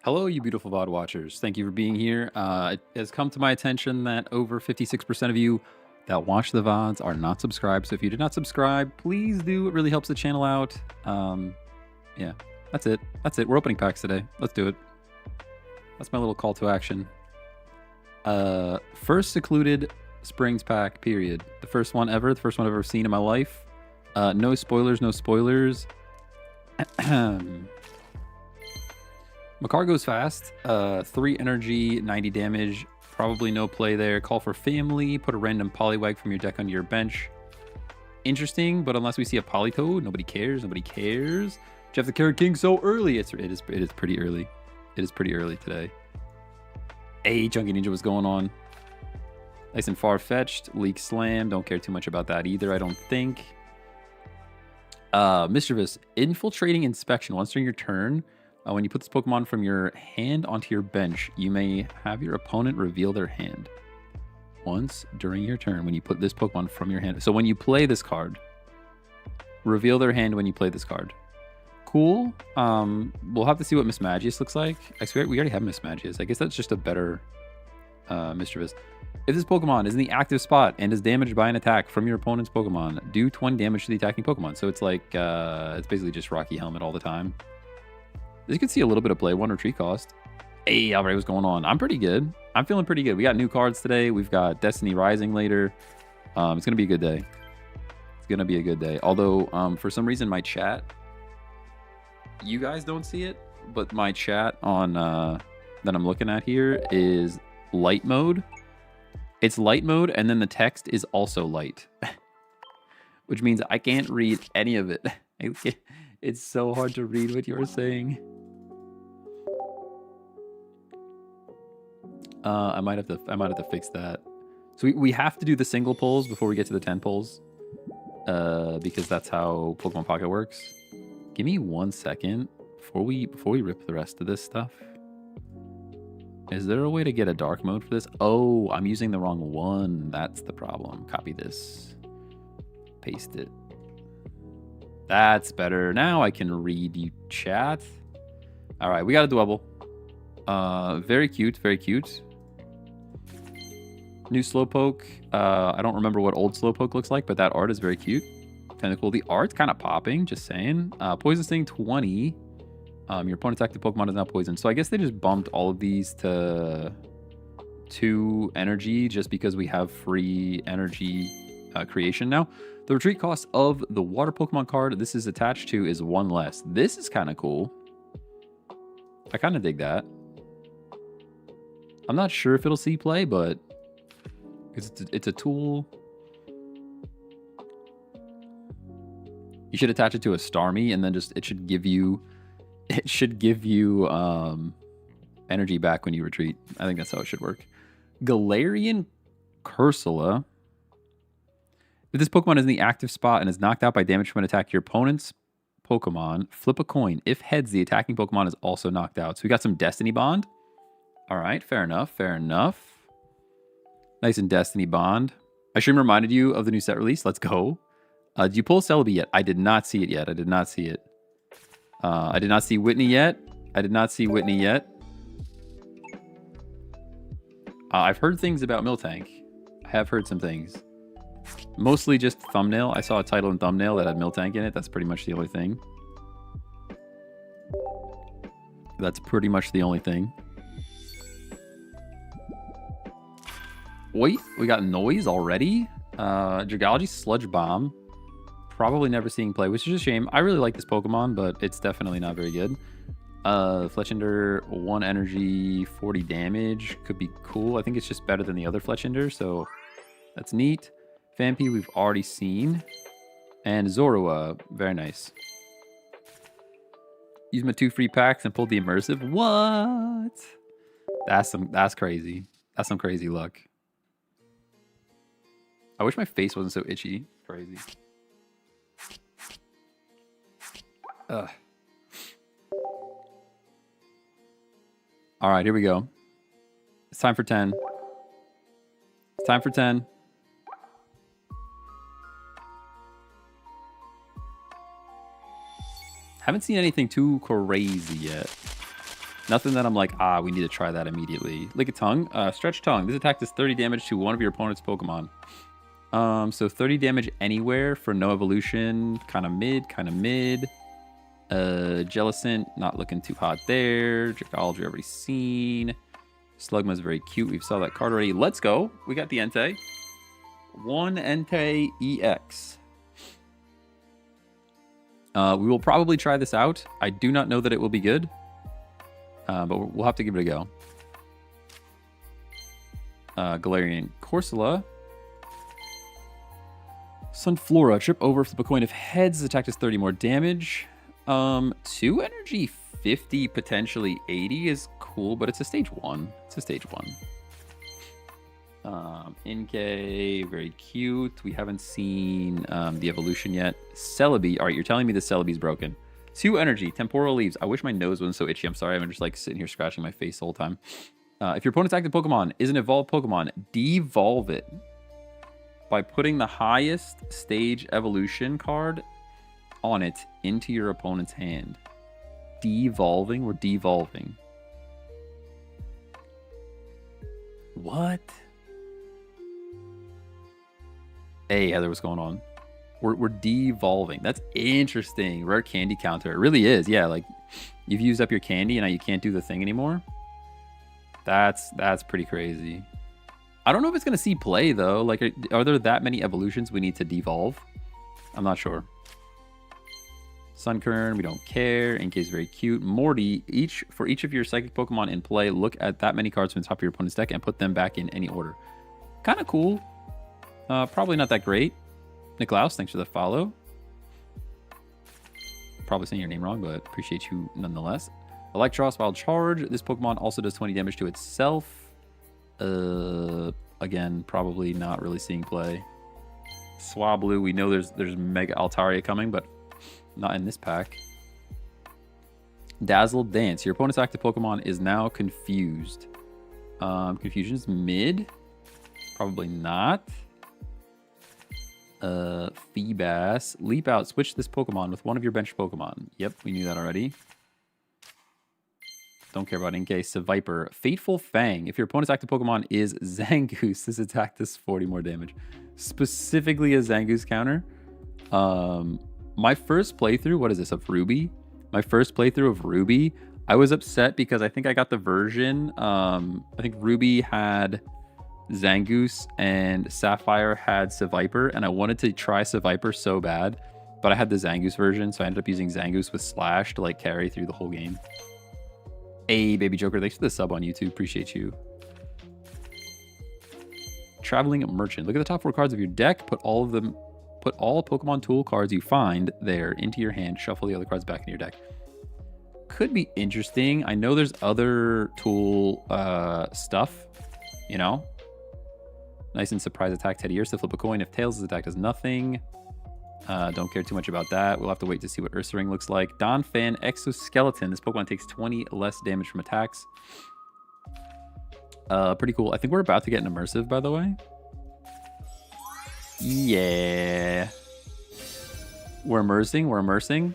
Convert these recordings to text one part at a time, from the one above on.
Hello, you beautiful VOD watchers. Thank you for being here. It has come to my attention that over 56% of you that watch the VODs are not subscribed. So if you did not subscribe, please do. It really helps the channel out. Yeah, that's it. That's it. We're opening packs today. Let's do it. That's my little call to action. First Secluded Springs pack, period. The first one ever. The first one I've ever seen in my life. No spoilers, no spoilers. Makar goes fast, 3 energy, 90 damage, probably no play there. Call for family, put a random Poliwag from your deck onto your bench. Interesting, but unless we see a Politoed, nobody cares, nobody cares. Jeff the Carrot King so early. It is pretty early. It is pretty early today. Hey, Chunky Ninja, what's going on? Nice and far-fetched, Leak Slam, don't care too much about that either, I don't think. Mischievous, Infiltrating Inspection, once during your turn. When you put this Pokemon from your hand onto your bench, you may have your opponent reveal their hand. Once during your turn, when you put this Pokemon from your hand. So when you play this card, reveal their hand when you play this card. Cool. We'll have to see what Mismagius looks like. I swear, we already have Mismagius. I guess that's just a better Mischievous. If this Pokemon is in the active spot and is damaged by an attack from your opponent's Pokemon, do 20 damage to the attacking Pokemon. So it's like, it's basically just Rocky Helmet all the time. You can see a little bit of play, 1 retreat cost. Hey, Alright, what's going on? I'm pretty good. I'm feeling pretty good. We got new cards today. We've got Destiny Rising later. It's going to be a good day. It's going to be a good day. Although, for some reason, my chat, you guys don't see it, but my chat on that I'm looking at here is light mode. It's light mode, and then the text is also light. Which means I can't read any of it. It's so hard to read what you're saying. I might have to fix that. So we have to do the single pulls before we get to the 10 pulls. Because that's how Pokemon Pocket works. Give me 1 second before we rip the rest of this stuff. Is there a way to get a dark mode for this? Oh, I'm using the wrong one. That's the problem. Copy this. Paste it. That's better. Now I can read you, chat. All right, we got a Dwebble. Very cute, very cute. New Slowpoke. I don't remember what old Slowpoke looks like, but that art is very cute. Kind of cool. The art's kind of popping, just saying. Poison Sting 20. Your opponent's active Pokemon is now poisoned. So I guess they just bumped all of these to 2 energy just because we have free energy creation now. The retreat cost of the water Pokemon card this is attached to is 1 less. This is kind of cool. I kind of dig that. I'm not sure if it'll see play, but it's a tool. You should attach it to a Starmie, and then just it should give you energy back when you retreat. I think that's how it should work. Galarian Cursula. If this Pokemon is in the active spot and is knocked out by damage from an attack, your opponent's Pokemon, flip a coin. If heads, the attacking Pokemon is also knocked out. So we got some Destiny Bond. All right, fair enough, fair enough. Nice and Destiny Bond. I stream reminded you of the new set release. Let's go. Did you pull Celebi yet? I did not see it yet. I did not see it. I did not see Whitney yet. I did not see Whitney yet. I've heard things about Miltank. I have heard some things. Mostly just thumbnail. I saw a title and thumbnail that had Miltank in it. That's pretty much the only thing. That's pretty much the only thing. Wait, we got Noise already? Dragology Sludge Bomb. Probably never seeing play, which is a shame. I really like this Pokemon, but it's definitely not very good. Fletchinder, 1 energy, 40 damage. Could be cool. I think it's just better than the other Fletchinder, so that's neat. Phanpy we've already seen. And Zorua, very nice. Used my 2 free packs and pulled the immersive. What? That's crazy. That's some crazy luck. I wish my face wasn't so itchy. Crazy. Ugh. All right, here we go. It's time for 10. It's time for 10. Haven't seen anything too crazy yet. Nothing that I'm like, we need to try that immediately. Lick a tongue. Stretch tongue. This attack does 30 damage to one of your opponent's Pokemon. So 30 damage anywhere for no evolution. Kind of mid, kind of mid. Jellicent, not looking too hot there. Dracology already seen. Slugma's very cute. We've saw that card already. Let's go. We got the Entei. 1 Entei EX. We will probably try this out. I do not know that it will be good. But we'll have to give it a go. Galarian Corsola. Sunflora. Trip over, flip a coin. If heads, attack does 30 more damage. 2 energy, 50, potentially 80 is cool, but it's a stage 1. It's a stage 1. Inkay, very cute. We haven't seen the evolution yet. Celebi. All right, you're telling me the Celebi's broken. 2 energy, temporal leaves. I wish my nose wasn't so itchy. I'm sorry. I'm just like sitting here scratching my face the whole time. If your opponent's active Pokemon is an evolved Pokemon, devolve it by putting the highest stage evolution card on it into your opponent's hand. Devolving? We're devolving. What? Hey, Heather, what's going on? We're devolving. That's interesting. Rare candy counter. It really is. Yeah, like you've used up your candy and now you can't do the thing anymore. That's pretty crazy. I don't know if it's gonna see play though. Like, are there that many evolutions we need to devolve? I'm not sure. Sunkern, we don't care. Inkay's very cute. Morty, for each of your psychic Pokemon in play, look at that many cards from the top of your opponent's deck and put them back in any order. Kind of cool. Probably not that great. Niklaus, thanks for the follow. Probably saying your name wrong, but appreciate you nonetheless. Electros, Wild Charge. This Pokemon also does 20 damage to itself. Again, probably not really seeing play. Swablu, we know there's Mega Altaria coming, but not in this pack. Dazzled Dance. Your opponent's active Pokemon is now confused. Confusion's mid. Probably not. Feebas. Leap out. Switch this Pokemon with one of your bench Pokemon. Yep, we knew that already. Don't care about Inkay. Seviper. Fateful Fang. If your opponent's active Pokemon is Zangoose, this attack does 40 more damage. Specifically a Zangoose counter. My first playthrough, what is this, of Ruby? My first playthrough of Ruby, I was upset because I think I got the version. I think Ruby had Zangoose and Sapphire had Seviper, and I wanted to try Seviper so bad, but I had the Zangoose version, so I ended up using Zangoose with Slash to like carry through the whole game. Hey, Baby Joker, thanks for the sub on YouTube. Appreciate you. Traveling Merchant. Look at the top 4 cards of your deck. Put all Pokemon tool cards you find there into your hand. Shuffle the other cards back into your deck. Could be interesting. I know there's other tool stuff, you know. Nice and surprise attack. Teddiursa to flip a coin. If Tails' attack does nothing. Don't care too much about that. We'll have to wait to see what Ursaring looks like. Donphan Exoskeleton. This Pokemon takes 20 less damage from attacks. Pretty cool. I think we're about to get an immersive, by the way. Yeah. We're immersing. We're immersing.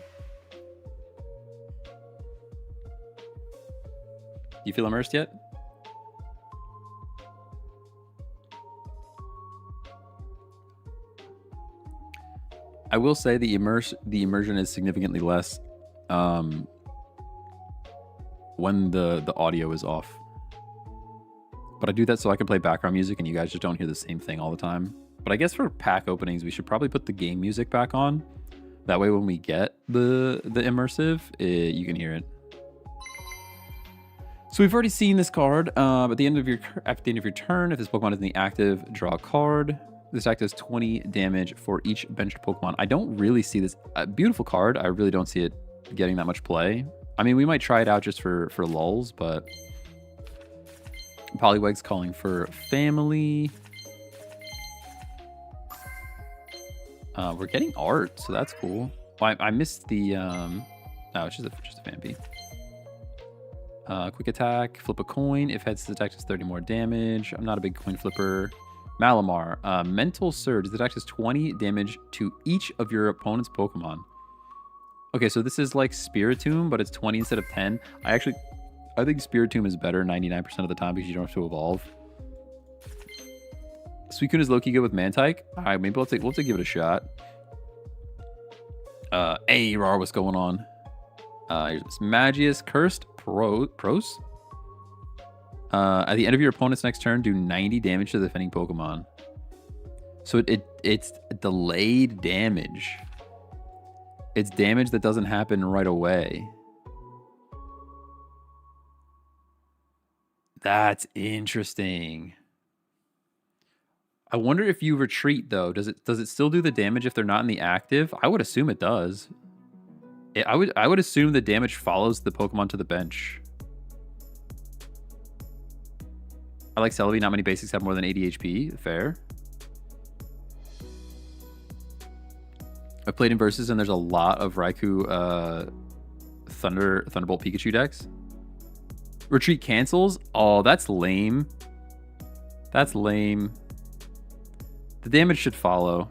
You feel immersed yet? I will say the immersion is significantly less when the audio is off. But I do that so I can play background music and you guys just don't hear the same thing all the time. But I guess for pack openings, we should probably put the game music back on. That way when we get the immersive, you can hear it. So we've already seen this card. At the end of your turn, if this Pokemon is in the active, draw a card. This attack does 20 damage for each benched Pokemon. I don't really see this. Beautiful card. I really don't see it getting that much play. I mean, we might try it out just for lulz, but Poliwag's calling for family. We're getting art, so that's cool. Well, I missed the... no, it's just a fan bee. Quick attack, flip a coin. If heads, this attack does 30 more damage. I'm not a big coin flipper. Malamar, Mental Surge. This attack does 20 damage to each of your opponent's Pokemon. Okay, so this is like Spiritomb, but it's 20 instead of 10. I I think Spiritomb is better 99% of the time because you don't have to evolve. Suicune is low-key good with Mantike. All right, maybe we'll have to give it a shot. Hey, Rar, what's going on? Here's this Magius, Cursed, Pros. At the end of your opponent's next turn, do 90 damage to the defending Pokemon. So it's delayed damage. It's damage that doesn't happen right away. That's interesting. I wonder if you retreat though. Does it still do the damage if they're not in the active? I would assume it does. I would assume the damage follows the Pokemon to the bench. I like Celebi. Not many basics have more than 80 HP. Fair. I've played in Versus and there's a lot of Raikou Thunderbolt Pikachu decks. Retreat cancels? Oh, that's lame. That's lame. The damage should follow.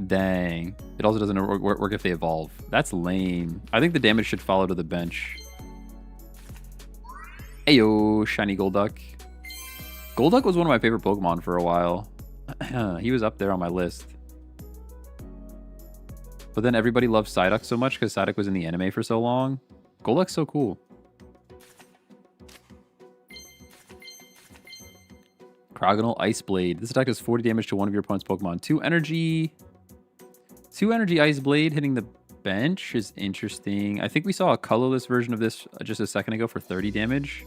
Dang. It also doesn't work if they evolve. That's lame. I think the damage should follow to the bench. Ayo, shiny Golduck. Golduck was one of my favorite Pokemon for a while. He was up there on my list. But then everybody loved Psyduck so much because Psyduck was in the anime for so long. Golduck's so cool. Cryogonal Ice Blade. This attack does 40 damage to one of your opponent's Pokemon. 2 energy Ice Blade hitting the bench is interesting. I think we saw a colorless version of this just a second ago for 30 damage.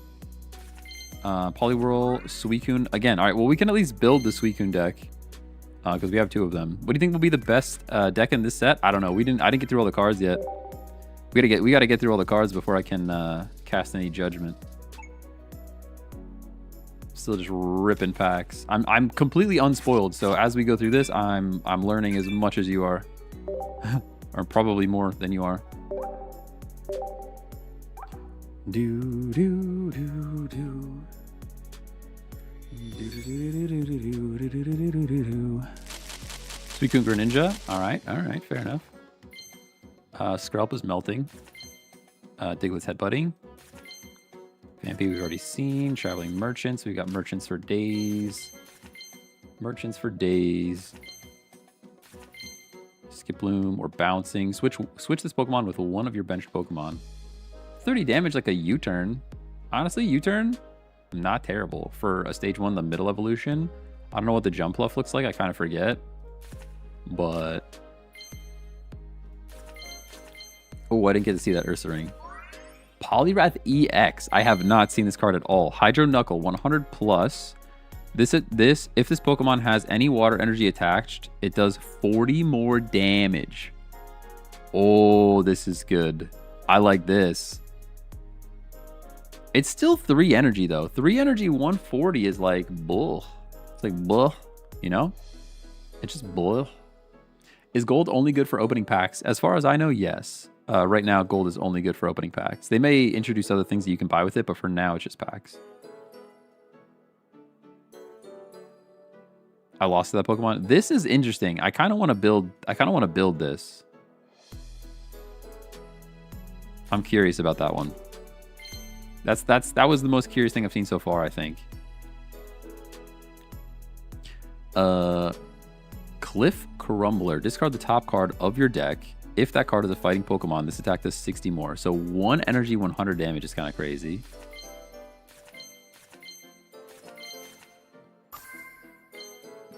Poliwhirl, Suicune. Again, all right, well, we can at least build the Suicune deck because we have 2 of them. What do you think will be the best deck in this set? I don't know. I didn't get through all the cards yet. We gotta get through all the cards before I can cast any judgment. Still just ripping packs. I'm completely unspoiled, so as we go through this, I'm learning as much as you are. Or probably more than you are. Suicune Greninja. Alright, fair enough. Skrelp is melting. Diglett's headbutting. Vampy we've already seen. Traveling Merchants. We got Merchants for days. Merchants for days. Skiploom or Bouncing. Switch this Pokemon with one of your benched Pokemon. 30 damage like a U-turn. Honestly, U-turn, not terrible. For a stage 1, the middle evolution. I don't know what the jump fluff looks like. I kind of forget. But... oh, I didn't get to see that Ursaring. Poliwrath EX. I have not seen this card at all. Hydro Knuckle, 100 plus. If this Pokemon has any water energy attached, it does 40 more damage. Oh, this is good. I like this. It's still 3 energy though. 3 energy 140 is like bull. It's like bull, you know? It's just bull. Is gold only good for opening packs? As far as I know, yes. Right now, gold is only good for opening packs. They may introduce other things that you can buy with it, but for now, it's just packs. I lost to that Pokemon. This is interesting. I kind of want to build this. I'm curious about that one. That was the most curious thing I've seen so far, I think. Cliff Crumbler. Discard the top card of your deck. If that card is a fighting Pokemon, this attack does 60 more. So 1 energy, 100 damage is kind of crazy.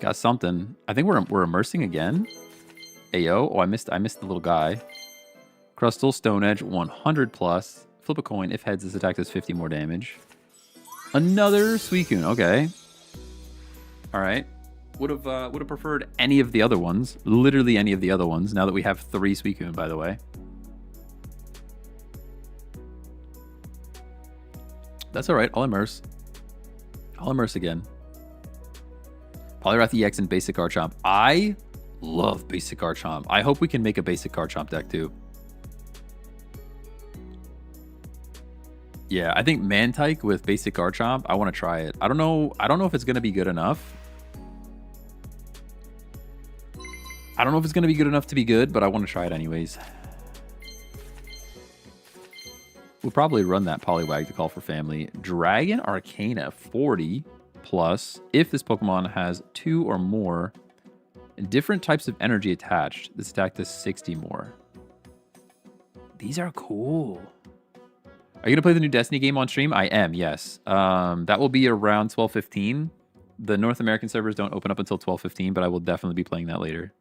Got something. I think we're immersing again. Ayo. Oh, I missed the little guy. Crustle, Stone Edge, 100 plus. Flip a coin. If heads, this attack does 50 more damage. Another Suicune. Okay. All right. Would have preferred any of the other ones. Literally any of the other ones. Now that we have 3 Suicune, by the way. That's all right. I'll immerse. I'll immerse again. Poliwrath EX and Basic Garchomp. I love Basic Garchomp. I hope we can make a Basic Garchomp deck too. Yeah, I think Mantike with Basic Garchomp, I want to try it. I don't know if it's going to be good enough. I don't know if it's going to be good enough to be good, but I want to try it anyways. We'll probably run that Poliwag to call for family. Dragon Arcana 40 plus. If this Pokemon has 2 or more different types of energy attached, this attack does 60 more. These are cool. Are you going to play the new Destiny game on stream? I am, yes. That will be around 12:15. The North American servers don't open up until 12:15, but I will definitely be playing that later.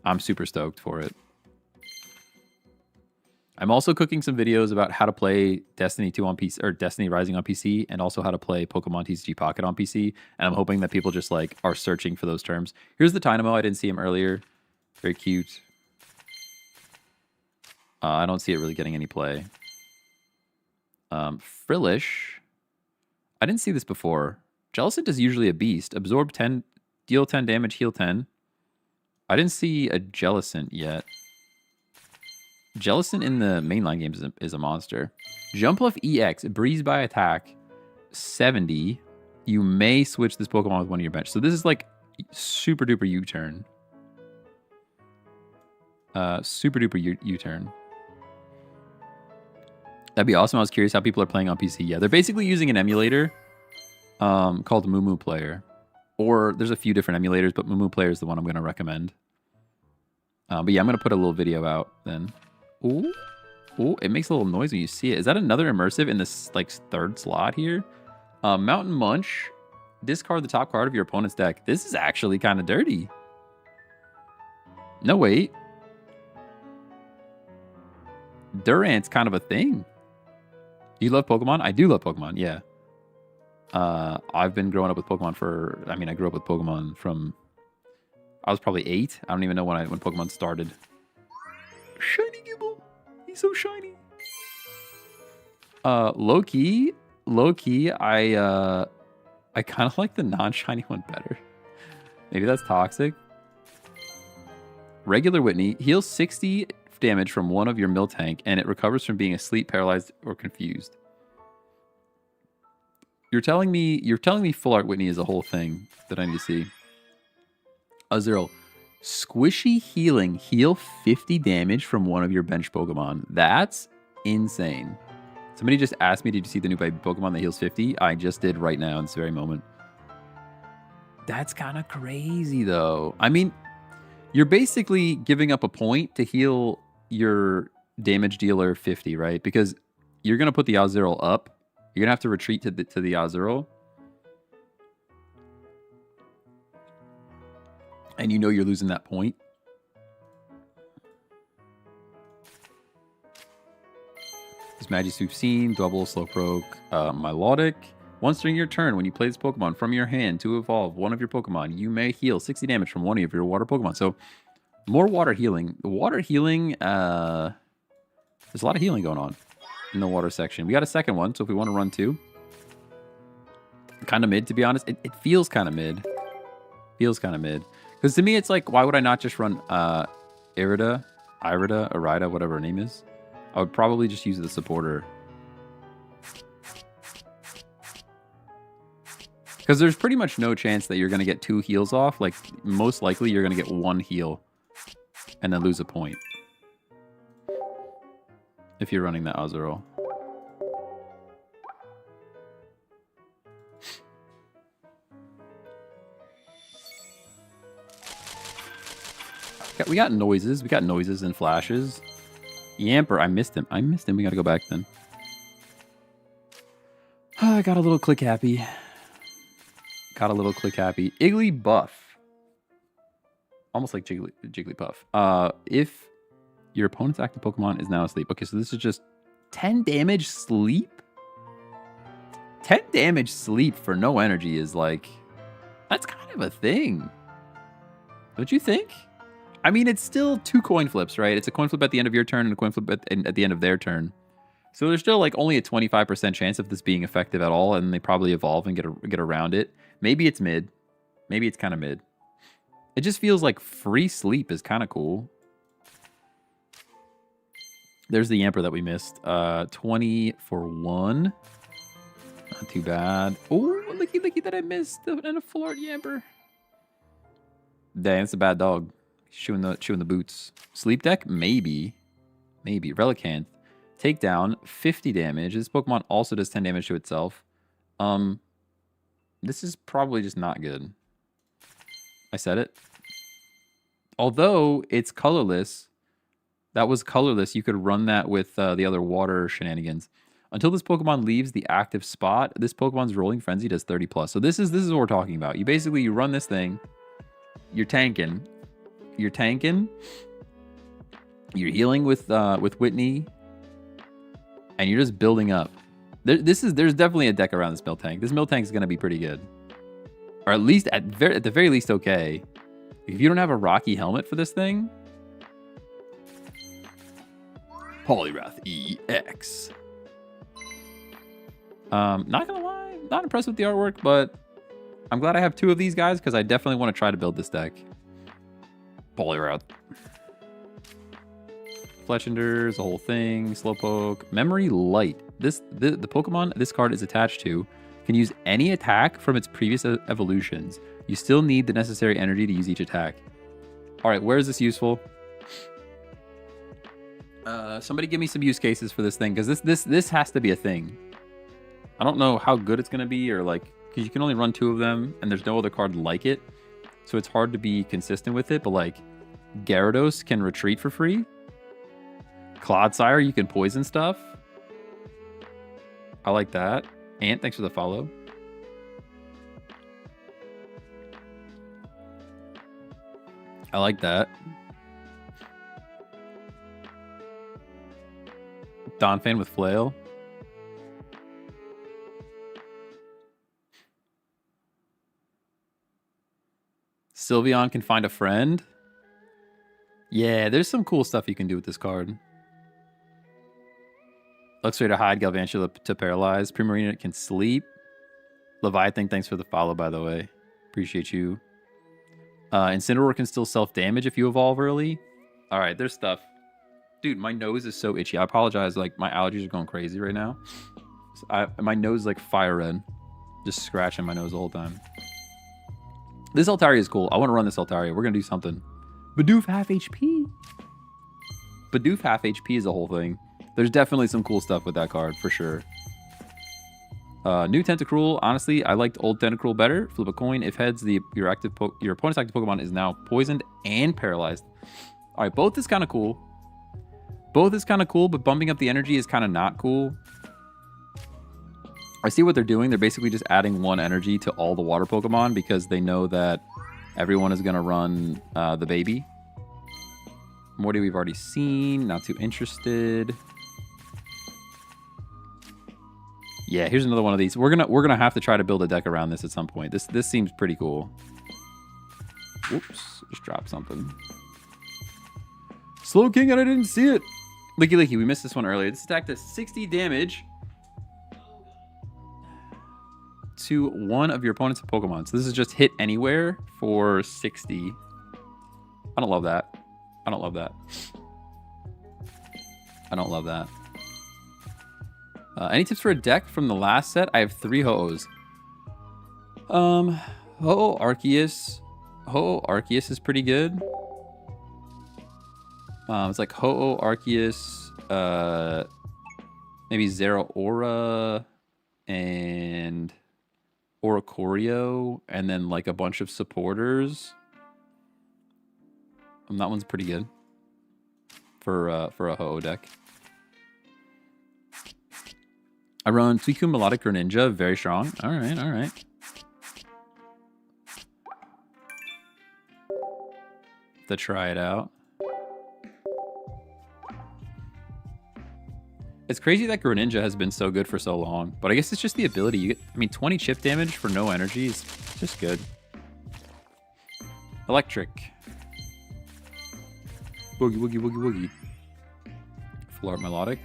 I'm super stoked for it. I'm also cooking some videos about how to play Destiny 2 on PC, or Destiny Rising on PC, and also how to play Pokemon TCG Pocket on PC. And I'm hoping that people just like are searching for those terms. Here's the Dynamo. I didn't see him earlier. Very cute. I don't see it really getting any play. Frillish. I didn't see this before. Jellicent is usually a beast. Absorb 10, deal 10 damage, heal 10. I didn't see a Jellicent yet. Jellicent in the mainline games is a monster. Jumpluff EX, breeze by attack, 70. You may switch this Pokemon with one of your bench. So this is like super duper U-turn. Super duper U-turn. That'd be awesome. I was curious how people are playing on PC. Yeah, they're basically using an emulator called Moo Player. Or there's a few different emulators, but Moo Player is the one I'm going to recommend. But yeah, I'm going to put a little video out then. Ooh, ooh, it makes a little noise when you see it. Is that another immersive in this like third slot here? Mountain Munch. Discard the top card of your opponent's deck. This is actually kind of dirty. No, wait. Durant's kind of a thing. Do you love Pokemon? I do love Pokemon, yeah. I've been growing up with Pokemon for... I mean, I grew up with Pokemon from... I was probably 8. I don't even know when Pokemon started. Shiny Gibble. He's so shiny. Low-key, I kind of like the non-shiny one better. Maybe that's toxic. Regular Whitney heals 60 damage from one of your Miltank, and it recovers from being asleep, paralyzed, or confused. You're telling me Full Art Whitney is a whole thing that I need to see. Azurill. Squishy healing. Heal 50 damage from one of your bench Pokemon. That's insane. Somebody just asked me, did you see the new baby Pokemon that heals 50? I just did right now in this very moment. That's kind of crazy, though. I mean, you're basically giving up a point to heal your damage dealer 50, right? Because you're going to put the Azurill up. You're going to have to retreat to the Azurill. And you know you're losing that point. This Magisweep Scene, Double, Slowpoke, Milotic. Once during your turn, when you play this Pokemon from your hand to evolve one of your Pokemon, you may heal 60 damage from one of your water Pokemon. So, more water healing. The water healing, there's a lot of healing going on in the water section. We got a second one, so if we want to run two. Kind of mid, to be honest. It feels kind of mid. Feels kind of mid. Because to me, it's like, why would I not just run Irida, whatever her name is? I would probably just use the supporter. Because there's pretty much no chance that you're going to get 2 heals off. Like, most likely you're going to get 1 heal and then lose a point. If you're running that Azurill. We got noises. We got noises and flashes. Yamper, I missed him. We got to go back then. I got a little click happy. Iggly buff. Almost like Jigglypuff. If your opponent's active Pokemon is now asleep. Okay, so this is just 10 damage sleep? 10 damage sleep for no energy is like... That's kind of a thing. Don't you think? I mean, it's still 2 coin flips, right? It's a coin flip at the end of your turn and a coin flip at the end of their turn. So there's still like only a 25% chance of this being effective at all, and they probably evolve and get around it. Maybe it's mid. Maybe it's kind of mid. It just feels like free sleep is kind of cool. There's the Yamper that we missed. 20 for 1. Not too bad. Oh, licky that I missed. And a full art Yamper. Dang, it's a bad dog. Chewing the boots. Sleep Deck? Maybe. Maybe. Relicanth. Takedown. 50 damage. This Pokemon also does 10 damage to itself. This is probably just not good. I said it. Although it's colorless. That was colorless. You could run that with the other water shenanigans. Until this Pokemon leaves the active spot, this Pokemon's Rolling Frenzy does 30 plus. So this is what we're talking about. You run this thing. You're tanking. You're healing with Whitney, and you're just building up. There's definitely a deck around this Miltank. This Miltank is gonna be pretty good, or at least at the very least okay. If you don't have a Rocky helmet for this thing, Poliwrath EX. Not gonna lie, not impressed with the artwork, but I'm glad I have 2 of these guys because I definitely want to try to build this deck. Poliwrath. Fletchenders, the whole thing, Slowpoke. Memory Light. The Pokemon this card is attached to can use any attack from its previous evolutions. You still need the necessary energy to use each attack. Alright, where is this useful? Somebody give me some use cases for this thing, because this has to be a thing. I don't know how good it's going to be, or like, because you can only run 2 of them, and there's no other card like it. So it's hard to be consistent with it, but like, Gyarados can retreat for free. Clodsire, you can poison stuff. I like that. Ant, thanks for the follow. I like that. Donphan with Flail. Sylveon can find a friend. Yeah, there's some cool stuff you can do with this card. Luxray to hide, Galvantula to paralyze. Primarina can sleep. Leviathan, thanks for the follow, by the way. Appreciate you. Incineroar can still self-damage if you evolve early. All right, there's stuff. Dude, my nose is so itchy. I apologize. Like, my allergies are going crazy right now. So my nose is like fire red. Just scratching my nose the whole time. This Altaria is cool. I want to run this Altaria. We're going to do something. Bidoof half HP. Bidoof half HP is the whole thing. There's definitely some cool stuff with that card, for sure. New Tentacruel. Honestly, I liked old Tentacruel better. Flip a coin. If heads, your opponent's active Pokemon is now poisoned and paralyzed. All right, both is kind of cool. Both is kind of cool, but bumping up the energy is kind of not cool. I see what they're doing. They're basically just adding 1 energy to all the water Pokemon because they know that everyone is going to run the baby. Morty we've already seen. Not too interested. Yeah, here's another one of these. We're gonna have to try to build a deck around this at some point. This seems pretty cool. Whoops, just dropped something. Slow King, and I didn't see it. Licky, we missed this one earlier. This attack does 60 damage to one of your opponent's Pokemon. So this is just hit anywhere for 60. I don't love that. I don't love that. I don't love that. Any tips for a deck from the last set? I have 3 Ho-Ohs. Ho-Oh Arceus. Ho-Oh Arceus is pretty good. It's like Ho-Oh Arceus, maybe Zeraora and Oricorio, and then like a bunch of supporters. That one's pretty good for a Ho-Oh deck. I run Suicune Melodic Greninja, very strong. All right, all right. To try it out. It's crazy that Greninja has been so good for so long, but I guess it's just the ability. You get, I mean, 20 chip damage for no energy is just good. Electric. Boogie, woogie, woogie, woogie. Full art Melodic.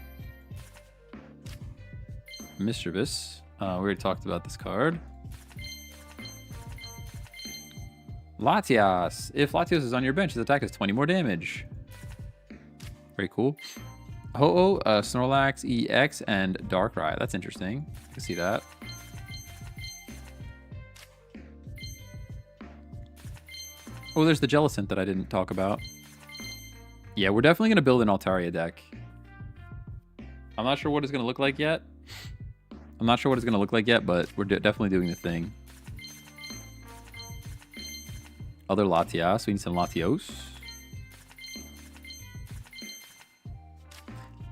Mischievous. We already talked about this card. Latias. If Latios is on your bench, his attack has 20 more damage. Very cool. Ho-Oh, Snorlax, EX, and Darkrai. That's interesting. I can see that. Oh, there's the Jellicent that I didn't talk about. Yeah, we're definitely going to build an Altaria deck. I'm not sure what it's going to look like yet. But we're definitely doing the thing. Other Latias. We need some Latios.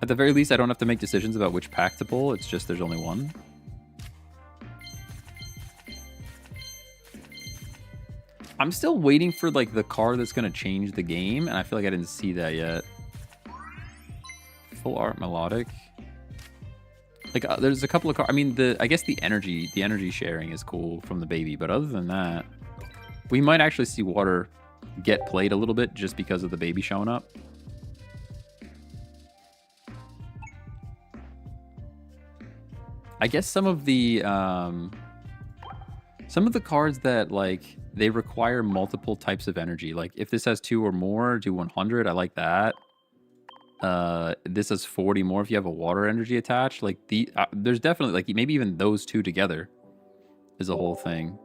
At the very least, I don't have to make decisions about which pack to pull. It's just there's only one. I'm still waiting for like the card that's going to change the game, and I feel like I didn't see that yet. Full art melodic. Like there's a couple of cards. I mean, I guess the energy sharing is cool from the baby, but other than that, we might actually see water get played a little bit just because of the baby showing up. I guess some of the cards that like they require multiple types of energy. Like if this has 2 or more, do 100. I like that. This has 40 more if you have a water energy attached. Like there's definitely like maybe even those two together is a whole thing.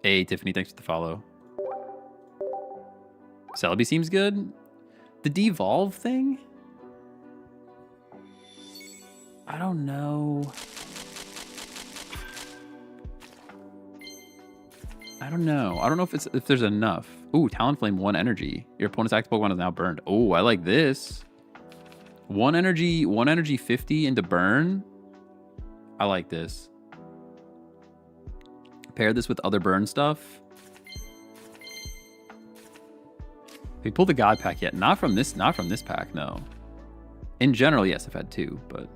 Hey Tiffany, thanks for the follow. Celebi seems good. The devolve thing? I don't know. I don't know if there's enough. Ooh, Talonflame 1 energy. Your opponent's active Pokemon is now burned. Oh, I like this. 1 energy 50 into burn. I like this. Pair this with other burn stuff. Have you pulled the God pack yet? Not from this pack, no. In general, yes, I've had 2, but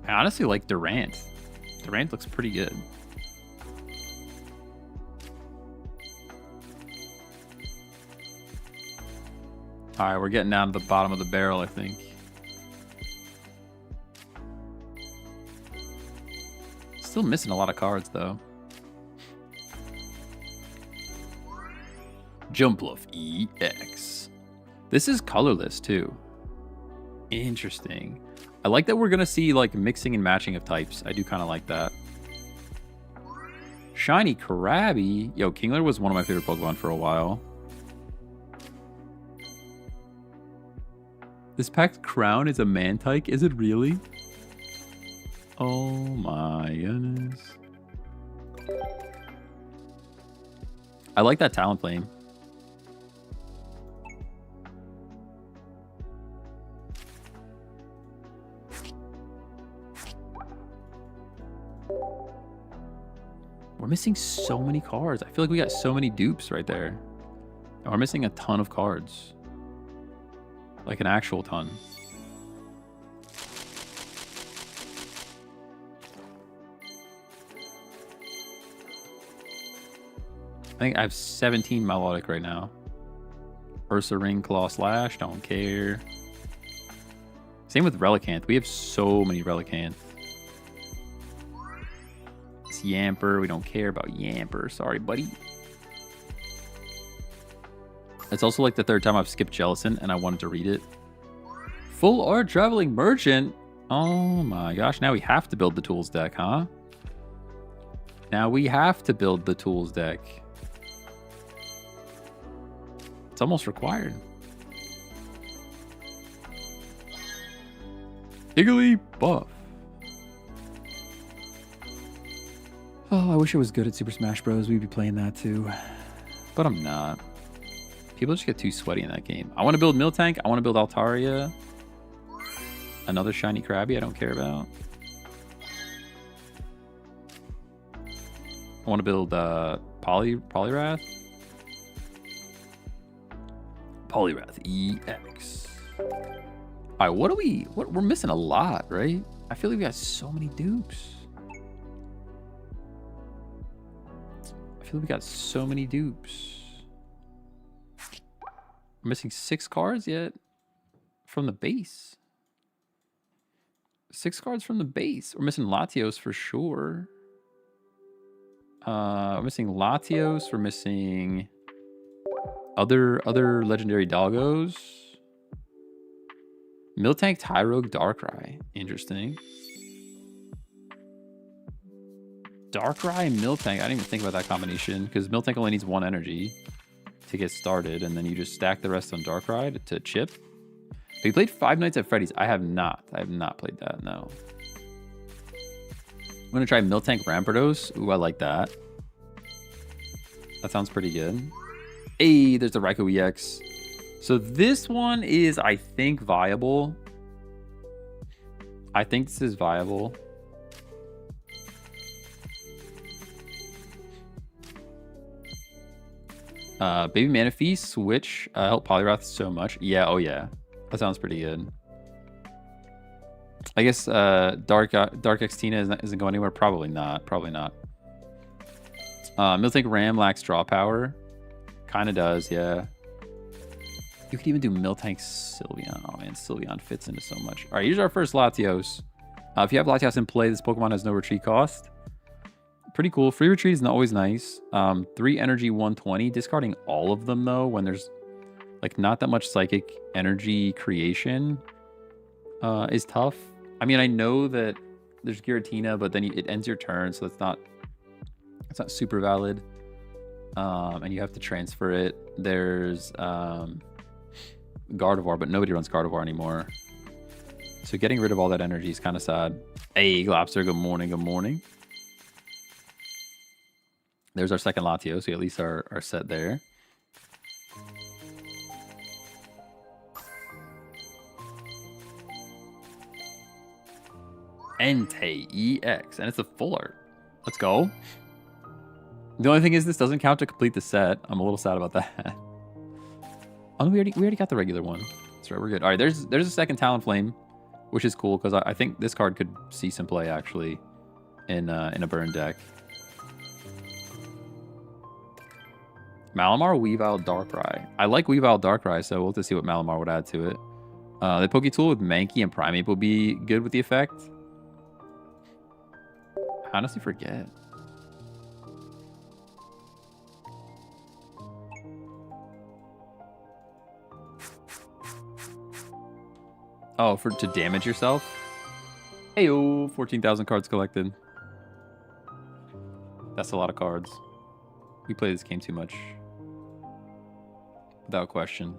I honestly like Durant. Durant looks pretty good. All right, we're getting down to the bottom of the barrel, I think. Still missing a lot of cards, though. Jumpluff EX. This is colorless, too. Interesting. I like that we're going to see, like, mixing and matching of types. I do kind of like that. Shiny Krabby. Yo, Kingler was one of my favorite Pokemon for a while. This pack's crown is a Mantike? Is it really? Oh my goodness. I like that Talonflame. We're missing so many cards. I feel like we got so many dupes right there. And we're missing a ton of cards. Like an actual ton. I think I have 17 Melodic right now. Ursa Ring, Claw Slash, don't care. Same with Relicanth. We have so many Relicanth. It's Yamper. We don't care about Yamper. Sorry, buddy. It's also like the 3rd time I've skipped Jellicent and I wanted to read it. Full Art Traveling Merchant. Oh my gosh. Now we have to build the tools deck, huh? Now we have to build the tools deck. It's almost required. Jigglypuff. Oh, I wish I was good at Super Smash Bros. We'd be playing that too. But I'm not. People just get too sweaty in that game. I want to build Miltank. I want to build Altaria. Another shiny Krabby I don't care about. I want to build Poliwrath. Poliwrath EX. All right, we're missing a lot, right? I feel like we got so many dupes. We're missing 6 cards yet from the base. 6 cards from the base. We're missing Latios for sure. We're missing Latios. We're missing other legendary doggos. Miltank, Tyrogue, Darkrai. Interesting. Darkrai and Miltank. I didn't even think about that combination because Miltank only needs 1 energy to get started, and then you just stack the rest on Darkrai to chip. Have you played Five Nights at Freddy's? I have not. I have not played that, no. I'm going to try Miltank Rampardos. Ooh, I like that. That sounds pretty good. Hey, there's the Raikou EX. So this one is, I think, viable. I think this is viable. Baby Manaphy, switch, help Poliwrath so much. Yeah, oh yeah. That sounds pretty good. I guess Dark Xtina isn't going anywhere. Probably not. Probably not. Miltank Ram lacks draw power. Kind of does, yeah. You could even do Miltank Sylveon. Oh man, Sylveon fits into so much. All right, here's our first Latios. If you have Latios in play, this Pokemon has no retreat cost. Pretty cool. Free retreat is not always nice. 3 energy, 120. Discarding all of them though, when there's like not that much psychic energy creation, is tough. I mean, I know that there's Giratina, but then it ends your turn, so it's not super valid. And you have to transfer it. There's Gardevoir, but nobody runs Gardevoir anymore. So getting rid of all that energy is kind of sad. Hey, Glopster, good morning, good morning. There's our second Latio, so we at least are set there. Entei EX, and it's a full art. Let's go. The only thing is this doesn't count to complete the set. I'm a little sad about that. Oh, we already got the regular one. That's right, we're good. All right, there's a second Talonflame, which is cool because I think this card could see some play actually in a burn deck. Malamar, Weavile, Darkrai. I like Weavile, Darkrai, so we'll have to see what Malamar would add to it. The Poketool with Mankey and Primeape will be good with the effect. I honestly forget. Oh, to damage yourself? Heyo, 14,000 cards collected. That's a lot of cards. We play this game too much. Without question.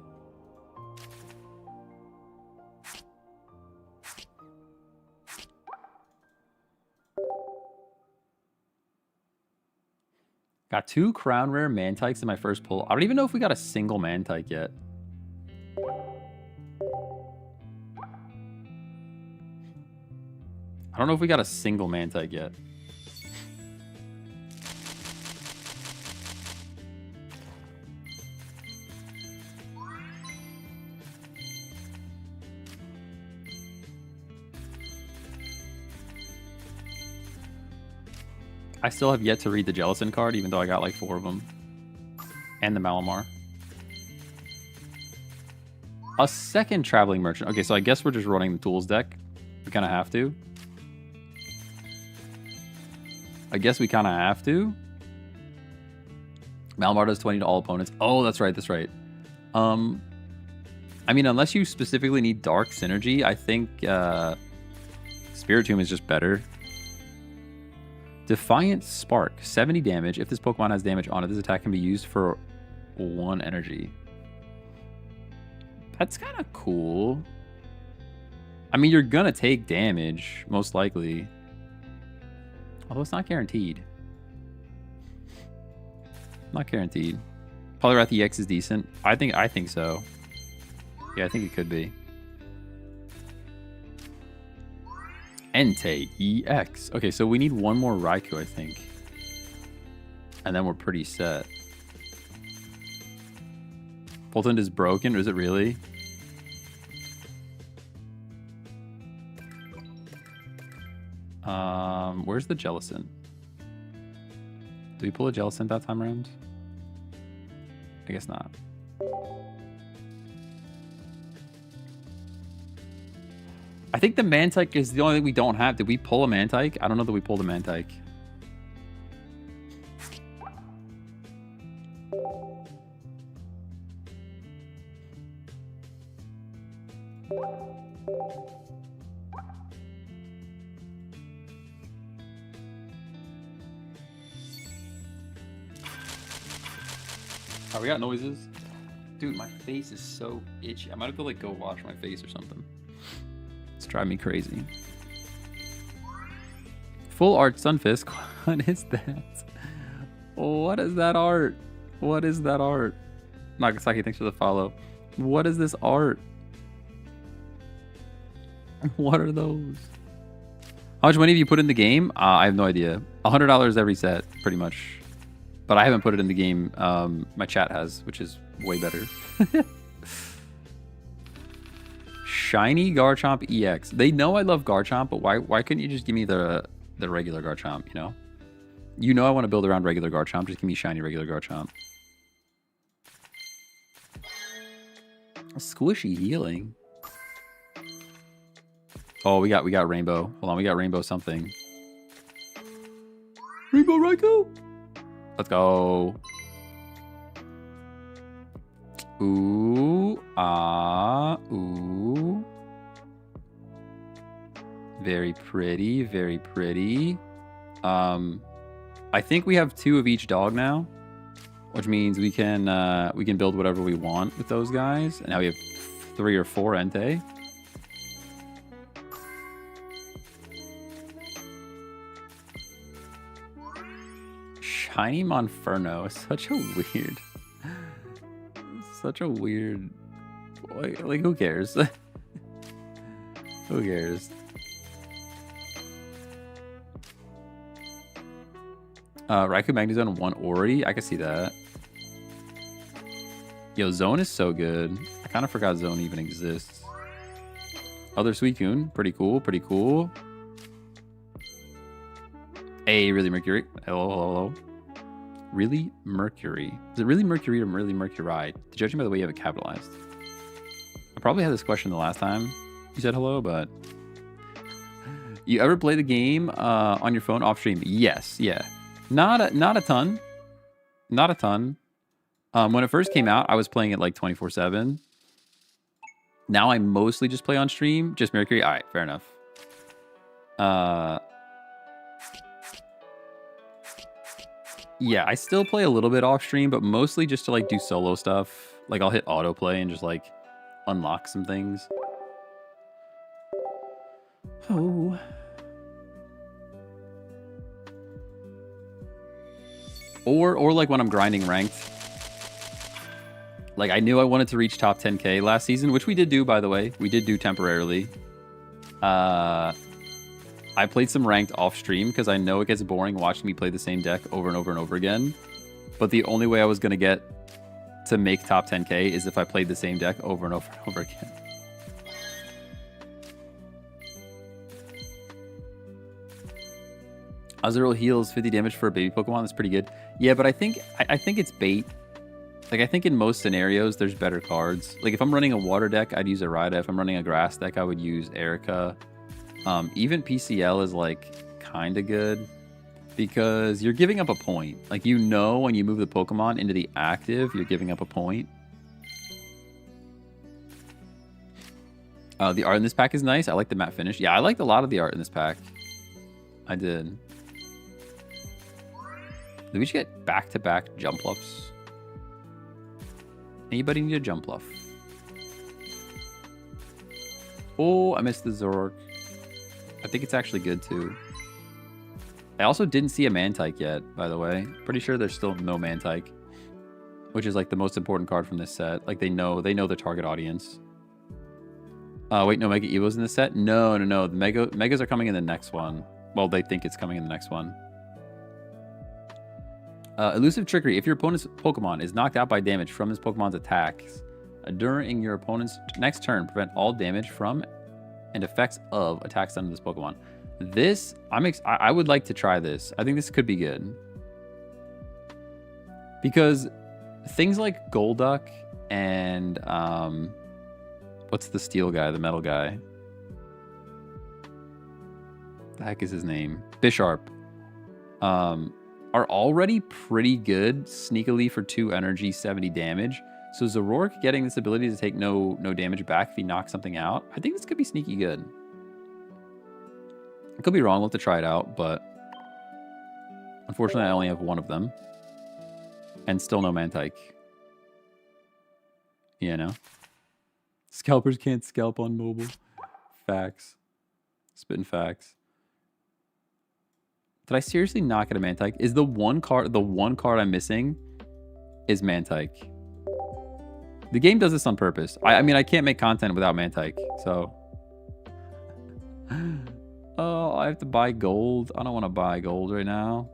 Got 2 Crown Rare Mantikes in my first pull. I don't even know if we got a single Mantike yet. I don't know if we got a single Mantike yet. I still have yet to read the Jellicent card, even though I got like 4 of them. And the Malamar. A second Traveling Merchant. Okay, so I guess we're just running the Tools deck. We kind of have to. I guess we kind of have to. Malamar does 20 to all opponents. Oh, that's right, that's right. I mean, unless you specifically need Dark Synergy, I think Spiritomb is just better. Defiant Spark, 70 damage. If this Pokemon has damage on it, this attack can be used for 1 energy. That's kind of cool. I mean, you're gonna take damage, most likely. Although it's not guaranteed. Not guaranteed. Poliwrath EX is decent. I think so. Yeah, I think it could be. Entei EX. Okay, so we need 1 more Raikou, I think. And then we're pretty set. Poltund is broken, is it really? Where's the Jellicent? Do we pull a Jellicent that time around? I guess not. I think the Mantike is the only thing we don't have. Did we pull a Mantike? I don't know that we pulled a Mantike. Oh, we got noises? Dude, my face is so itchy. I might have to like go wash my face or something. It's driving me crazy. Full art Sunfisk. What is that? What is that art? What is that art? Nagasaki, thanks for the follow. What is this art? What are those? How much money have you put in the game? I have no idea. $100 every set, pretty much. But I haven't put it in the game. My chat has, which is way better. Shiny Garchomp EX. They know I love Garchomp, but why couldn't you just give me the regular Garchomp, you know? You know I want to build around regular Garchomp. Just give me shiny regular Garchomp. Squishy healing. Oh, we got Rainbow. Hold on, we got Rainbow something. Rainbow Raikou? Let's go. Ooh, ah, ooh. Very pretty, very pretty. I think we have 2 of each dog now, which means we can build whatever we want with those guys. And now we have 3 or 4 Entei. Shiny Monferno is such a weird, like who cares? Who cares? Raikou Magnezone 1 Ori, I can see that. Yo, Zone is so good. I kind of forgot Zone even exists. Other Suicune, pretty cool, pretty cool. Hey, Really Mercury. Hello, hello, hello. Really Mercury. Is it Really Mercury or Really Mercury? Judging by the way you have it capitalized. I probably had this question the last time you said hello, but... You ever play the game on your phone off stream? Yes, yeah. Not a ton. Not a ton. When it first came out, I was playing it like 24/7. Now I mostly just play on stream. Just Mercury? Alright, fair enough. Yeah, I still play a little bit off stream, but mostly just to like do solo stuff. Like I'll hit autoplay and just like unlock some things. Oh. Or like when I'm grinding ranked. Like I knew I wanted to reach top 10k last season, which we did do, by the way. We did do temporarily. I played some ranked off stream because I know it gets boring watching me play the same deck over and over and over again. But the only way I was going to get to make top 10k is if I played the same deck over and over and over again. Azurill heals 50 damage for a baby Pokemon. That's pretty good. Yeah, but I think it's bait. Like, I think in most scenarios, there's better cards. Like, if I'm running a water deck, I'd use Arida. If I'm running a grass deck, I would use Erica. Even PCL is, like, kind of good. Because you're giving up a point. Like, you know when you move the Pokemon into the active, you're giving up a point. The art in this pack is nice. I like the matte finish. Yeah, I liked a lot of the art in this pack. I did. Did we just get back-to-back Jumpluffs? Anybody need a Jumpluff? Oh, I missed the Zoroark. I think it's actually good, too. I also didn't see a Mantike yet, by the way. Pretty sure there's still no Mantike. Which is, like, the most important card from this set. Like, they know their target audience. Wait, no Mega Evo's in this set? No. The Megas are coming in the next one. Well, they think it's coming in the next one. Elusive Trickery. If your opponent's Pokemon is knocked out by damage from his Pokemon's attacks during your opponent's next turn, prevent all damage from and effects of attacks done to this Pokemon. This, I would like to try this. I think this could be good. Because things like Golduck and, what's the steel guy, the metal guy? The heck is his name? Bisharp. Are already pretty good sneakily for 2 energy, 70 damage. So Zoroark getting this ability to take no damage back if he knocks something out, I think this could be sneaky good. I could be wrong, we'll have to try it out, but unfortunately I only have one of them. And still no Mantike. You know? Scalpers can't scalp on mobile. Facts. Spitting facts. Did I seriously not get a Mantike? Is the one card I'm missing is Mantike. The game does this on purpose. I mean, I can't make content without Mantike, so. Oh, I have to buy gold. I don't want to buy gold right now.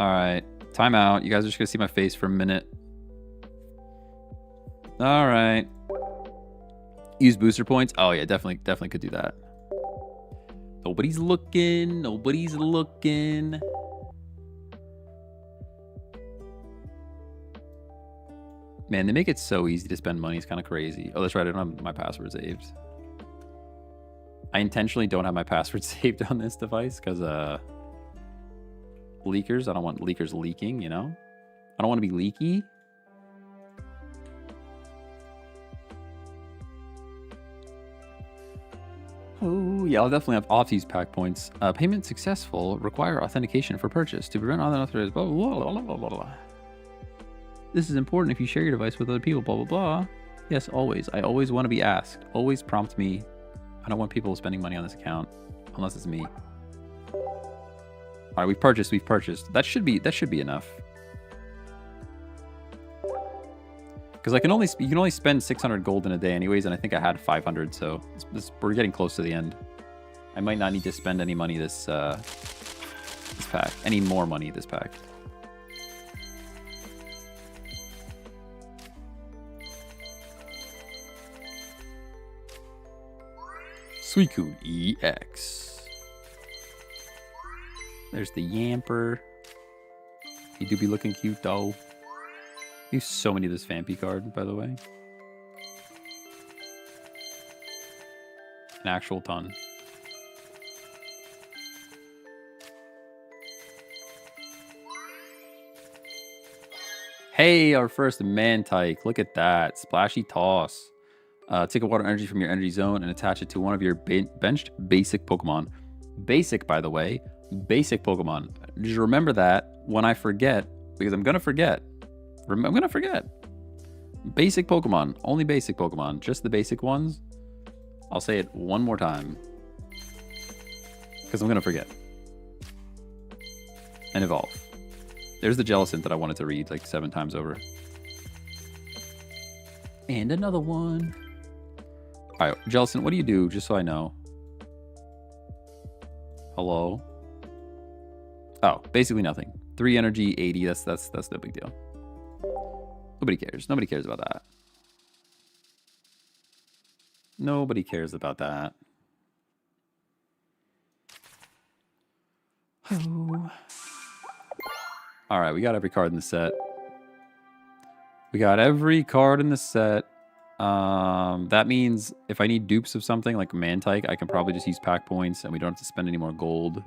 All right, time out. You guys are just gonna see my face for a minute. All right. Use booster points. Oh yeah, definitely could do that. Nobody's looking. Nobody's looking. Man, they make it so easy to spend money. It's kind of crazy. Oh, that's right. I don't have my password saved. I intentionally don't have my password saved on this device because leakers. I don't want leakers leaking, you know? I don't want to be leaky. Oh, yeah, I'll have to use pack points. Payment successful. Require authentication for purchase to prevent unauthorized blah, blah, blah, blah, blah, blah. This is important if you share your device with other people, blah, blah, blah. Yes, always. I always want to be asked. Always prompt me. I don't want people spending money on this account unless it's me. All right, we've purchased. That should be enough. Because you can only spend 600 gold in a day anyways, and I think I had 500, so we're getting close to the end. I might not need to spend any money this pack. Any more money this pack. Suicune EX. There's the Yamper. He do be looking cute though. I use so many of this Vampy card, by the way. An actual ton. Hey, our first Mantike. Look at that. Splashy Toss. Take a water energy from your energy zone and attach it to one of your benched basic Pokemon. Basic, by the way. Basic Pokemon. Just remember that when I forget, because I'm going to forget. I'm going to forget. Basic Pokemon. Only basic Pokemon. Just the basic ones. I'll say it one more time. Because I'm going to forget. And evolve. There's the Jellicent that I wanted to read like 7 times over. And another one. All right, Jellicent, what do you do? Just so I know. Hello? Oh, basically nothing. 3 energy, 80. That's no big deal. Nobody cares. Nobody cares about that. Nobody cares about that. Oh. All right, we got every card in the set. We got every card in the set. That means if I need dupes of something like Mantike, I can probably just use pack points and we don't have to spend any more gold.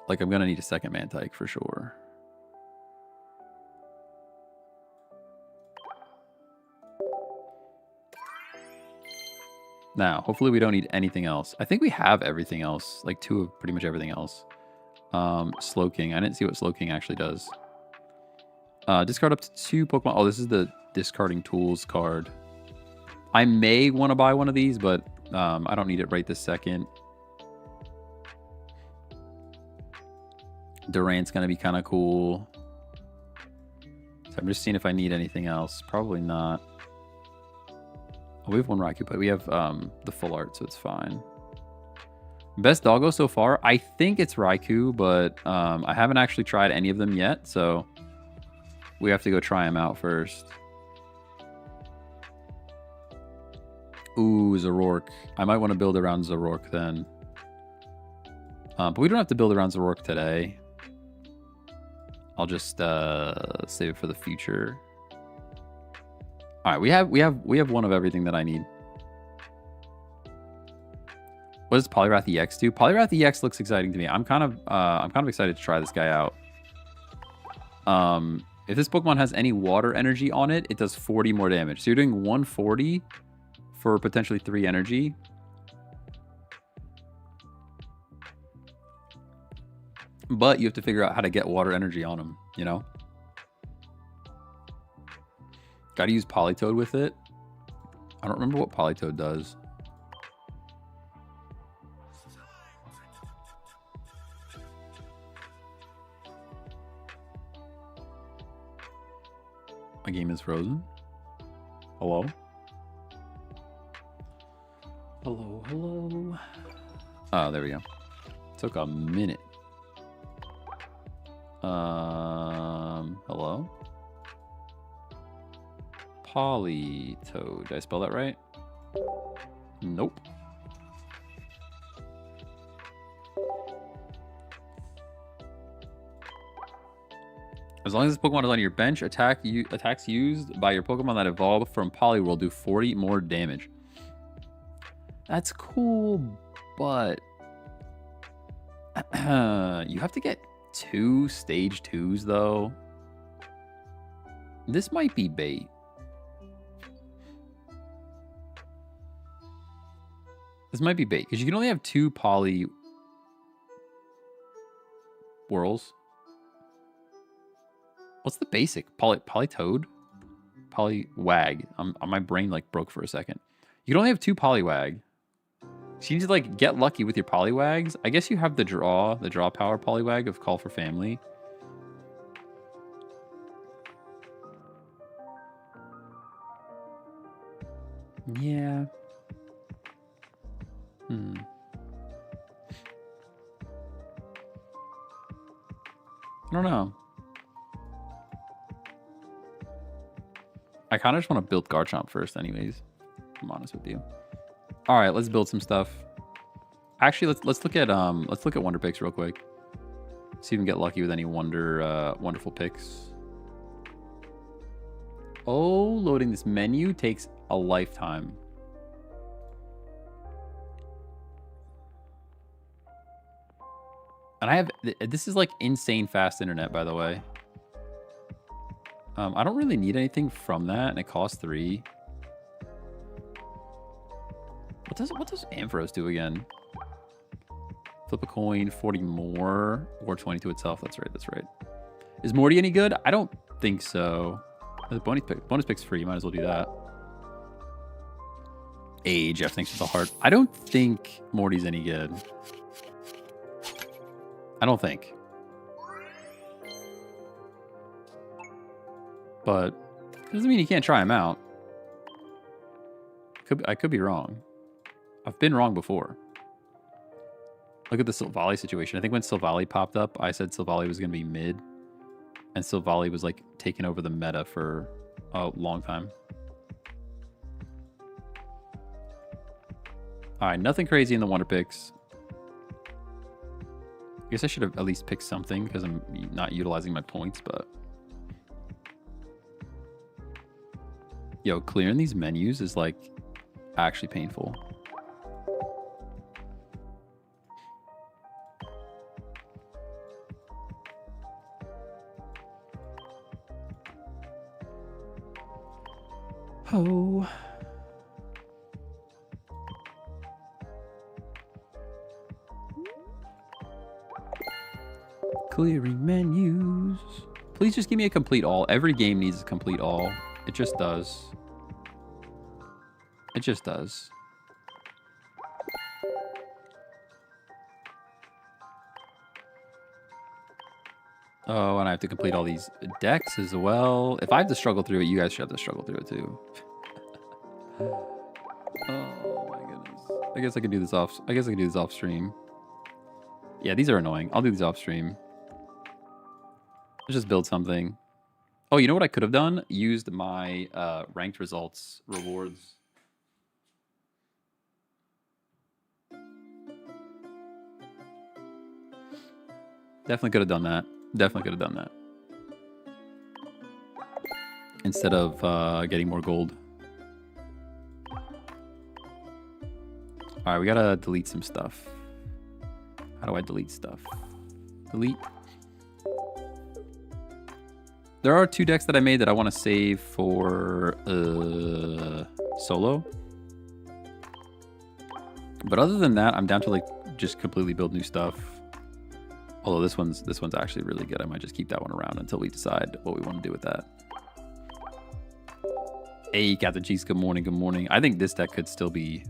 Like I'm gonna need a second Mantike for sure. Now, hopefully we don't need anything else. I think we have everything else, like 2 of pretty much everything else. Slowking. I didn't see what Slowking actually does. Discard up to 2 Pokemon. Oh, this is the discarding tools card. I may want to buy one of these, but I don't need it right this second. Durant's going to be kind of cool. So I'm just seeing if I need anything else. Probably not. Oh, we have 1 Raikou, but we have the full art, so it's fine. Best doggo so far? I think it's Raikou, but I haven't actually tried any of them yet, so we have to go try them out first. Ooh, Zoroark. I might want to build around Zoroark then. But we don't have to build around Zoroark today. I'll just save it for the future. All right, we have 1 of everything that I need. What does Poliwrath EX do? Poliwrath EX looks exciting to me. I'm kind of excited to try this guy out. If this Pokemon has any water energy on it, it does 40 more damage. So you're doing 140 for potentially 3 energy. But you have to figure out how to get water energy on them, you know? Gotta use Politoed with it. I don't remember what Politoed does. My game is frozen. Hello? Hello, hello. Oh, there we go. Took a minute. Hello? Politoed. Did I spell that right? Nope. As long as this Pokemon is on your bench, attacks used by your Pokemon that evolve from Poly will do 40 more damage. That's cool, but you have to get 2 stage 2s though. This might be bait. This might be bait because you can only have 2 Poly Whirls. What's the basic? Politoed? Poliwag. My brain like broke for a second. You can only have 2 Poliwag. So you need to like get lucky with your Poliwags. I guess you have the draw power Poliwag of Call for Family. Yeah. I don't know. I kind of just want to build Garchomp first anyways. I'm honest with you. All right, let's build some stuff. Actually, let's look at Wonder Picks real quick. See if we can get lucky with any wonderful picks. Oh, loading this menu takes a lifetime. And this is like insane fast internet, by the way. I don't really need anything from that, and it costs 3. What does Ampharos do again? Flip a coin, 40 more, or 20 to itself. That's right. Is Morty any good? I don't think so. The bonus pick's free. Might as well do that. Jeff thinks it's a heart. I don't think Morty's any good. I don't think. But it doesn't mean you can't try him out. I could be wrong. I've been wrong before. Look at the Silvally situation. I think when Silvally popped up, I said Silvally was going to be mid. And Silvally was like taking over the meta for a long time. Alright, nothing crazy in the Wonder Picks. I guess I should have at least picked something because I'm not utilizing my points, but... Yo, clearing these menus is like actually painful. Oh. Clearing menus. Please just give me a complete all. Every game needs a complete all. It just does. It just does. Oh, and I have to complete all these decks as well. If I have to struggle through it, you guys should have to struggle through it too. Oh my goodness. I guess I can do this off stream. Yeah, these are annoying. I'll do these off stream. Let's just build something. Oh, you know what I could have done? Used my ranked results rewards. Definitely could have done that. Definitely could have done that. Instead of getting more gold. Alright, we gotta delete some stuff. How do I delete stuff? Delete. There are 2 decks that I made that I want to save for solo. But other than that, I'm down to like just completely build new stuff. Although this one's actually really good. I might just keep that one around until we decide what we want to do with that. Hey, Captain Cheese, good morning, good morning. I think this deck could still be...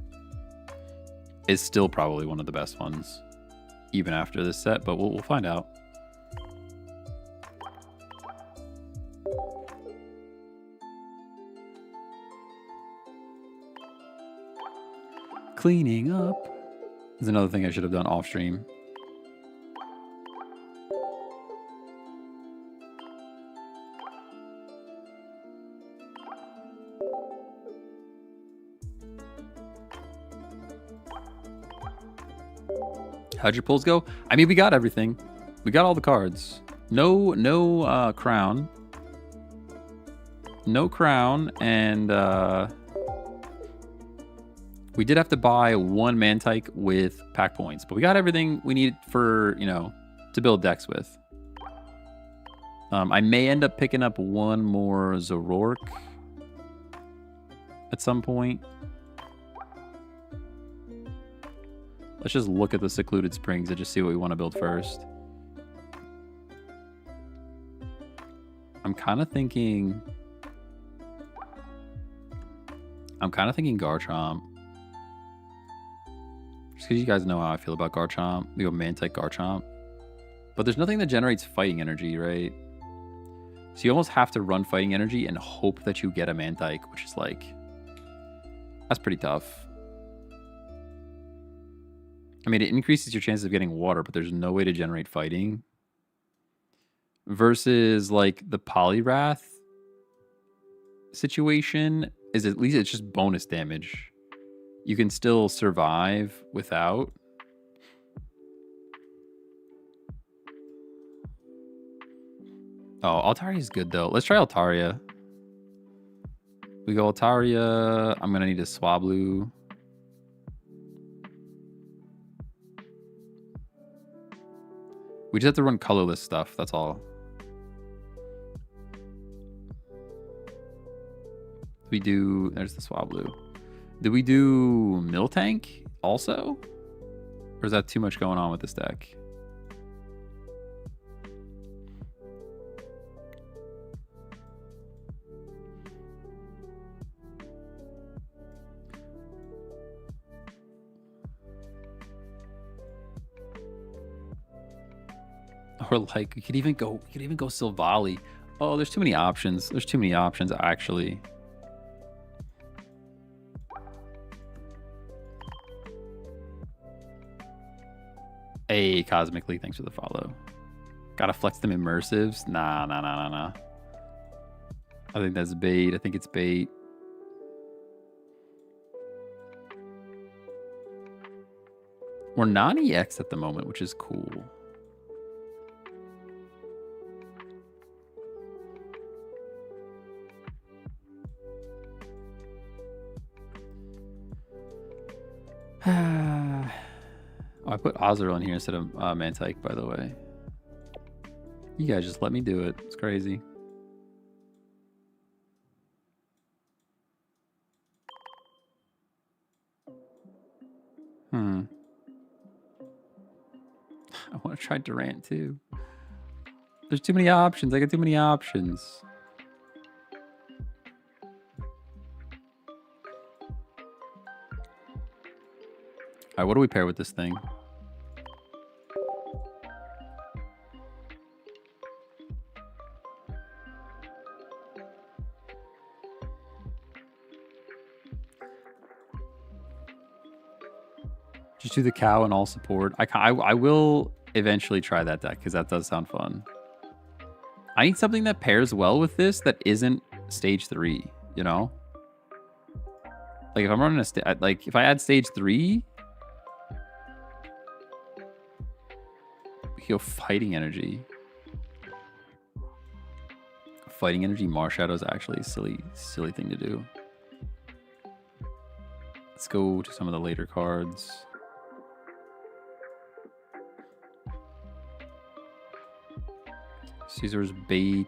is still probably one of the best ones, even after this set, but we'll find out. Cleaning up is another thing I should have done off stream. How'd your pulls go? I mean, we got everything. We got all the cards. No crown. No crown, and we did have to buy one Mantike with pack points, but we got everything we need for, you know, to build decks with. I may end up picking up one more Zoroark at some point. Let's just look at the Secluded Springs and just see what we want to build first. I'm kind of thinking Garchomp. Just because you guys know how I feel about Garchomp. We go Mantike Garchomp. But there's nothing that generates fighting energy, right? So you almost have to run fighting energy and hope that you get a Mantike, which is like... that's pretty tough. I mean, it increases your chances of getting water, but there's no way to generate fighting. Versus, like, the Poliwrath situation is at least it's just bonus damage. You can still survive without. Oh, Altaria is good, though. Let's try Altaria. We go Altaria. I'm going to need a Swablu. We just have to run colorless stuff. That's all. We do... there's the Swablu. Do we do Miltank also? Or is that too much going on with this deck? Or like we could even go Silvally. Oh, there's too many options. There's too many options actually. Hey, Cosmically, thanks for the follow. Gotta flex them immersives. Nah. I think that's bait. I think it's bait. We're non-EX at the moment, which is cool. Oh, I put Ozero in here instead of Mantike, by the way. You guys just let me do it. It's crazy. I want to try Durant too. There's too many options. I got too many options. All right, what do we pair with this thing? Just do the cow and all support. I will eventually try that deck because that does sound fun. I need something that pairs well with this that isn't stage 3, you know? Like if I'm running if I add stage 3, we go fighting energy. Fighting energy Marshadow is actually a silly thing to do. Let's go to some of the later cards. Caesar's bait.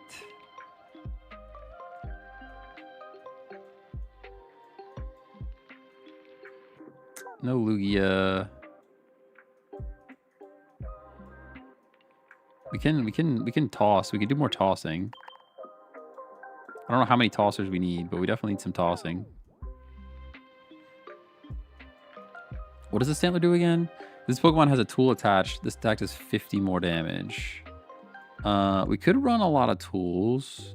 No Lugia. We can toss. We can do more tossing. I don't know how many tossers we need, but we definitely need some tossing. What does the Stantler do again? This Pokemon has a tool attached. This attack does 50 more damage. We could run a lot of tools.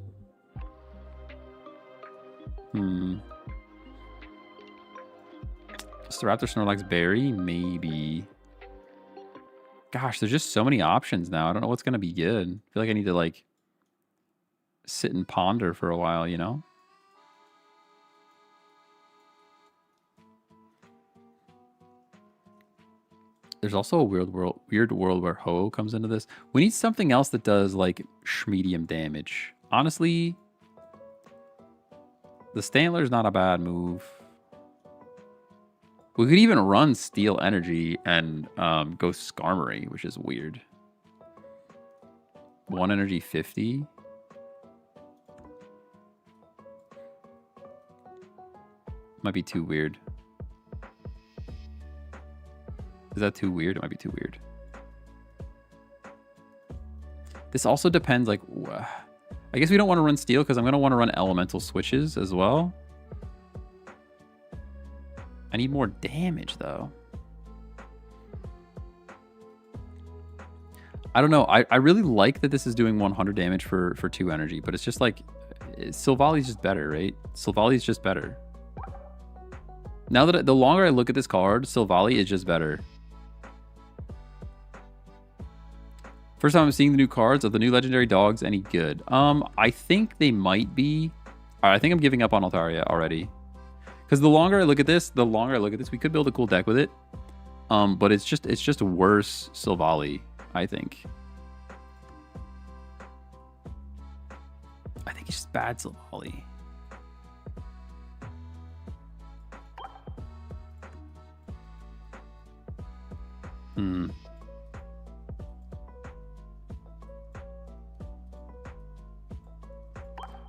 Staraptor, Snorlax, Berry? Maybe. Gosh, there's just so many options now. I don't know what's going to be good. I feel like I need to, like, sit and ponder for a while, you know? There's also a weird world where Ho comes into this. We need something else that does, like, medium damage. Honestly, the Stantler's not a bad move. We could even run Steel Energy and go Skarmory, which is weird. 1 energy 50. Might be too weird. Is that too weird? It might be too weird. This also depends, like, I guess we don't want to run Steel because I'm going to want to run Elemental switches as well. I need more damage, though. I don't know. I really like that this is doing 100 damage for 2 energy, but it's just like, Silvali's just better, right? Silvali's just better. Now that the longer I look at this card, Silvally is just better. First time I'm seeing the new cards. Are the new legendary dogs any good? I think they might be. All right, I think I'm giving up on Altaria already. Because the longer I look at this, we could build a cool deck with it. But it's just worse Silvally, I think. I think it's just bad Silvally.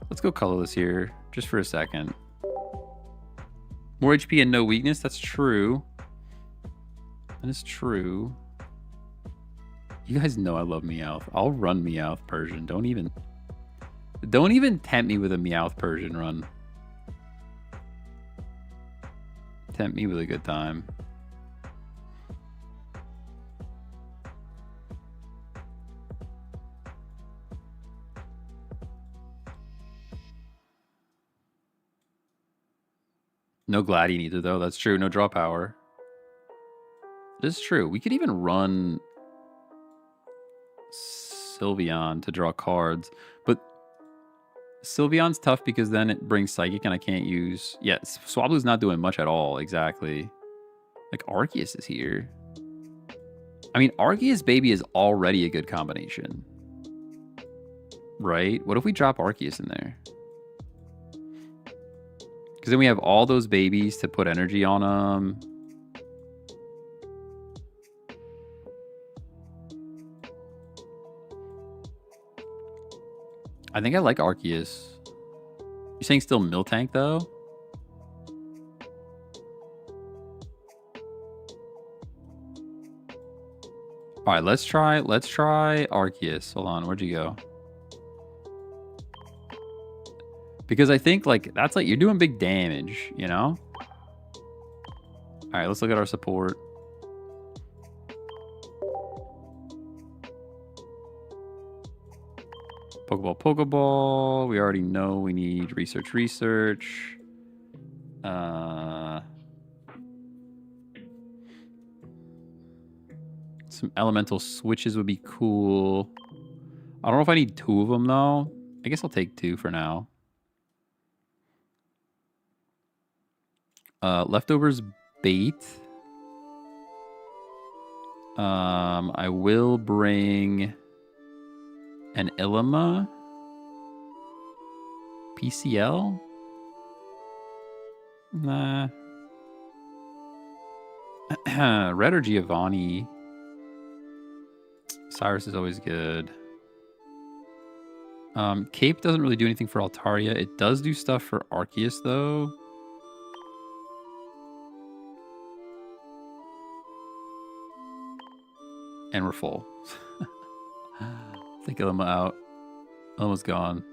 Let's go colorless here, just for a second. More HP and no weakness, that's true. That is true. You guys know I love Meowth. I'll run Meowth Persian. Don't even tempt me with a Meowth Persian run. Tempt me with a good time. No Gladian either, though. That's true. No draw power. This is true. We could even run Sylveon to draw cards. But Sylveon's tough because then it brings Psychic and I can't use... Yeah, Swablu's not doing much at all. Exactly. Like, Arceus is here. I mean, Arceus Baby is already a good combination. Right? What if we drop Arceus in there? Because then we have all those babies to put energy on them. I think I like Arceus. You're saying still Miltank, though? All right, let's try Arceus. Hold on, where'd you go? Because I think, like, that's like, you're doing big damage, you know? All right, let's look at our support. Pokeball. We already know we need research. Some elemental switches would be cool. I don't know if I need 2 of them, though. I guess I'll take 2 for now. Leftovers bait. I will bring an Ilima. PCL? Nah. Red or Giovanni? Cyrus is always good. Cape doesn't really do anything for Altaria. It does do stuff for Arceus, though. And we're full. Take Ilma out. Ilma's gone.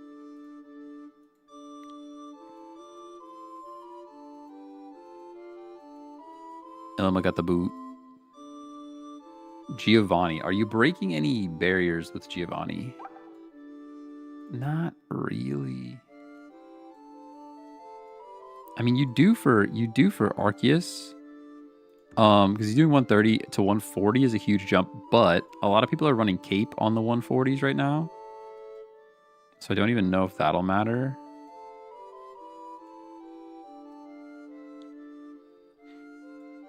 Ilma got the boot. Giovanni. Are you breaking any barriers with Giovanni? Not really. I mean, you do for Arceus. Because he's doing 130 to 140 is a huge jump, but a lot of people are running Cape on the 140s right now. So I don't even know if that'll matter.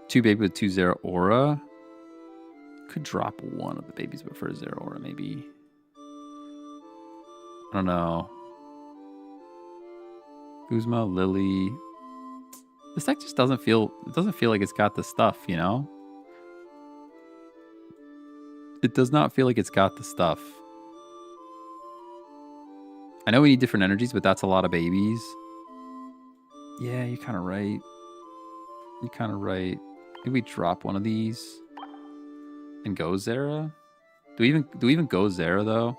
Two baby with 2 Zero Aura. Could drop one of the babies, but for a 0 Aura, maybe. I don't know. Guzma, Lily. This deck just doesn't feel like it's got the stuff, you know? It does not feel like it's got the stuff. I know we need different energies, but that's a lot of babies. Yeah, you're kind of right. You're kind of right. Maybe we drop one of these and go Zera. Do we even go Zera though?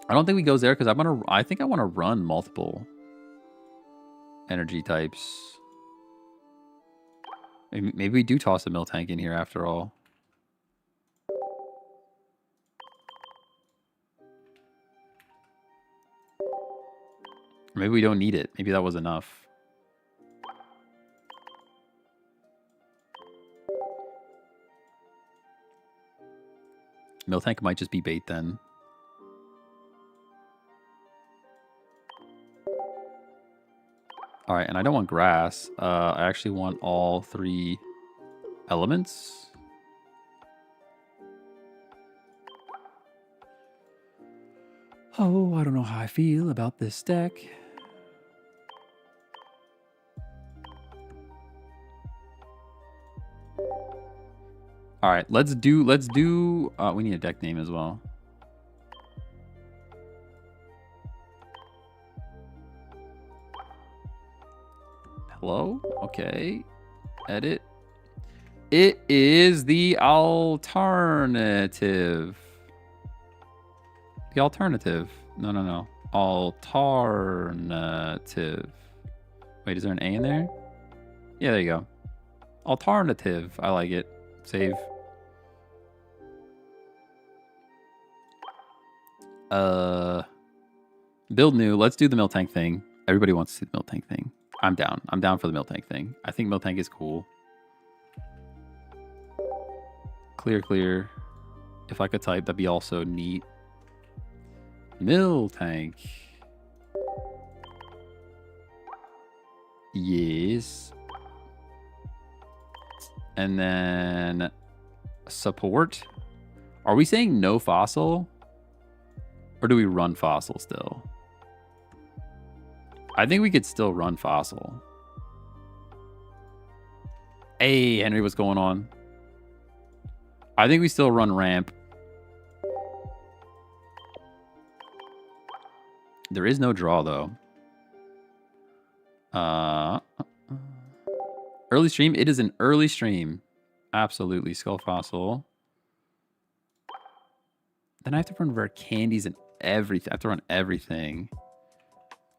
I don't think we go Zera because I think I want to run multiple energy types. Maybe we do toss a Miltank in here after all. Or maybe we don't need it. Maybe that was enough. Miltank might just be bait then. All right, and I don't want grass. I actually want all 3 elements. Oh, I don't know how I feel about this deck. All right, let's do, we need a deck name as well. Hello? Okay. Edit. It is the alternative. The alternative. No. Alternative. Wait, is there an A in there? Yeah, there you go. Alternative. I like it. Save. Build new. Let's do the Miltank thing. Everybody wants to see the Miltank thing. I'm down. I'm down for the Miltank thing. I think Miltank is cool. Clear. If I could type, that'd be also neat. Miltank. Yes. And then support. Are we saying no fossil? Or do we run fossil still? I think we could still run fossil. Hey, Henry, what's going on? I think we still run ramp. There is no draw, though. Early stream? It is an early stream. Absolutely. Skull fossil. Then I have to run rare candies and everything. I have to run everything.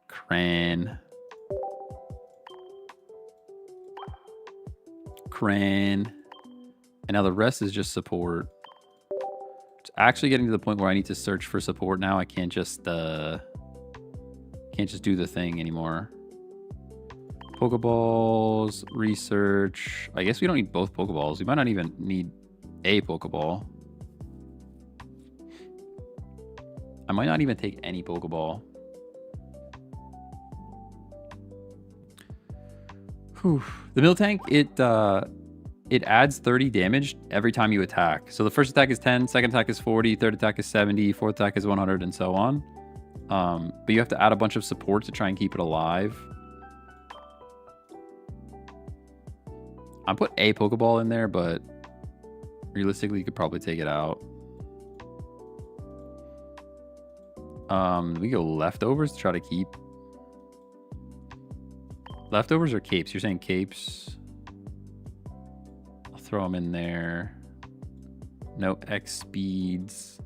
Cran. And now the rest is just support. It's actually getting to the point where I need to search for support now. I can't just do the thing anymore. Pokeballs, research. I guess we don't need both Pokeballs. We might not even need a Pokeball. I might not even take any Pokeball. Whew. The Miltank, it adds 30 damage every time you attack. So the first attack is 10, second attack is 40, third attack is 70, fourth attack is 100, and so on. But you have to add a bunch of support to try and keep it alive. I put a Pokeball in there, but realistically, you could probably take it out. We go leftovers to try to keep. Leftovers or capes? You're saying capes. I'll throw them in there. No X speeds.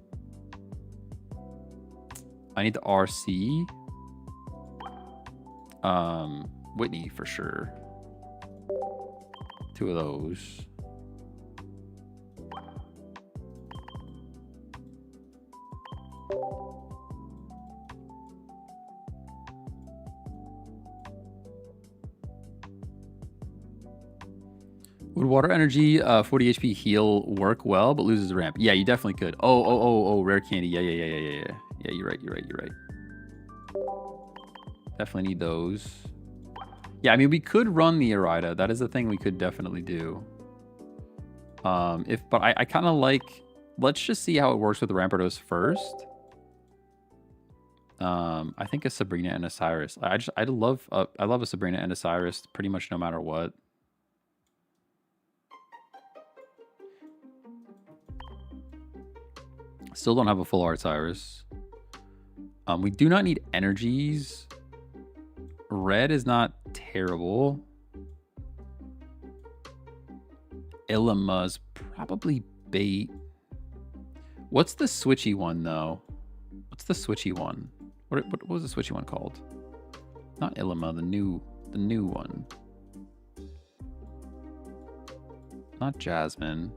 I need the RC. Whitney for sure. 2 of those. Would water energy 40 HP heal work well, but loses ramp? Yeah, you definitely could. Oh, rare candy. Yeah. Yeah, you're right. Definitely need those. Yeah, I mean, we could run the Irida. That is a thing we could definitely do. But I kind of like... Let's just see how it works with the Rampardos first. I think a Sabrina and a Cyrus. I love a Sabrina and a Cyrus pretty much no matter what. Still don't have a full art Cyrus. We do not need energies. Red is not terrible. Illima's probably bait. What's the switchy one though? What's the switchy one? What was the switchy one called? Not Illima, the new one. Not Jasmine.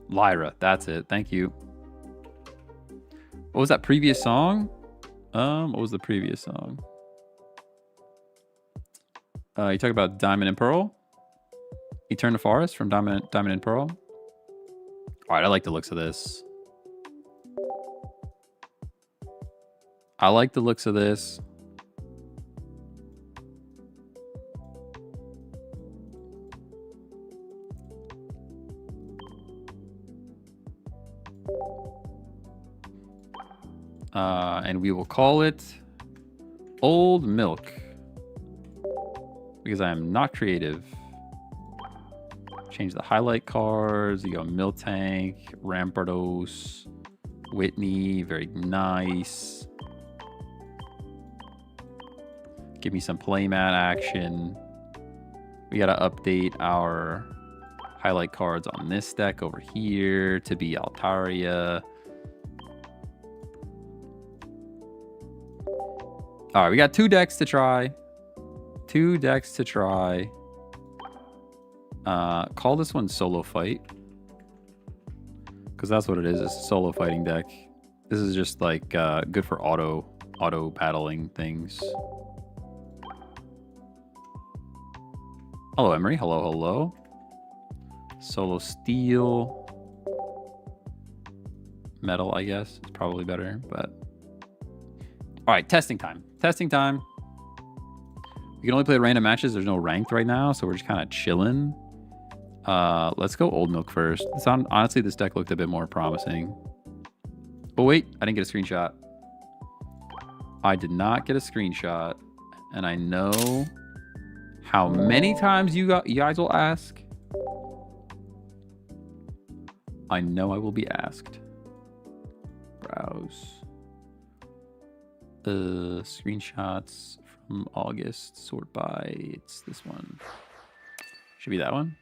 Lyra, that's it. Thank you. What was that previous song? What was the previous song? You talk about Diamond and Pearl? Eternal Forest from Diamond and Pearl? Alright, I like the looks of this. I like the looks of this. And we will call it Old Milk. Because I am not creative. Change the highlight cards. You go Miltank, Rampardos, Whitney. Very nice. Give me some playmat action. We got to update our highlight cards on this deck over here to be Altaria. All right, we got 2 decks to try. 2 decks to try. Call this one Solo Fight. Because that's what it is. It's a solo fighting deck. This is just like good for auto battling things. Hello, Emery. Hello. Solo Steel. Metal, I guess. It's probably better, but... Alright, testing time. Testing time. We can only play random matches. There's no ranked right now, so we're just kind of chilling. Let's go Old Milk first. Honestly, this deck looked a bit more promising. Oh, wait. I didn't get a screenshot. I did not get a screenshot. And I know how many times you guys will ask. I know I will be asked. Browse. Screenshots from August. Sort by. It's this one. Should be that one.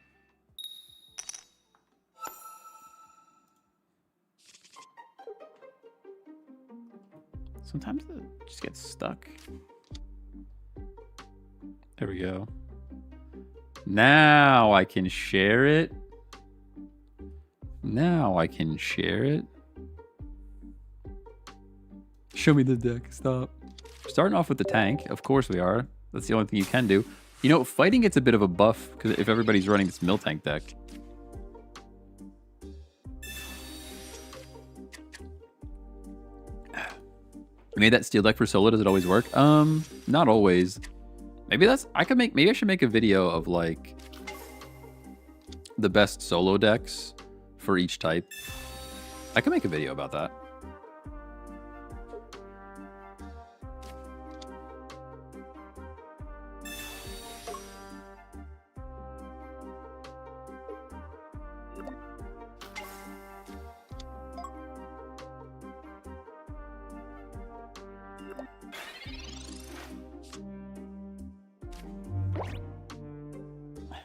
Sometimes it just gets stuck. There we go. Now I can share it. Now I can share it. Show me the deck. Stop. Starting off with the tank. Of course we are. That's the only thing you can do. You know, fighting gets a bit of a buff because if everybody's running this Miltank deck. You made that steel deck for solo. Does it always work? Not always. Maybe I should make a video of like the best solo decks for each type. I can make a video about that.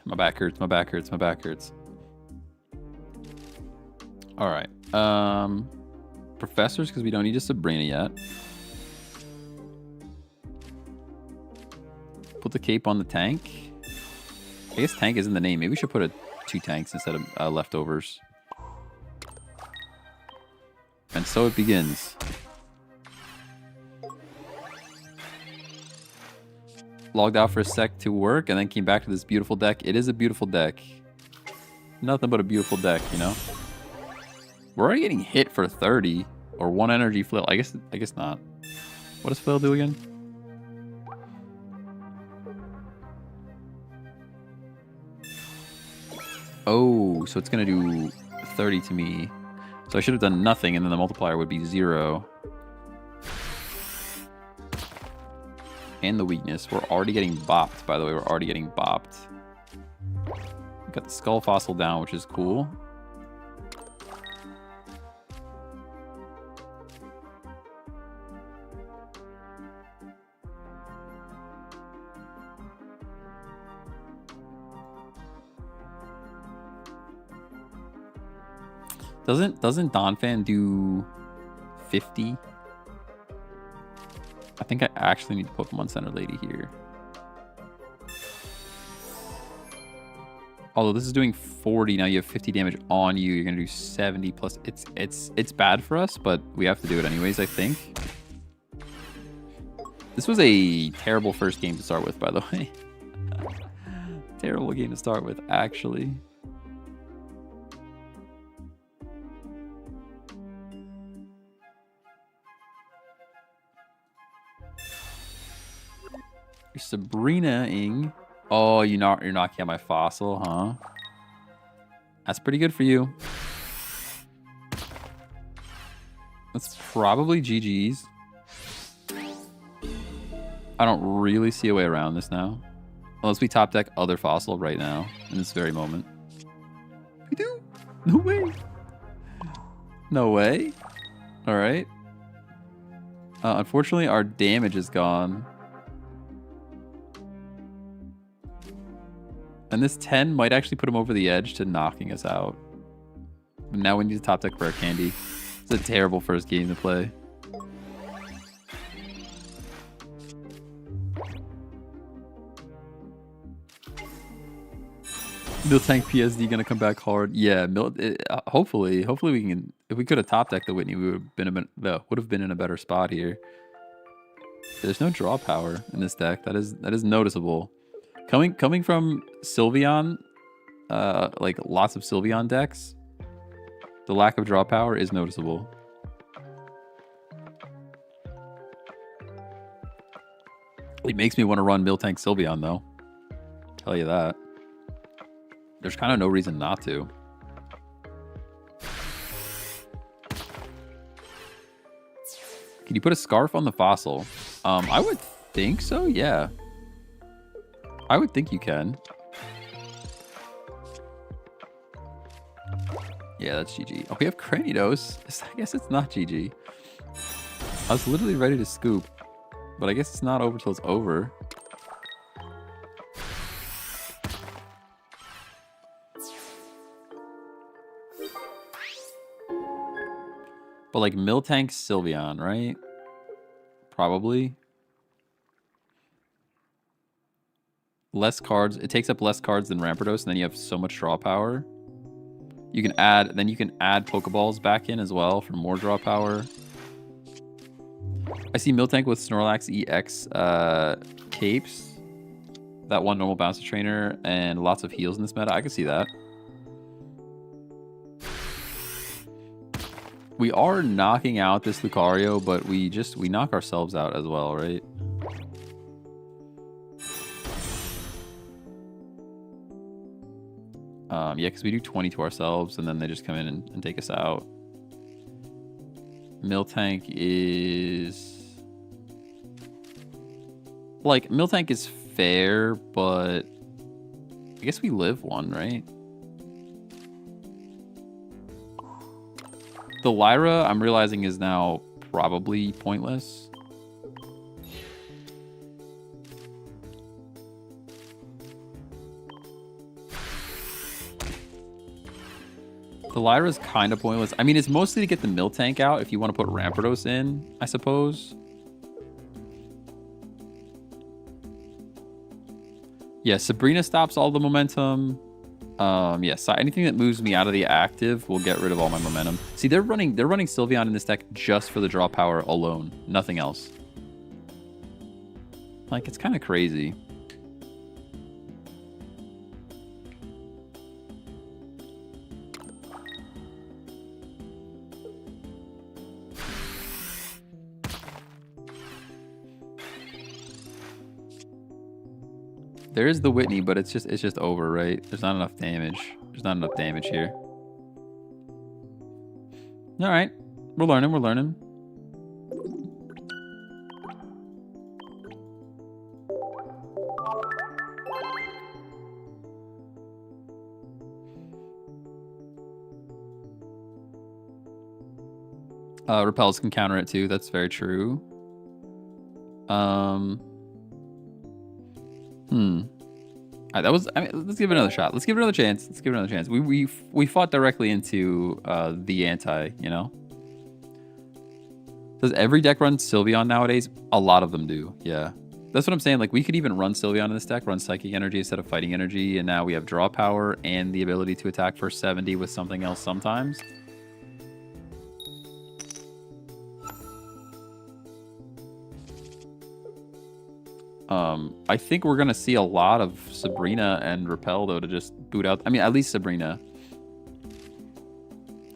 My back hurts, my back hurts, my back hurts. All right. Professors, because we don't need a Sabrina yet. Put the cape on the tank. I guess tank is in the name. Maybe we should put 2 tanks instead of leftovers. And so it begins. Logged out for a sec to work and then came back to this beautiful deck. It is a beautiful deck. Nothing but a beautiful deck, you know? We're already getting hit for 30 or 1 energy flail. I guess not. What does flail do again? Oh, so it's going to do 30 to me. So I should have done nothing, and then the multiplier would be 0. And the weakness. We're already getting bopped, by the way. We're already getting bopped. Got the skull fossil down, which is cool. Doesn't Donphan do 50? I think I actually need the Pokemon Center lady here. Although this is doing 40, now you have 50 damage on you. You're gonna do 70 plus. It's bad for us, but we have to do it anyways, I think. This was a terrible first game to start with, by the way. Terrible game to start with, actually. You're Sabrina-ing. Oh, you're knocking out my fossil, huh? That's pretty good for you. That's probably GG's. I don't really see a way around this now. Unless we top deck other fossil right now, in this very moment. We do? No way. No way. All right. Unfortunately, our damage is gone. And this 10 might actually put him over the edge to knocking us out. But now we need to top deck for our candy. It's a terrible first game to play. Miltank PSD gonna come back hard. Yeah, hopefully we can. If we could have top decked the Whitney, we would have been in a better spot here. There's no draw power in this deck. That is noticeable. Coming from Sylveon, like lots of Sylveon decks, the lack of draw power is noticeable. It makes me want to run Miltank Sylveon, though. Tell you that. There's kind of no reason not to. Can you put a scarf on the fossil? I would think so, yeah. I would think you can. Yeah, that's GG. Oh, we have Cranidos. I guess it's not GG. I was literally ready to scoop, but I guess it's not over till it's over. But like Miltank Sylveon, right? Probably. Less cards. It takes up less cards than Rampardos, and then you have so much draw power. You can add Pokeballs back in as well for more draw power. I see Miltank with Snorlax EX capes. That one normal bouncer trainer and lots of heals in this meta. I can see that. We are knocking out this Lucario, but we knock ourselves out as well, right? Yeah, because we do 20 to ourselves, and then they just come in and take us out. Miltank is... Like, Miltank is fair, but... I guess we live one, right? The Lyra, I'm realizing, is now probably pointless. The Lyra is kind of pointless. I mean, it's mostly to get the Miltank out if you want to put Rampardos in, I suppose. Yeah, Sabrina stops all the momentum. Yeah, so anything that moves me out of the active will get rid of all my momentum. See, they're running Sylveon in this deck just for the draw power alone, nothing else. Like, it's kind of crazy. There is the Whitney, but it's just over, right? There's not enough damage. There's not enough damage here. All right, we're learning. We're learning. Repels can counter it too. That's very true. That was. I mean, let's give it another shot. Let's give it another chance. Let's give it another chance. We fought directly into the anti. You know. Does every deck run Sylveon nowadays? A lot of them do. Yeah. That's what I'm saying. Like, we could even run Sylveon in this deck, run Psychic Energy instead of Fighting Energy, and now we have draw power and the ability to attack for 70 with something else sometimes. I think we're going to see a lot of Sabrina and Repel, though, to just boot out. I mean, at least Sabrina.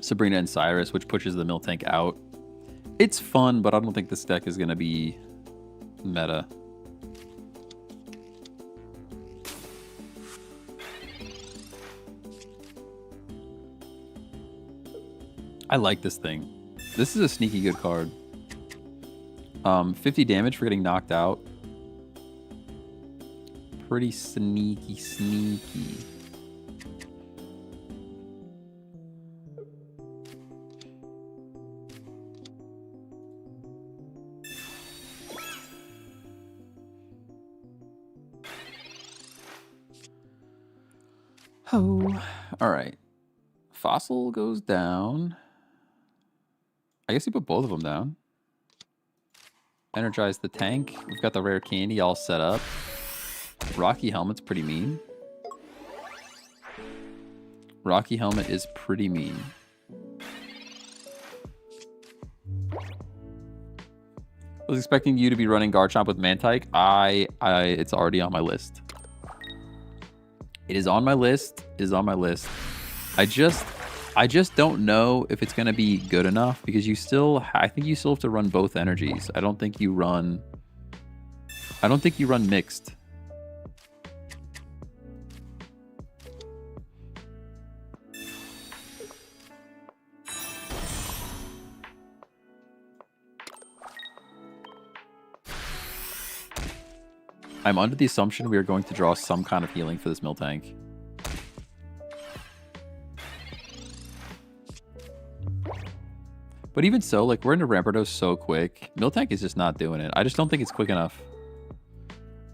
Sabrina and Cyrus, which pushes the Miltank out. It's fun, but I don't think this deck is going to be meta. I like this thing. This is a sneaky good card. 50 damage for getting knocked out. Pretty sneaky. Oh, all right. Fossil goes down. I guess you put both of them down. Energize the tank. We've got the rare candy all set up. Rocky Helmet's pretty mean. Rocky Helmet is pretty mean. I was expecting you to be running Garchomp with Mantike. It's already on my list. It is on my list. It is on my list. I just don't know if it's gonna be good enough because I think you still have to run both energies. I don't think you run mixed. I'm under the assumption we are going to draw some kind of healing for this Miltank. But even so, like, we're into Rampardos so quick. Miltank is just not doing it. I just don't think it's quick enough.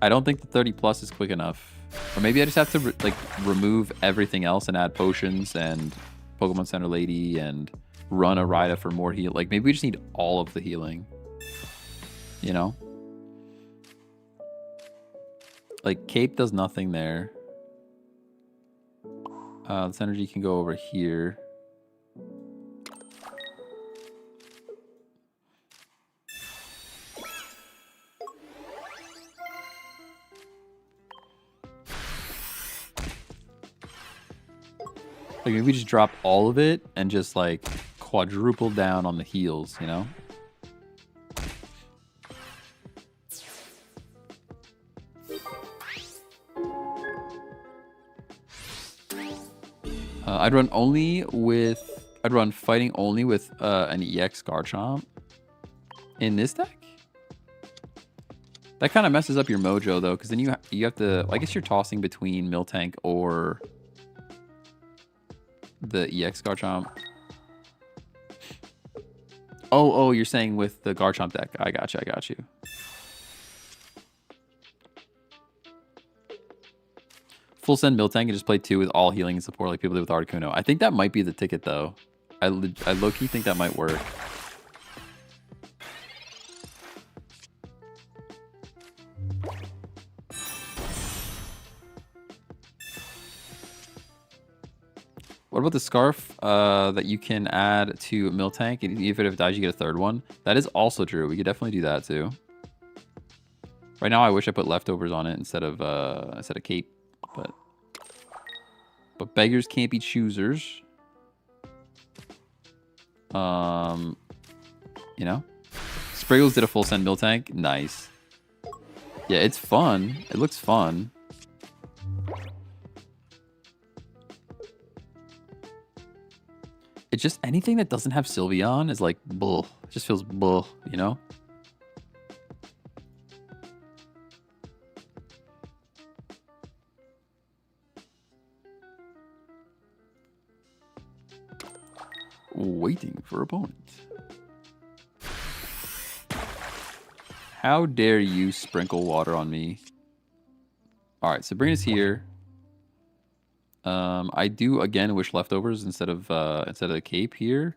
I don't think the 30 plus is quick enough. Or maybe I just have to remove everything else and add potions and Pokemon Center Lady and run a Rida for more heal. Like, maybe we just need all of the healing. You know? Like, Cape does nothing there. This energy can go over here. Like, maybe we just drop all of it and just, like, quadruple down on the heals, you know? I'd run fighting only with an EX Garchomp in this deck. That kind of messes up your mojo though, because then you have to. I guess you're tossing between Miltank or the EX Garchomp. Oh, you're saying with the Garchomp deck. I got you. Full send Miltank and just play 2 with all healing and support like people did with Articuno. I think that might be the ticket though. I low-key think that might work. What about the scarf that you can add to Miltank? And even if it dies, you get a third one. That is also true. We could definitely do that too. Right now, I wish I put leftovers on it instead of cape, but beggars can't be choosers. You know, Spriggles did a full send Miltank. Nice. Yeah, it's fun. It looks fun. It's just anything that doesn't have Sylveon is like bull. It just feels bull, you know? Waiting for opponent. How dare you sprinkle water on me? All right, Sabrina's here. I do again wish leftovers instead of the cape here.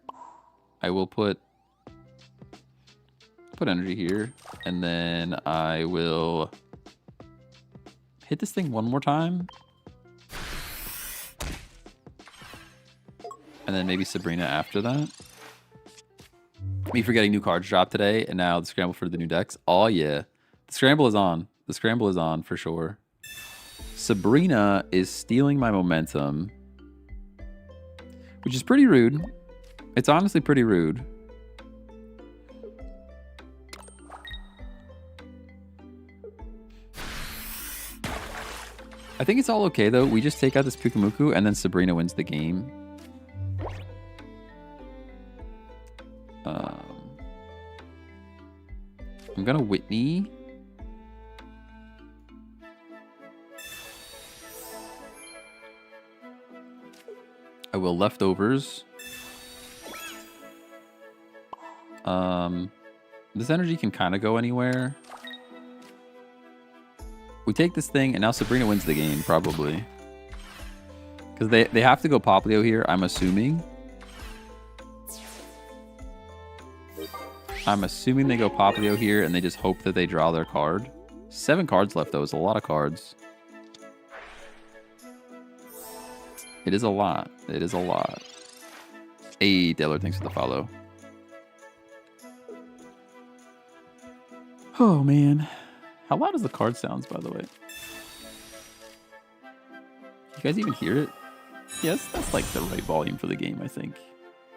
I will put energy here, and then I will hit this thing one more time, and then maybe Sabrina after that. Me forgetting new cards dropped today, and now the scramble for the new decks. Oh yeah, the scramble is on. The scramble is on for sure. Sabrina is stealing my momentum, which is pretty rude. It's honestly pretty rude. I think it's all okay though. We just take out this Pukumuku and then Sabrina wins the game. I'm gonna Whitney. I will leftovers. This energy can kind of go anywhere. We take this thing, and now Sabrina wins the game, probably. Because they have to go Poplio here, I'm assuming. I'm assuming they go Poplio here, and they just hope that they draw their card. 7 cards left, though. It's a lot of cards. It is a lot. It is a lot. Hey, Deller, thanks for the follow. Oh, man. How loud is the card sounds, by the way? You guys even hear it? Yes, that's like the right volume for the game, I think.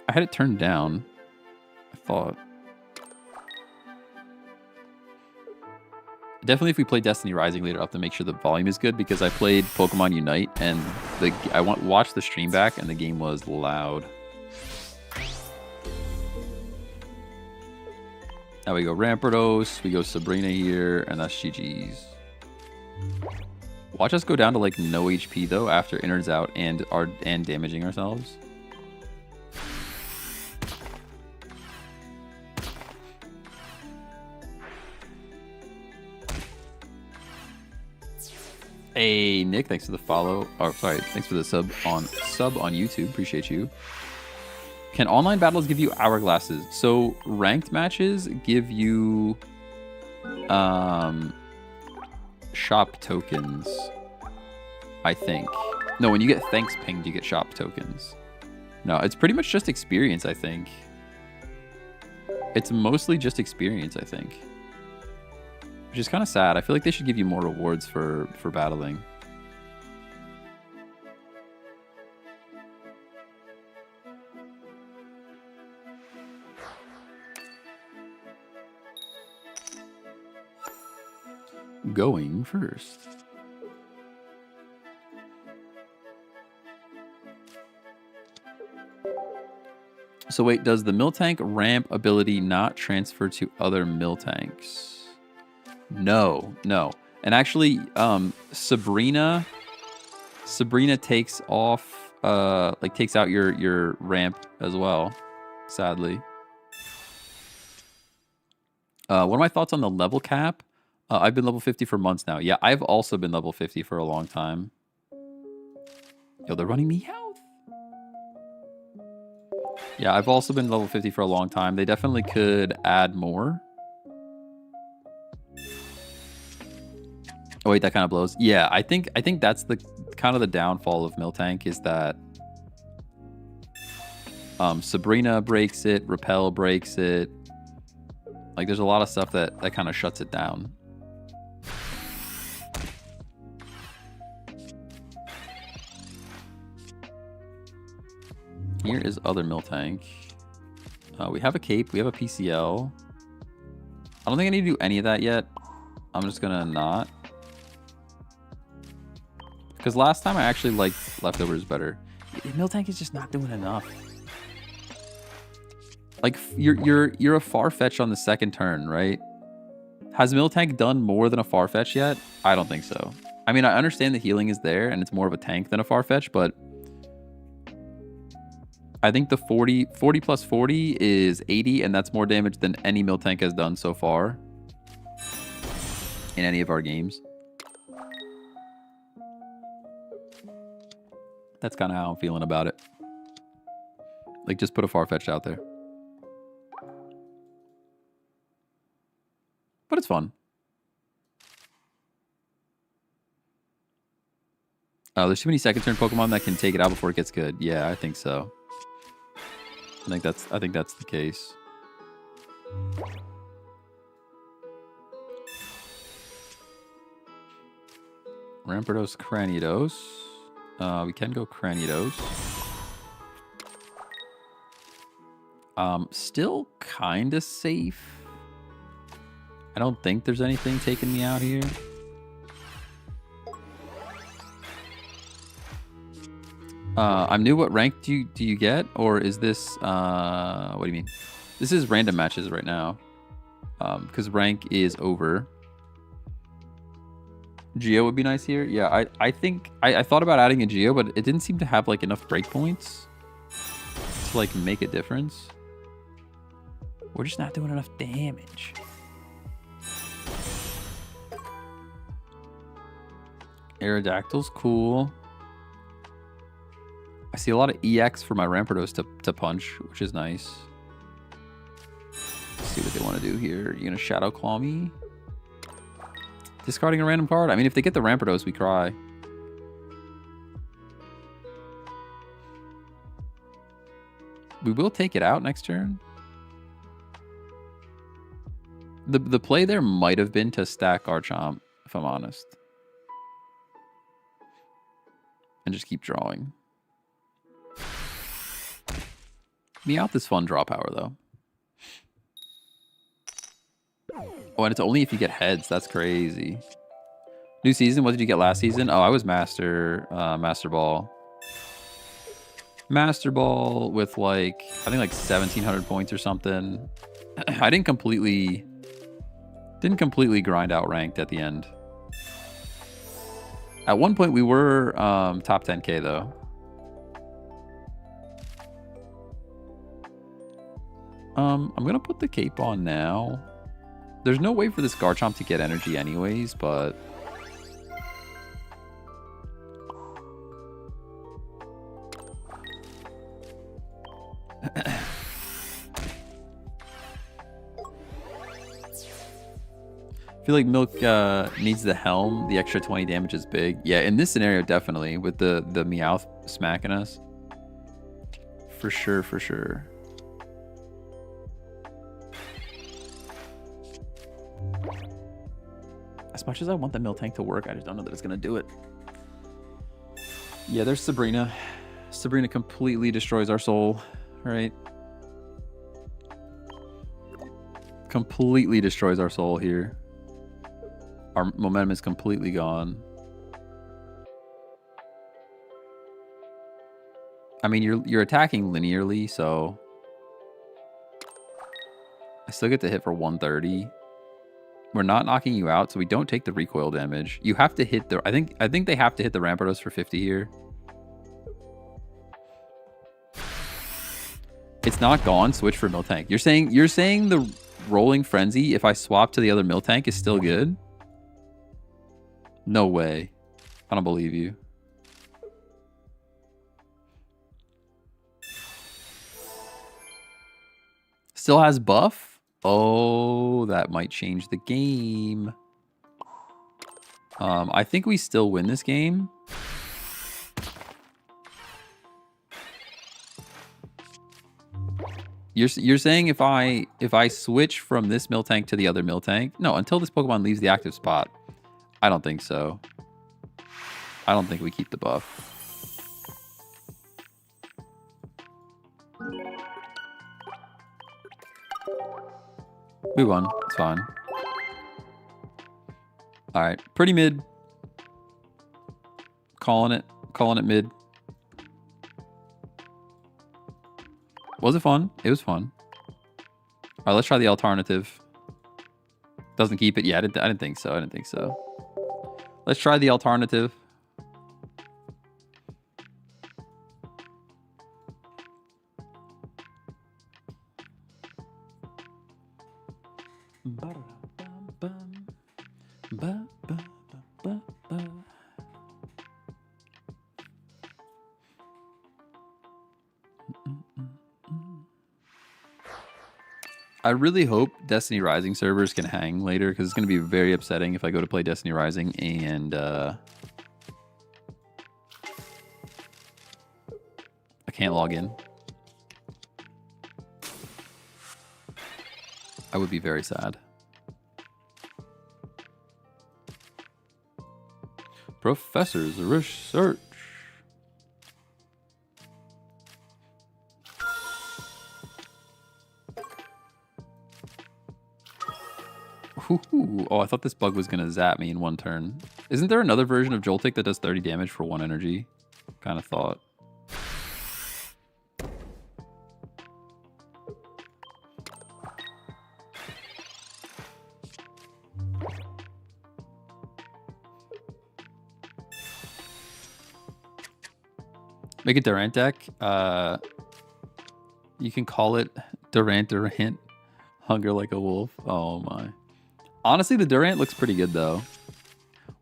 I had it turned down, I thought. Definitely if we play Destiny Rising later, I'll have to make sure the volume is good, because I played Pokemon Unite and I watched the stream back and the game was loud. Now we go Rampardos, we go Sabrina here, and that's GG's. Watch us go down to like no HP though after innards out and damaging ourselves. Hey Nick, thanks for the follow. Oh, sorry, thanks for the sub on YouTube. Appreciate you. Can online battles give you hourglasses? So ranked matches give you shop tokens, I think. No, when you get thanks pinged, you get shop tokens. No, it's pretty much just experience, I think. It's mostly just experience, I think. Which is kind of sad. I feel like they should give you more rewards for battling. Going first. So wait, does the Miltank ramp ability not transfer to other Miltanks? No. And actually, Sabrina takes off, takes out your ramp as well, sadly. What are my thoughts on the level cap? I've been level 50 for months now. Yeah, I've also been level 50 for a long time. Yo, they're running me health. Yeah, I've also been level 50 for a long time. They definitely could add more. Oh wait, that kind of blows. Yeah, I think that's the kind of the downfall of Miltank is that Sabrina breaks it. Repel breaks it. Like, there's a lot of stuff that kind of shuts it down. Here is other Miltank. We have a cape. We have a PCL. I don't think I need to do any of that yet. I'm just going to not. Because last time I actually liked Leftovers better. Miltank is just not doing enough. Like, you're a Farfetch on the second turn, right? Has Miltank done more than a Farfetch yet? I don't think so. I mean, I understand the healing is there, and it's more of a tank than a Farfetch, but I think the 40 plus 40 is 80, and that's more damage than any Miltank has done so far in any of our games. That's kind of how I'm feeling about it. Like, just put a Farfetch out there. But it's fun. There's too many second turn Pokemon that can take it out before it gets good. Yeah, I think so. I think that's the case. Rampardos, Cranidos. We can go Cranidos. Still kind of safe. I don't think there's anything taking me out here. I'm new. What rank do you get? Or is this... what do you mean? This is random matches right now. Because rank is over. Geo would be nice here. Yeah, I think... I thought about adding a Geo, but it didn't seem to have like enough breakpoints to like make a difference. We're just not doing enough damage. Aerodactyl's cool. I see a lot of EX for my Rampardos to punch, which is nice. Let's see what they want to do here. You gonna Shadow Claw me? Discarding a random card? I mean, if they get the Rampardos, we cry. We will take it out next turn. The play there might have been to stack Garchomp, if I'm honest. And just keep drawing. Meowth is fun draw power, though. Oh, and it's only if you get heads. That's crazy. New season, what did you get last season? Oh, I was Master Ball. Master Ball with like, I think like 1,700 points or something. I didn't completely grind out ranked at the end. At one point we were top 10k though. I'm gonna put the cape on now. There's no way for this Garchomp to get energy anyways, but I feel like Milk needs the helm. The extra 20 damage is big. Yeah, in this scenario, definitely with the Meowth smacking us. For sure, for sure. As much as I want the Miltank to work, I just don't know that it's going to do it. Yeah, there's Sabrina. Sabrina completely destroys our soul, right? Completely destroys our soul here. Our momentum is completely gone. I mean, you're attacking linearly, so I still get to hit for 130. We're not knocking you out, so we don't take the recoil damage. You have to hit the... I think they have to hit the Rampardos for 50 here. It's not gone. Switch for Miltank. You're saying the Rolling Frenzy, if I swap to the other Miltank, is still good? No way. I don't believe you. Still has buff? Oh, that might change the game. I think we still win this game. You're saying if I switch from this Miltank to the other Miltank? No, until this Pokemon leaves the active spot. I don't think so. I don't think we keep the buff. We won. It's fine. All right, pretty mid. Calling it mid. Was it fun? It was fun. All right, let's try the alternative. Doesn't keep it. Yeah, I didn't think so. I didn't think so. Let's try the alternative. I really hope Destiny Rising servers can hang later, because it's going to be very upsetting if I go to play Destiny Rising and I can't log in. I would be very sad. Professor's research. Ooh, oh, I thought this bug was going to zap me in one turn. Isn't there another version of Joltik that does 30 damage for 1 energy? Kind of thought. Make a Durant deck. You can call it Durant. Hunger like a wolf. Oh my. Honestly, the Durant looks pretty good though.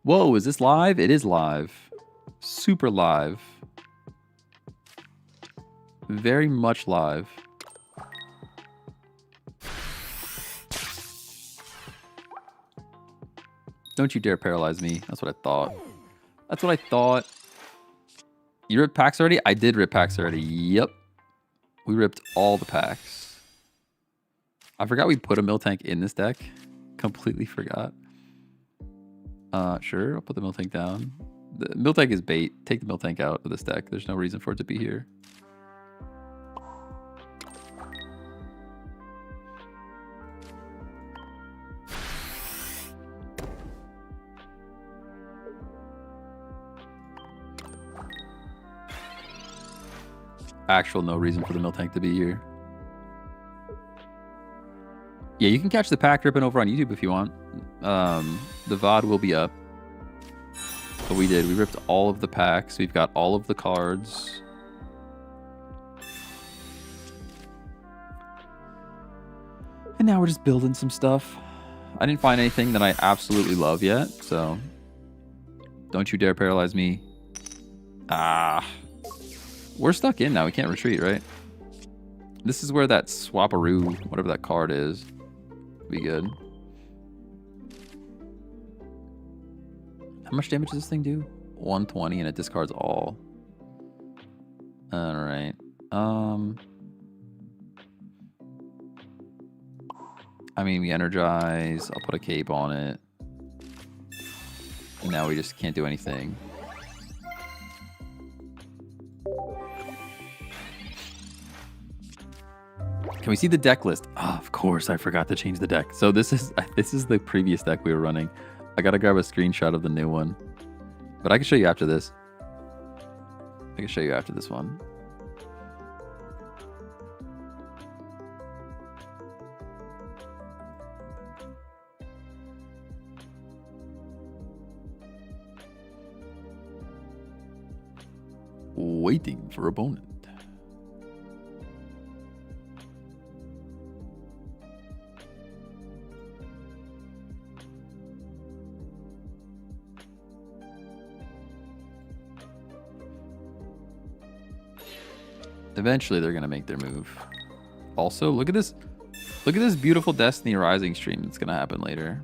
Whoa, is this live? It is live. Super live. Very much live. Don't you dare paralyze me. That's what I thought. That's what I thought. You ripped packs already? I did rip packs already. Yep. We ripped all the packs. I forgot we put a Miltank in this deck. Completely forgot. Sure, I'll put the Miltank down. The Miltank is bait. Take the Miltank out of this deck. There's no reason for it to be here. Actual no reason for the Miltank to be here. Yeah, you can catch the pack ripping over on YouTube if you want. The VOD will be up. But we did. We ripped all of the packs. We've got all of the cards. And now we're just building some stuff. I didn't find anything that I absolutely love yet, so don't you dare paralyze me. Ah. We're stuck in now. We can't retreat, right? This is where that Swaparoo, whatever that card is, be good. How much damage does this thing do? 120 and it discards all. Alright. I mean, we energize. I'll put a cape on it. And now we just can't do anything. Can we see the deck list? Oh, of course, I forgot to change the deck. So this is the previous deck we were running. I gotta grab a screenshot of the new one. But I can show you after this. I can show you after this one. Waiting for opponent. Eventually, they're going to make their move. Also, look at this. Look at this beautiful Destiny Rising stream that's going to happen later.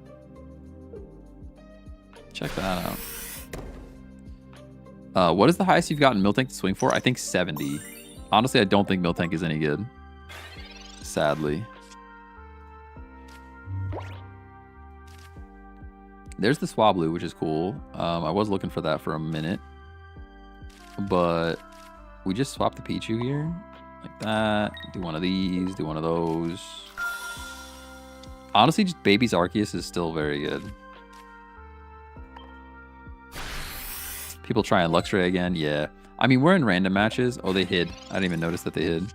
Check that out. What is the highest you've gotten Miltank to swing for? I think 70. Honestly, I don't think Miltank is any good. sadly. There's the Swablu, which is cool. I was looking for that for a minute. But we just swap the Pichu here. Like that. Do one of these. Do one of those. Honestly, just Baby's Arceus is still very good. People trying Luxray again. Yeah. I mean, we're in random matches. Oh, they hid. I didn't even notice that they hid.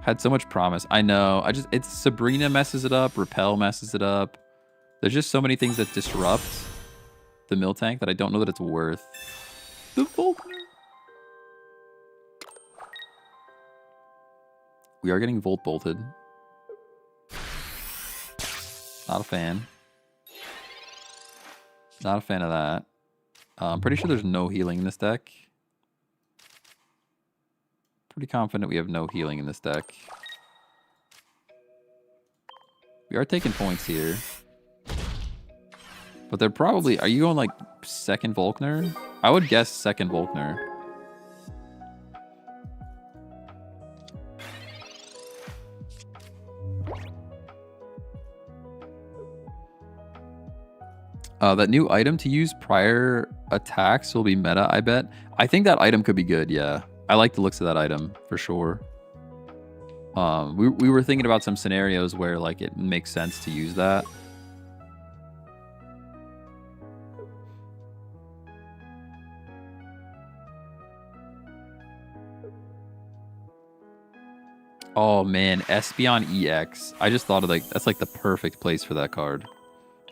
Had so much promise. I know. It's Sabrina messes it up. Repel messes it up. There's just so many things that disrupt the Miltank that I don't know that it's worth. The Volkner. We are getting Volt Bolted. Not a fan. Not a fan of that. I'm pretty sure there's no healing in this deck. Pretty confident we have no healing in this deck. We are taking points here. But they're probably... Are you going like second Volkner? I would guess second Volkner. That new item to use prior attacks will be meta, I bet. I think that item could be good, yeah. I like the looks of that item, for sure. We were thinking about some scenarios where like it makes sense to use that. Oh man, Espeon EX. I just thought of like, that's like the perfect place for that card.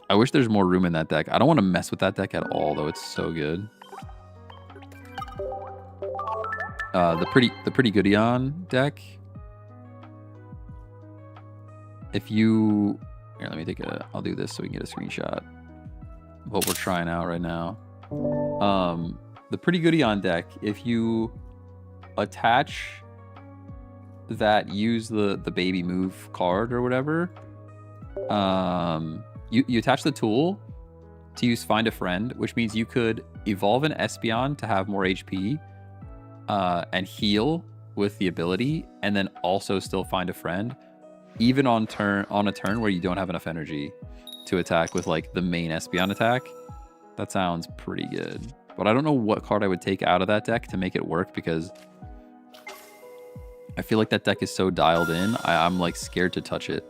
I wish there's more room in that deck. I don't want to mess with that deck at all, though. It's so good. The pretty Goodyon deck. If you... Here, let me take a... I'll do this so we can get a screenshot of what we're trying out right now. The pretty Goodyon deck, if you attach that use the baby move card or whatever, you attach the tool to use Find a Friend, which means you could evolve an Espeon to have more HP and heal with the ability, and then also still find a friend, even on a turn where you don't have enough energy to attack with like the main Espeon attack. That sounds pretty good. But I don't know what card I would take out of that deck to make it work, because I feel like that deck is so dialed in, I'm like scared to touch it.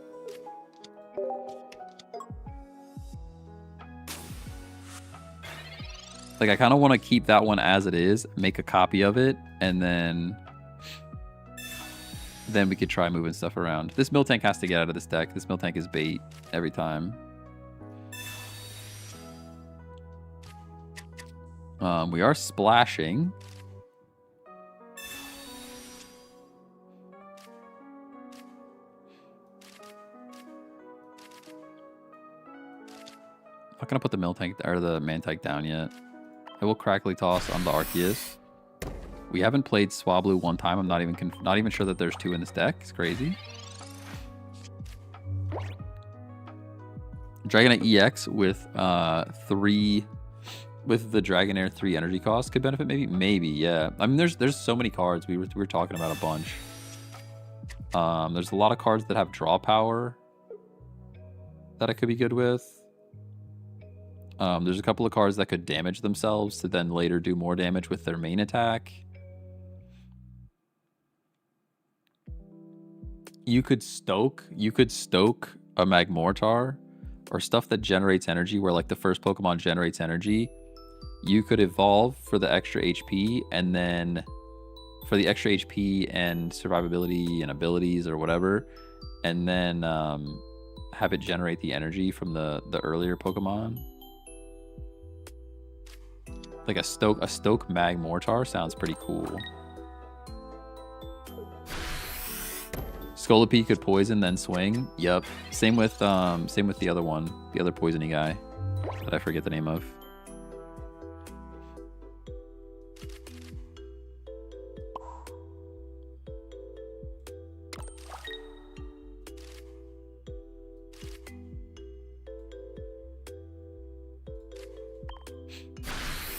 Like, I kind of want to keep that one as it is, make a copy of it, and then we could try moving stuff around. This Miltank has to get out of this deck. This Miltank is bait every time. We are splashing. I'm not gonna put the Miltank or the Mantank down yet. I will Crackly Toss on the Arceus. We haven't played Swablu one time. I'm not even sure that there's two in this deck. It's crazy. Dragonite EX with with the Dragonair 3 energy cost could benefit, maybe, yeah. I mean, there's so many cards. We were talking about a bunch. There's a lot of cards that have draw power that I could be good with. There's a couple of cards that could damage themselves to then later do more damage with their main attack. You could stoke a Magmortar or stuff that generates energy, where like the first Pokemon generates energy. You could evolve for the extra HP, and then for the extra HP and survivability and abilities or whatever, and then have it generate the energy from the earlier Pokemon. Like a stoke Magmortar sounds pretty cool. Scolipede could poison then swing. Yep. Same with the other one, the other poisony guy that I forget the name of.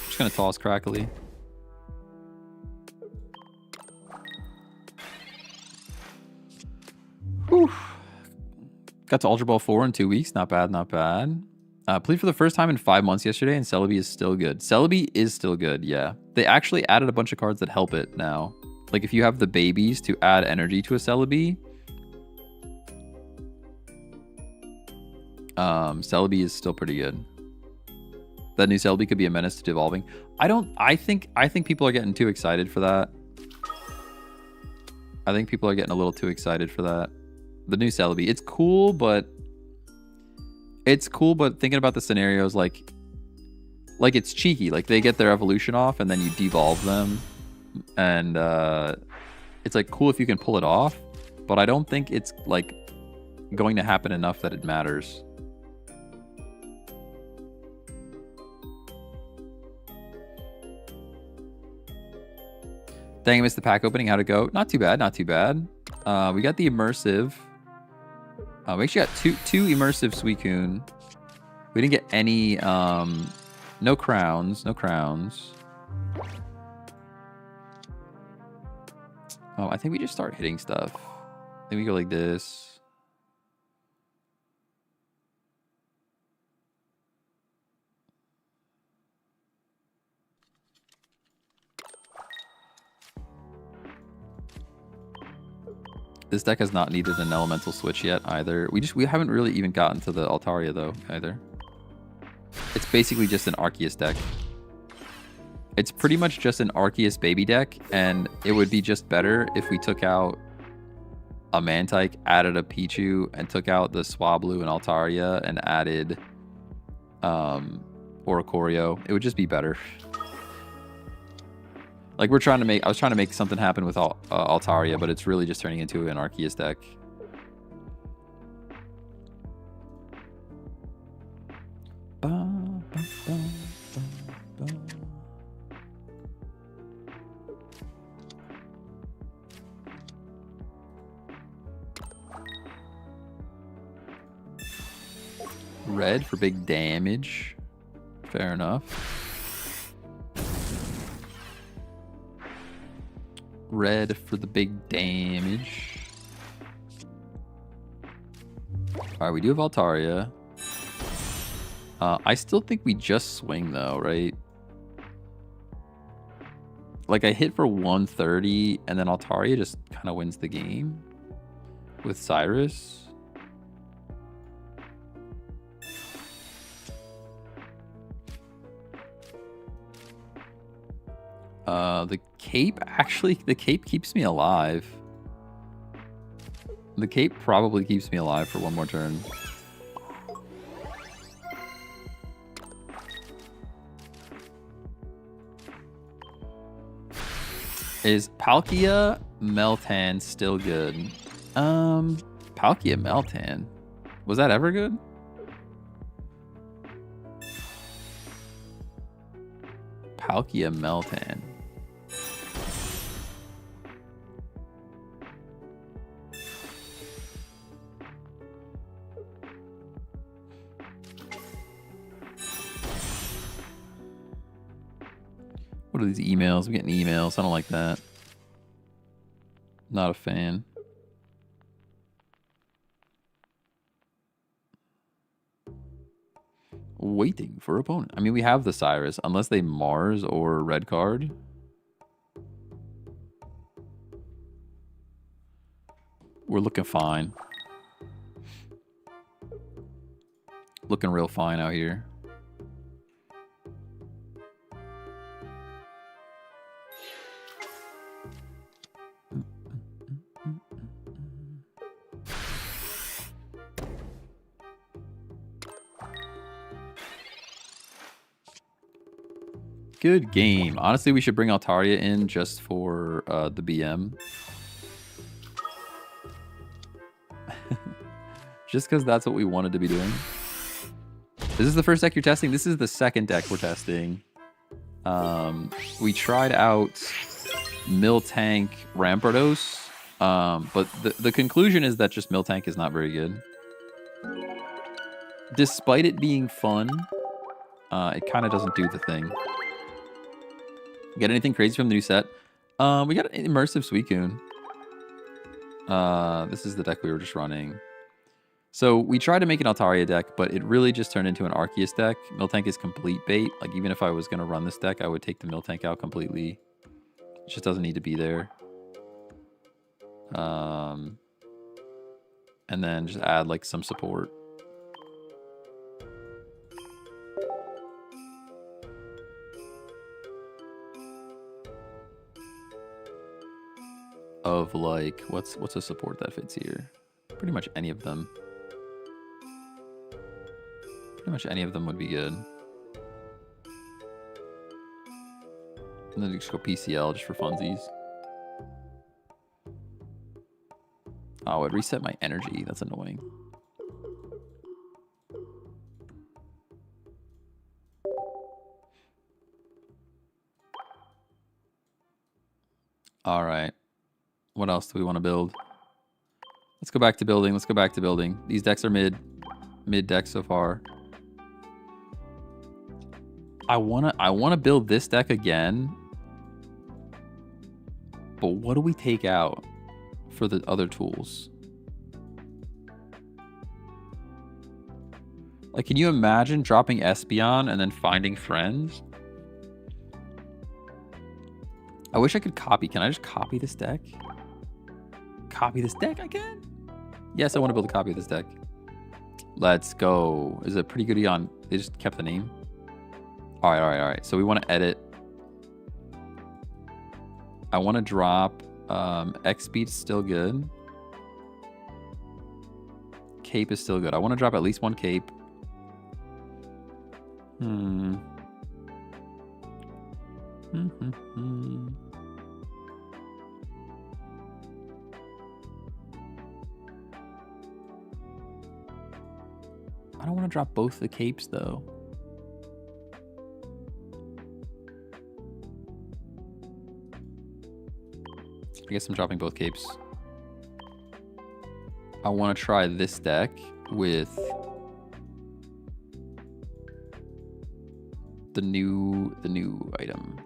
Just gonna toss Crackly. got to Ultra Ball 4 in 2 weeks. Not bad, not bad. Played for the first time in 5 months yesterday, and Celebi is still good. Celebi is still good, yeah. They actually added a bunch of cards that help it now. Like, if you have the babies to add energy to a Celebi, Celebi is still pretty good. That new Celebi could be a menace to evolving. I think people are getting too excited for that. I think people are getting a little too excited for that. The new Celebi. It's cool, but thinking about the scenarios, like it's cheeky. Like, they get their evolution off and then you devolve them. And it's like cool if you can pull it off, but I don't think it's like going to happen enough that it matters. Dang, I missed the pack opening. How'd it go? Not too bad, not too bad. We got the immersive. We actually got two immersive Suicune. We didn't get any, no crowns, no crowns. Oh, I think we just start hitting stuff. I think we go like this. This deck has not needed an elemental switch yet either. We haven't really even gotten to the Altaria though either. It's basically just an Arceus deck. It's pretty much just an Arceus baby deck, and it would be just better if we took out a Mantike, added a Pichu, and took out the Swablu and Altaria and added Oricorio. It would just be better. Like, I was trying to make something happen with Altaria, but it's really just turning into an Arceus deck. Red for big damage. Fair enough. Red for the big damage. Alright, we do have Altaria. I still think we just swing though, right? Like, I hit for 130 and then Altaria just kind of wins the game with Cyrus. The cape keeps me alive. The cape probably keeps me alive for one more turn. Is Palkia Meltan still good? Palkia Meltan. Was that ever good? Palkia Meltan. What are these emails? I'm getting emails. I don't like that. Not a fan. Waiting for opponent. I mean, we have the Cyrus, unless they Mars or red card. We're looking fine. Looking real fine out here. Good game. Honestly, we should bring Altaria in just for the BM. Just because that's what we wanted to be doing. Is this the first deck you're testing? This is the second deck we're testing. We tried out Miltank Rampardos, but the conclusion is that just Miltank is not very good. Despite it being fun, it kind of doesn't do the thing. Get anything crazy from the new set? We got an immersive Suicune. This is the deck we were just running. So we tried to make an Altaria deck, but it really just turned into an Arceus deck. Miltank is complete bait. Like, even if I was going to run this deck, I would take the Miltank out completely. It just doesn't need to be there. And then just add, like, some support. Of, like, what's a support that fits here? Pretty much any of them. Pretty much any of them would be good. And then just go PCL just for funsies. Oh, it reset my energy. That's annoying. All right. What else do we want to build? Let's go back to building. Let's go back to building. These decks are mid decks so far. I wanna build this deck again. But what do we take out for the other tools? Like, can you imagine dropping Espeon and then finding friends? I wish I could copy. Can I just copy this deck? Copy this deck? I can? Yes, I want to build a copy of this deck. Let's go. Is it pretty good on? They just kept the name. All right. So we want to edit. I want to drop X speed's still good. Cape is still good. I want to drop at least one cape. I don't want to drop both the capes though. I guess I'm dropping both capes. I want to try this deck with the new item.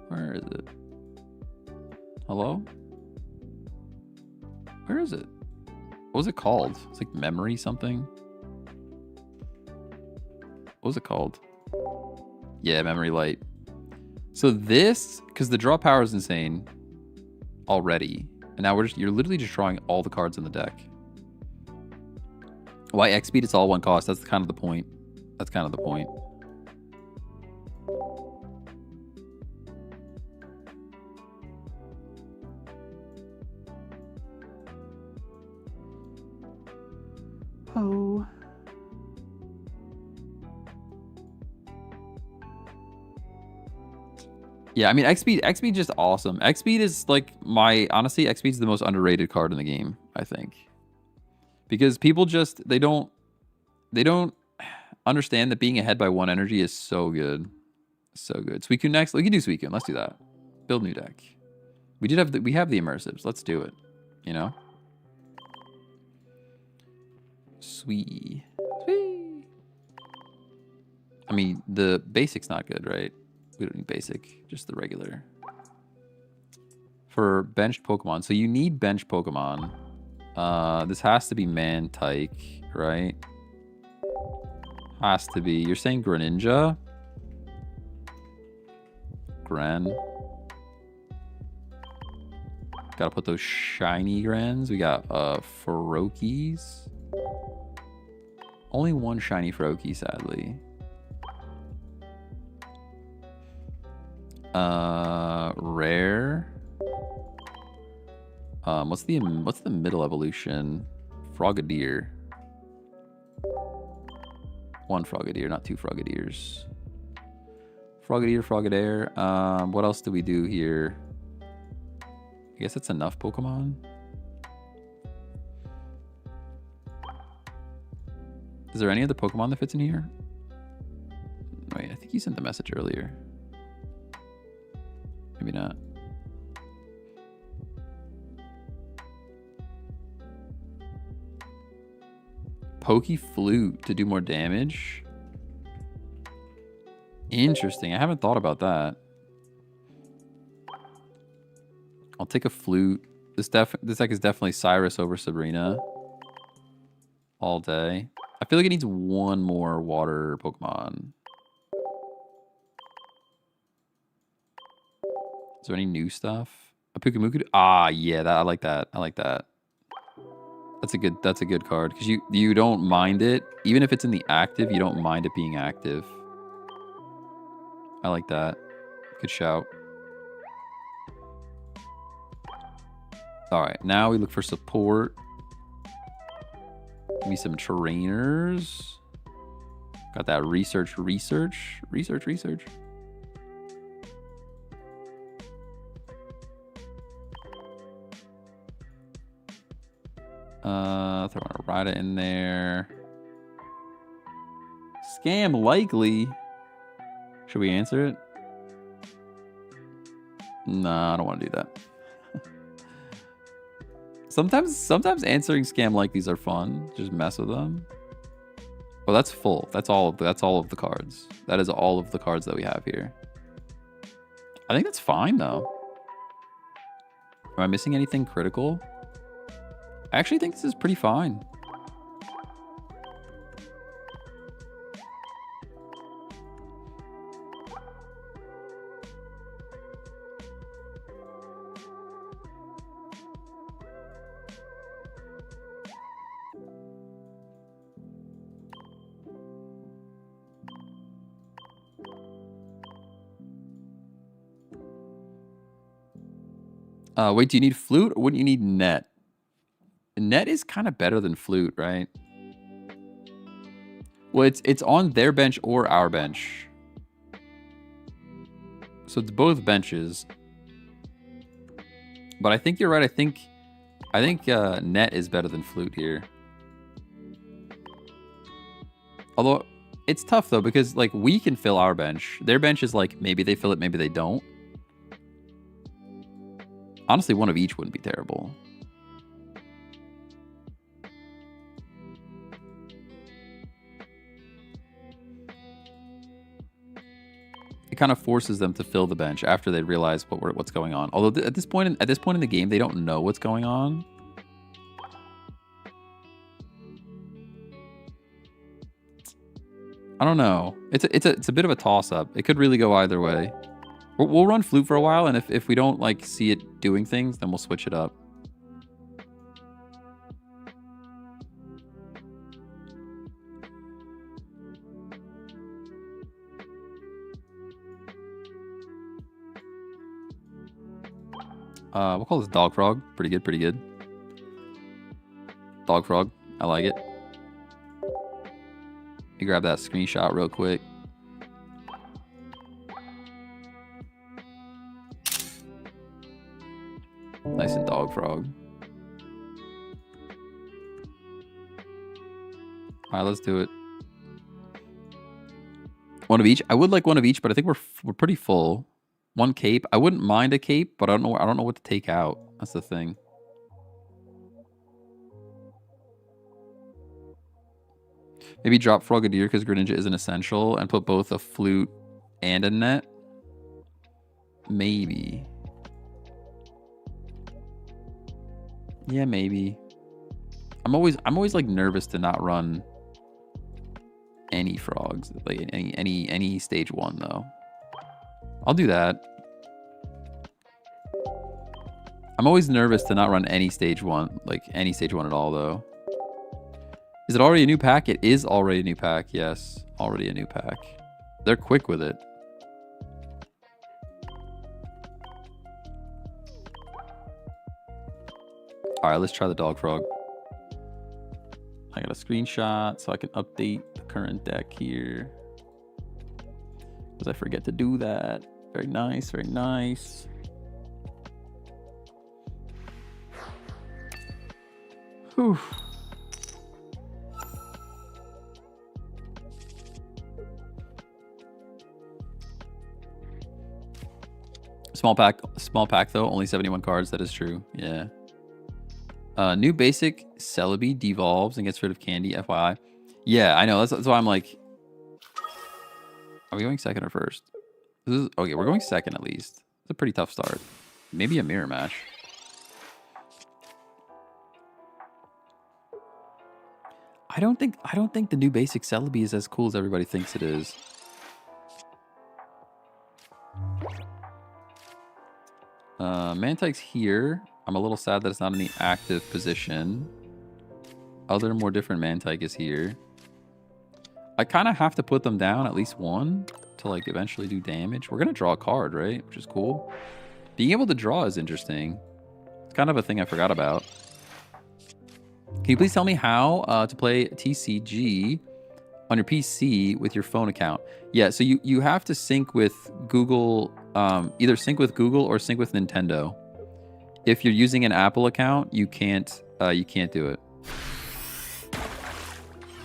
Where is it? Hello? Where is it? What was it called? It's like memory something. What was it called? Yeah, memory light. So this, because the draw power is insane already, and now you're literally just drawing all the cards in the deck. Why X speed? It's all one cost. That's kind of the point. That's kind of the point. Oh. Yeah, I mean, X speed just awesome. X speed is like honestly, X speed is the most underrated card in the game, I think. Because people just, they don't understand that being ahead by one energy is so good. So good. Suicune next. We can do Suicune. Let's do that. Build new deck. We have the immersives. Let's do it. You know? Sweet. I mean, the basic's not good, right? We don't need basic, just the regular. For benched Pokemon. So you need benched Pokemon. This has to be Mantyke, right? Has to be. You're saying Greninja? Gren. Gotta put those shiny Grens. We got Ferokis. Only one shiny Feroki, sadly. Rare. What's the middle evolution? Frogadier. One Frogadier, not two Frogadiers. Frogadier. What else do we do here? I guess that's enough Pokemon. Is there any other Pokemon that fits in here? Wait, I think you sent the message earlier. Maybe not. Pokeflute to do more damage. Interesting. I haven't thought about that. I'll take a flute. This deck is definitely Cyrus over Sabrina. all day. I feel like it needs one more water Pokemon. Is there any new stuff? A Pukamuku? Ah, yeah, I like that. I like that. That's a good card because you don't mind it, even if it's in the active. You don't mind it being active. I like that. Good shout. All right, now we look for support. Give me some trainers. Got that research. Throwing a Rida in there. Scam likely. Should we answer it? Nah, I don't want to do that. Sometimes answering scam like these are fun. Just mess with them. Well, that's full. That's all of the cards. That is all of the cards that we have here. I think that's fine though. Am I missing anything critical? I actually think this is pretty fine. Wait, do you need flute or wouldn't you need net? Net is kind of better than flute, right? Well, it's on their bench or our bench. So it's both benches. But I think you're right. I think net is better than flute here. Although it's tough though because like we can fill our bench. Their bench is like maybe they fill it, maybe they don't. Honestly, one of each wouldn't be terrible. It kind of forces them to fill the bench after they realize what's going on. Although at this point in the game, they don't know what's going on. I don't know. It's a bit of a toss up. It could really go either way. We'll run flute for a while, and if we don't like see it doing things, then we'll switch it up. We'll call this Dog Frog. Pretty good. Dog Frog. I like it. Let me grab that screenshot real quick. Nice and Dog Frog. Alright, let's do it. One of each. I would like one of each, but I think we're pretty full. One cape. I wouldn't mind a cape, but I don't know what to take out. That's the thing. Maybe drop Frogadier because Greninja isn't essential and put both a flute and a net. Maybe. Yeah, maybe. I'm always like nervous to not run any frogs, like any stage 1 though. I'll do that. I'm always nervous to not run any stage 1, like any stage 1 at all though. Is it already a new pack? It is already a new pack. Yes, already a new pack. They're quick with it. All right, let's try the Dog Frog. I got a screenshot so I can update the current deck here. Because I forget to do that. Very nice, very nice. Whew. Small pack though, only 71 cards. That is true. Yeah. New basic Celebi devolves and gets rid of candy. FYI. Yeah, I know. That's why I'm like. Are we going second or first? This is okay. We're going second at least. It's a pretty tough start. Maybe a mirror match. I don't think the new basic Celebi is as cool as everybody thinks it is. Mantike's here. I'm a little sad that it's not in the active position. Other more different Mantike is here. I kind of have to put them down, at least one, to like eventually do damage. We're gonna draw a card, right? Which is cool. Being able to draw is interesting. It's kind of a thing I forgot about. Can you please tell me how to play TCG on your PC with your phone account? Yeah, so you have to sync with Google, either sync with Google or sync with Nintendo. If you're using an Apple account, you can't do it.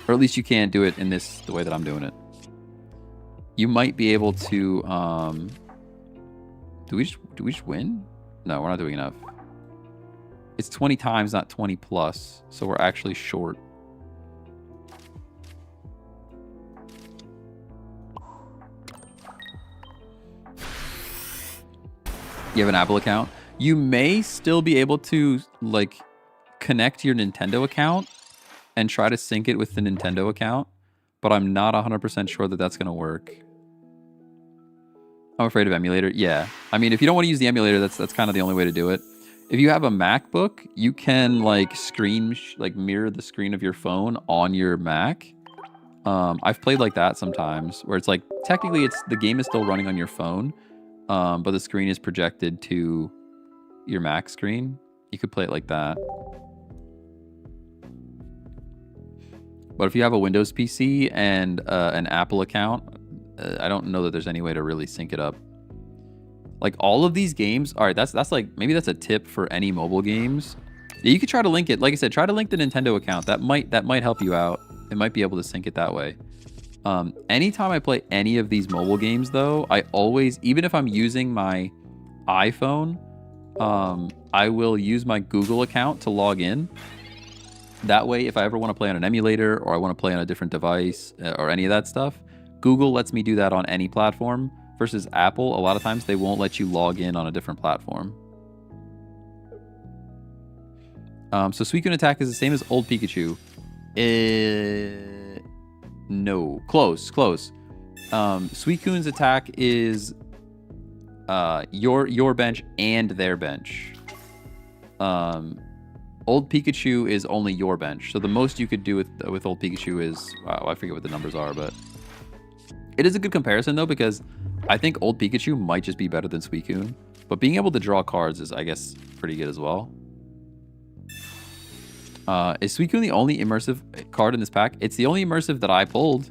Or at least you can't do it in the way that I'm doing it. You might be able to, do we just win? No, we're not doing enough. It's 20 times, not 20 plus. So we're actually short. You have an Apple account. You may still be able to like connect your Nintendo account and try to sync it with the Nintendo account, but I'm not 100% sure that that's going to work. I'm afraid of emulator. Yeah. I mean, if you don't want to use the emulator, that's kind of the only way to do it. If you have a MacBook, you can like mirror the screen of your phone on your Mac. I've played like that sometimes, where it's like technically the game is still running on your phone, but the screen is projected to your Mac screen. You could play it like that. But if you have a Windows PC and an Apple account, I don't know that there's any way to really sync it up. Like all of these games, all right, that's like, maybe that's a tip for any mobile games. Yeah, you could try to link it. Like I said, try to link the Nintendo account. That might help you out. It might be able to sync it that way. Anytime I play any of these mobile games though, I always, even if I'm using my iPhone, I will use my Google account to log in. That way, if I ever want to play on an emulator or I want to play on a different device or any of that stuff, Google lets me do that on any platform. Versus Apple, a lot of times they won't let you log in on a different platform. So Suicune attack is the same as old Pikachu. No, close. Suicune's attack is your bench and their bench. Old Pikachu is only your bench. So the most you could do with old Pikachu is, wow, I forget what the numbers are, but it is a good comparison though, because I think old Pikachu might just be better than Suicune, but being able to draw cards is, I guess, pretty good as well. Is Suicune the only immersive card in this pack? It's the only immersive that I pulled.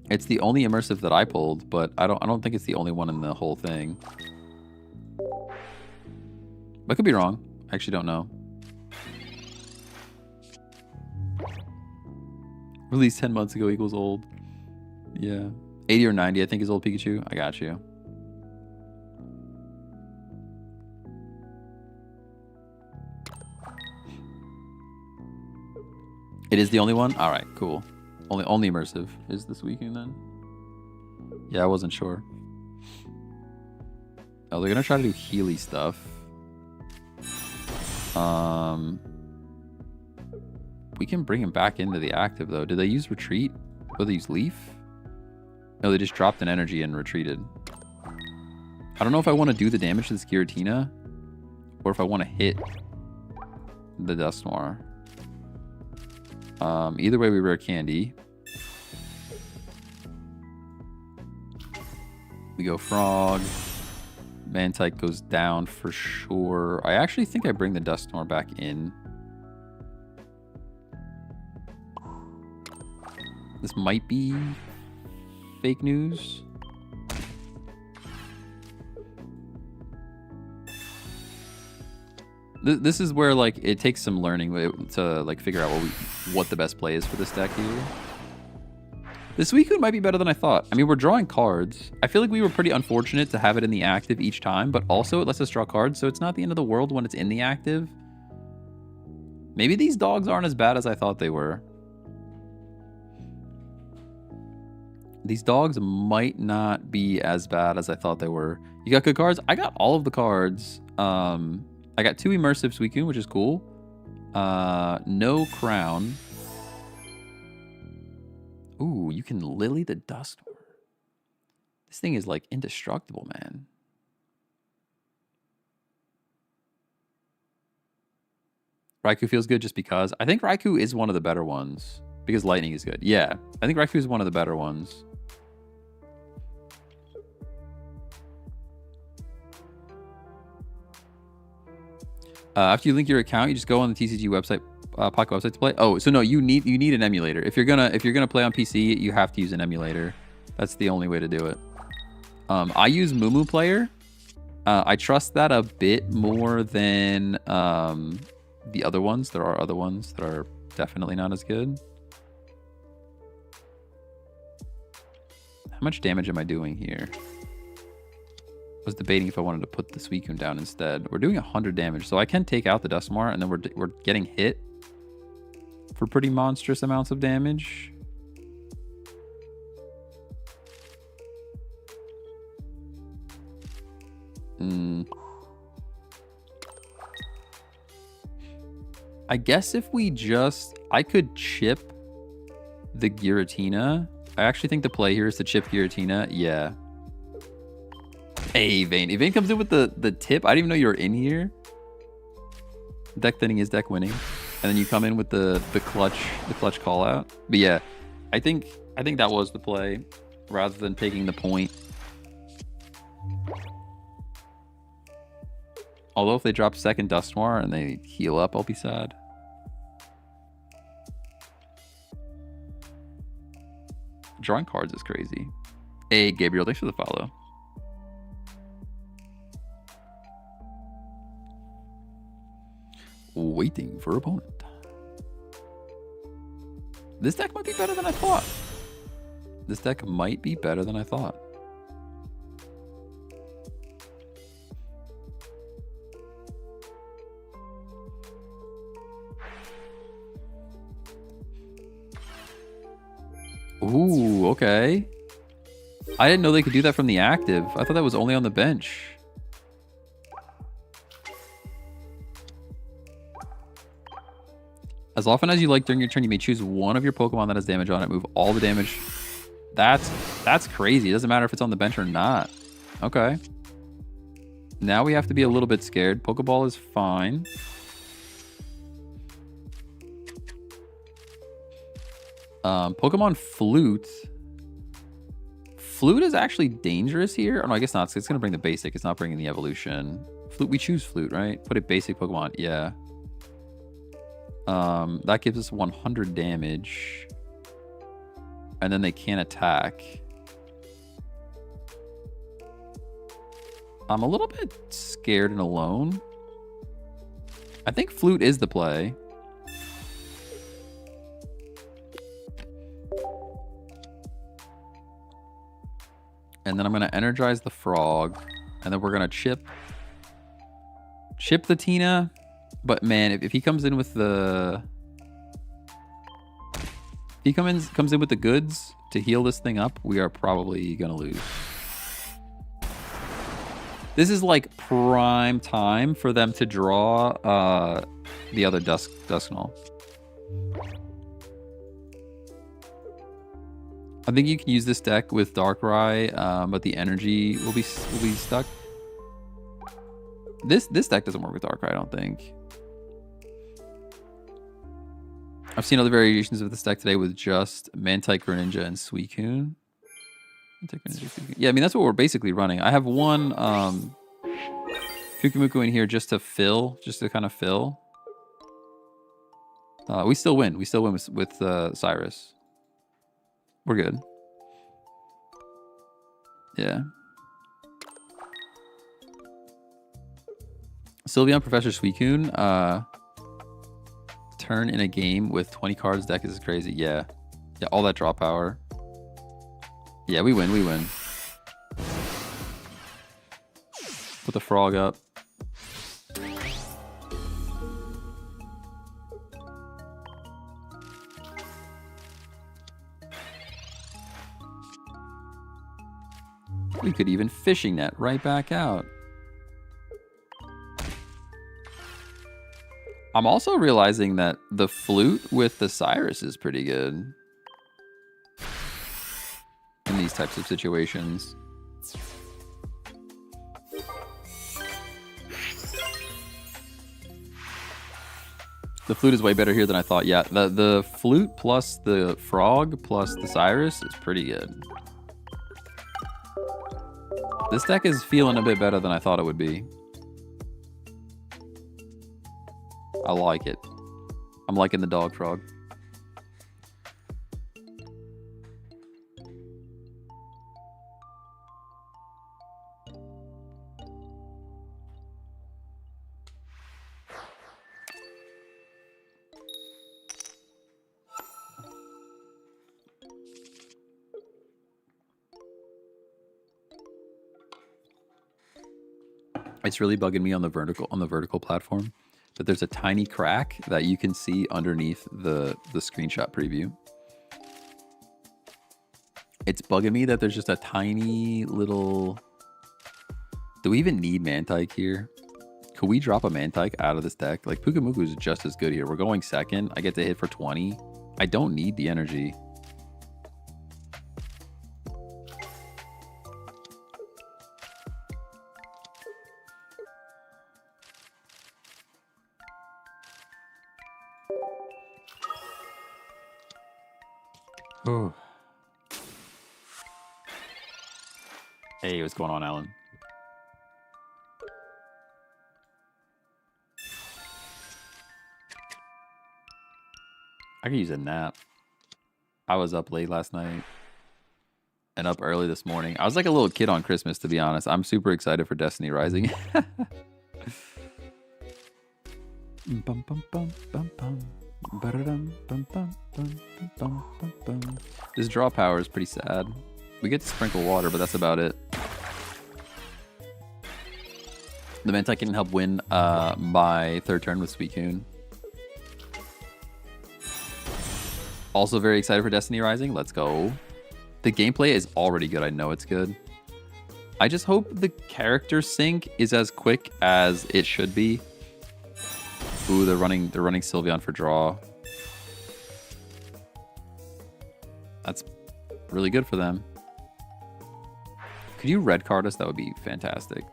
It's the only immersive that I pulled, but I don't think it's the only one in the whole thing. I could be wrong. I actually don't know. Released 10 months ago equals old. Yeah. 80 or 90, I think, is old Pikachu. I got you. It is the only one? Alright, cool. Only immersive is this weekend then? Yeah, I wasn't sure. Oh, they're gonna try to do Healy stuff. We can bring him back into the active though. Did they use retreat? Oh, they use leaf? No, they just dropped an energy and retreated. I don't know if I want to do the damage to this Giratina or if I want to hit the Dusknoir. Either way, we rare candy. We go frog. Mantike goes down for sure. I actually think I bring the Dusknoir back in. This might be fake news. This is where like it takes some learning to like figure out what the best play is for this deck here. This Suicune might be better than I thought. I mean, we're drawing cards. I feel like we were pretty unfortunate to have it in the active each time, but also it lets us draw cards, so it's not the end of the world when it's in the active. Maybe these dogs aren't as bad as I thought they were. These dogs might not be as bad as I thought they were. You got good cards? I got all of the cards. I got 2 immersive Suicune, which is cool. No crown. Ooh, you can Lily the Duststorm. This thing is like indestructible, man. Raikou feels good just because. I think Raikou is one of the better ones. Because lightning is good. Yeah, I think Raikou is one of the better ones. After you link your account, you just go on the TCG website, Pocket website to play. Oh, so no, you need an emulator. If you're gonna play on PC, you have to use an emulator. That's the only way to do it. I use Mumu Player. I trust that a bit more than the other ones. There are other ones that are definitely not as good. How much damage am I doing here? I was debating if I wanted to put the Suicune down instead. We're doing 100 damage, so I can take out the Dusknoir, and then we're getting hit for pretty monstrous amounts of damage. I guess if we I could chip the Giratina. I actually think the play here is to chip Giratina. Yeah. Hey, Vayne. If Vayne comes in with the tip, I didn't even know you were in here. Deck thinning is deck winning. And then you come in with the clutch call out. But yeah, I think that was the play rather than taking the point. Although if they drop second Dusknoir and they heal up, I'll be sad. Drawing cards is crazy. Hey, Gabriel, thanks for the follow. Waiting for opponent. This deck might be better than I thought. This deck might be better than I thought. Ooh, okay. I didn't know they could do that from the active. I thought that was only on the bench. As often as you like during your turn, you may choose one of your Pokemon that has damage on it. Move all the damage. That's crazy. It doesn't matter if it's on the bench or not. Okay. Now we have to be a little bit scared. Pokeball is fine. Pokemon Flute. Flute is actually dangerous here. Oh, no, I guess not. It's going to bring the basic. It's not bringing the evolution. Flute, we choose Flute, right? Put a basic Pokemon. Yeah. That gives us 100 damage. And then they can't attack. I'm a little bit scared and alone. I think Flute is the play. And then I'm going to energize the frog. And then we're going to chip the Tina. But man, if he comes in with the... If he comes in with the goods to heal this thing up, we are probably going to lose. This is like prime time for them to draw the other Dusknoir. I think you can use this deck with Darkrai, but the energy will be stuck. This deck doesn't work with Darkrai, I don't think. I've seen other variations of this deck today with just Mantike, Greninja, and Suicune. Yeah, I mean, that's what we're basically running. I have one Kukumuku in here just to kind of fill. We still win. We still win with Cyrus. We're good. Yeah. Sylveon, Professor Suicune. Turn in a game with 20 cards deck is crazy. Yeah. Yeah, all that draw power. Yeah, we win. We win. Put the frog up. We could even fishing net right back out. I'm also realizing that the flute with the Cyrus is pretty good in these types of situations. The flute is way better here than I thought. Yeah, the flute plus the frog plus the Cyrus is pretty good. This deck is feeling a bit better than I thought it would be. I like it. I'm liking the dog frog. It's really bugging me on the vertical platform that there's a tiny crack that you can see underneath the screenshot preview. It's bugging me that there's just a tiny little... Do we even need Mantike here? Could we drop a Mantike out of this deck? Like, Pukamuku is just as good here. We're going second. I get to hit for 20. I don't need the energy. Oh. Hey, what's going on, Alan? I could use a nap. I was up late last night and up early this morning. I was like a little kid on Christmas, to be honest. I'm super excited for Destiny Rising. Bum, bum, bum, bum, bum. This draw power is pretty sad. We get to sprinkle water, but that's about it. The Mantike can help win my third turn with Suicune. Also very excited for Destiny Rising. Let's go. The gameplay is already good. I know it's good. I just hope the character sync is as quick as it should be. Ooh, they're running Sylveon for draw. That's really good for them. Could you red card us? That would be fantastic.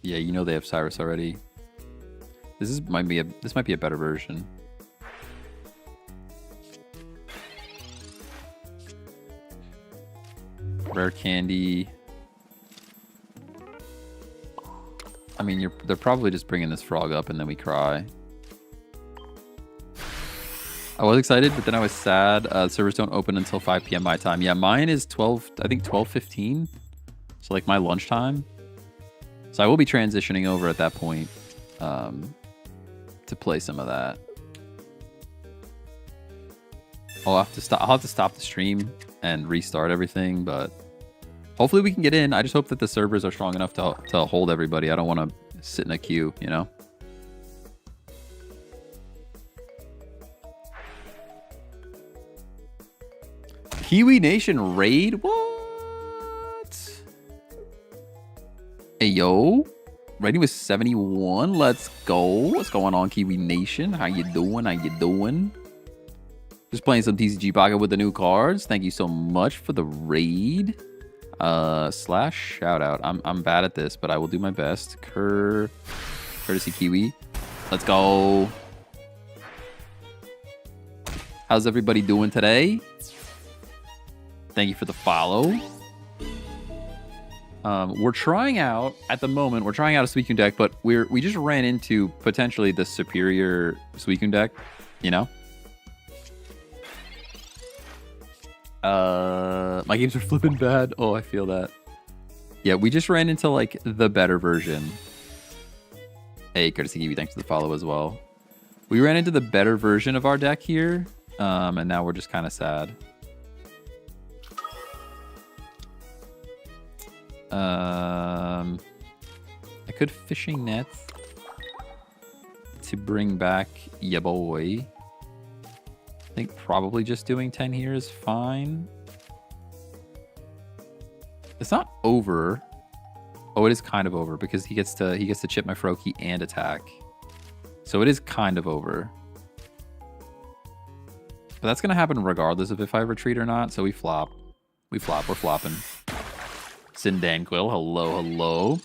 Yeah, you know they have Cyrus already. This might be a better version. Rare candy. I mean, they're probably just bringing this frog up and then we cry. I was excited, but then I was sad. Servers don't open until 5 p.m. my time. Yeah, mine is 12, I think 12:15. So like my lunchtime. So I will be transitioning over at that point to play some of that. I'll have to stop the stream and restart everything, but hopefully we can get in. I just hope that the servers are strong enough to hold everybody. I don't want to sit in a queue, you know? Kiwi Nation raid? What? Hey, yo. Rating was 71. Let's go. What's going on, Kiwi Nation? How you doing? How you doing? Just playing some TCG Pocket with the new cards. Thank you so much for the raid. Slash shout out. I'm bad at this, but I will do my best. Courtesy Kiwi. Let's go. How's everybody doing today? Thank you for the follow. We're trying out, at the moment, we're trying out a Suicune deck, but we just ran into potentially the superior Suicune deck, you know? My games are flipping bad. Oh, I feel that. Yeah, we just ran into, like, the better version. Hey, Courtesy Kiwi, thanks for the follow as well. We ran into the better version of our deck here, and now we're just kind of sad. I could fishing net to bring back ya boy. I think probably just doing 10 here is fine. It's not over. Oh, it is kind of over because he gets to chip my Froakie and attack. So it is kind of over. But that's gonna happen regardless of if I retreat or not. So we flop. We're flopping. Sindanquil, hello, hello.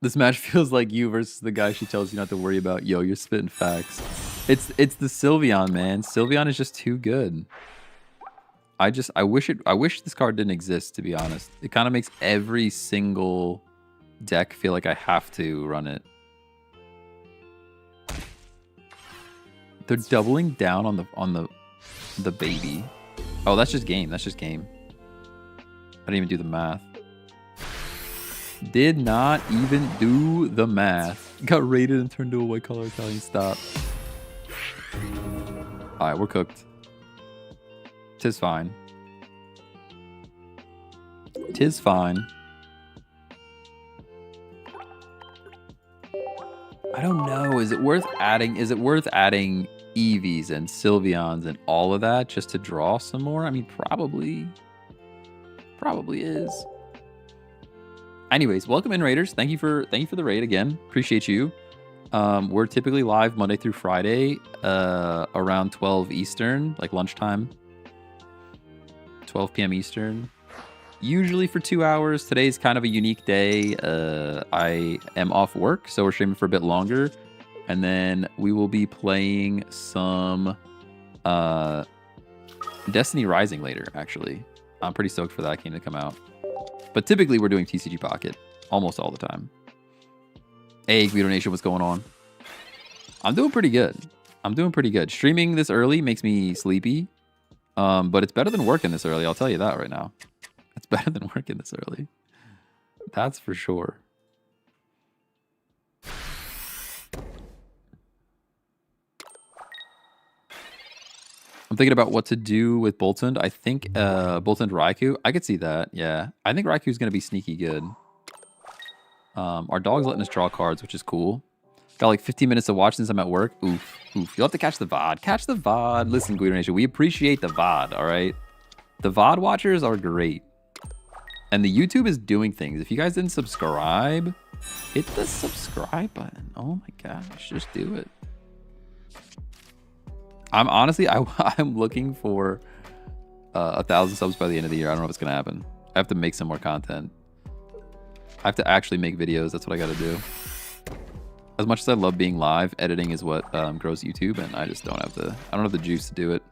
This match feels like you versus the guy she tells you not to worry about. Yo, you're spitting facts. It's the Sylveon, man. Sylveon is just too good. I wish this card didn't exist, to be honest. It kind of makes every single deck feel like I have to run it. They're doubling down on the baby. Oh, that's just game. That's just game. I didn't even do the math. Did not even do the math. Got raided and turned to a white collar Italian. Stop. Alright, we're cooked. Tis fine. Tis fine. I don't know. Is it worth adding Eevees and Sylveons and all of that just to draw some more? I mean, probably. Probably is. Anyways, welcome in, Raiders. Thank you for the raid again. Appreciate you. We're typically live Monday through Friday, around 12 Eastern, like lunchtime. 12 p.m. Eastern. Usually for 2 hours. Today's kind of a unique day. I am off work, so we're streaming for a bit longer. And then we will be playing some Destiny Rising later, actually. I'm pretty stoked for that game to come out. But typically we're doing TCG Pocket almost all the time. Hey, Guido Nation, what's going on? I'm doing pretty good. Streaming this early makes me sleepy. But it's better than working this early, I'll tell you that right now. It's better than working this early. That's for sure. I'm thinking about what to do with Boltund. I think Boltund Raikou. I could see that, yeah. I think Raikou's going to be sneaky good. Our dog's letting us draw cards, which is cool. Got like 15 minutes to watch since I'm at work. Oof. You'll have to catch the VOD. Catch the VOD. Listen, Guido Nation, we appreciate the VOD, all right? The VOD watchers are great. And the YouTube is doing things. If you guys didn't subscribe, hit the subscribe button. Oh my gosh, just do it. I'm honestly, I'm looking for 1,000 subs by the end of the year. I don't know what's going to happen. I have to make some more content. I have to actually make videos. That's what I got to do. As much as I love being live, editing is what grows YouTube, and I just don't have the juice to do it.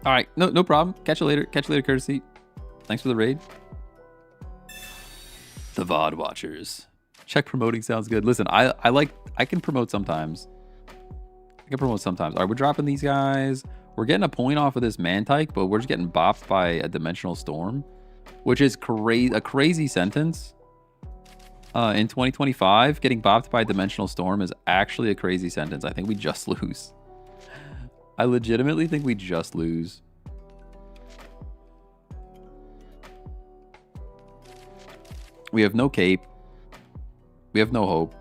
All right, no problem. Catch you later. Courtesy. Thanks for the raid. The VOD watchers. Chek promoting sounds good. Listen, I can promote sometimes. All right, we're dropping these guys. We're getting a point off of this Mantike, but we're just getting bopped by a Dimensional Storm, which is a crazy sentence. In 2025, getting bopped by a Dimensional Storm is actually a crazy sentence. I think we just lose. I legitimately think we just lose. We have no cape. We have no hope.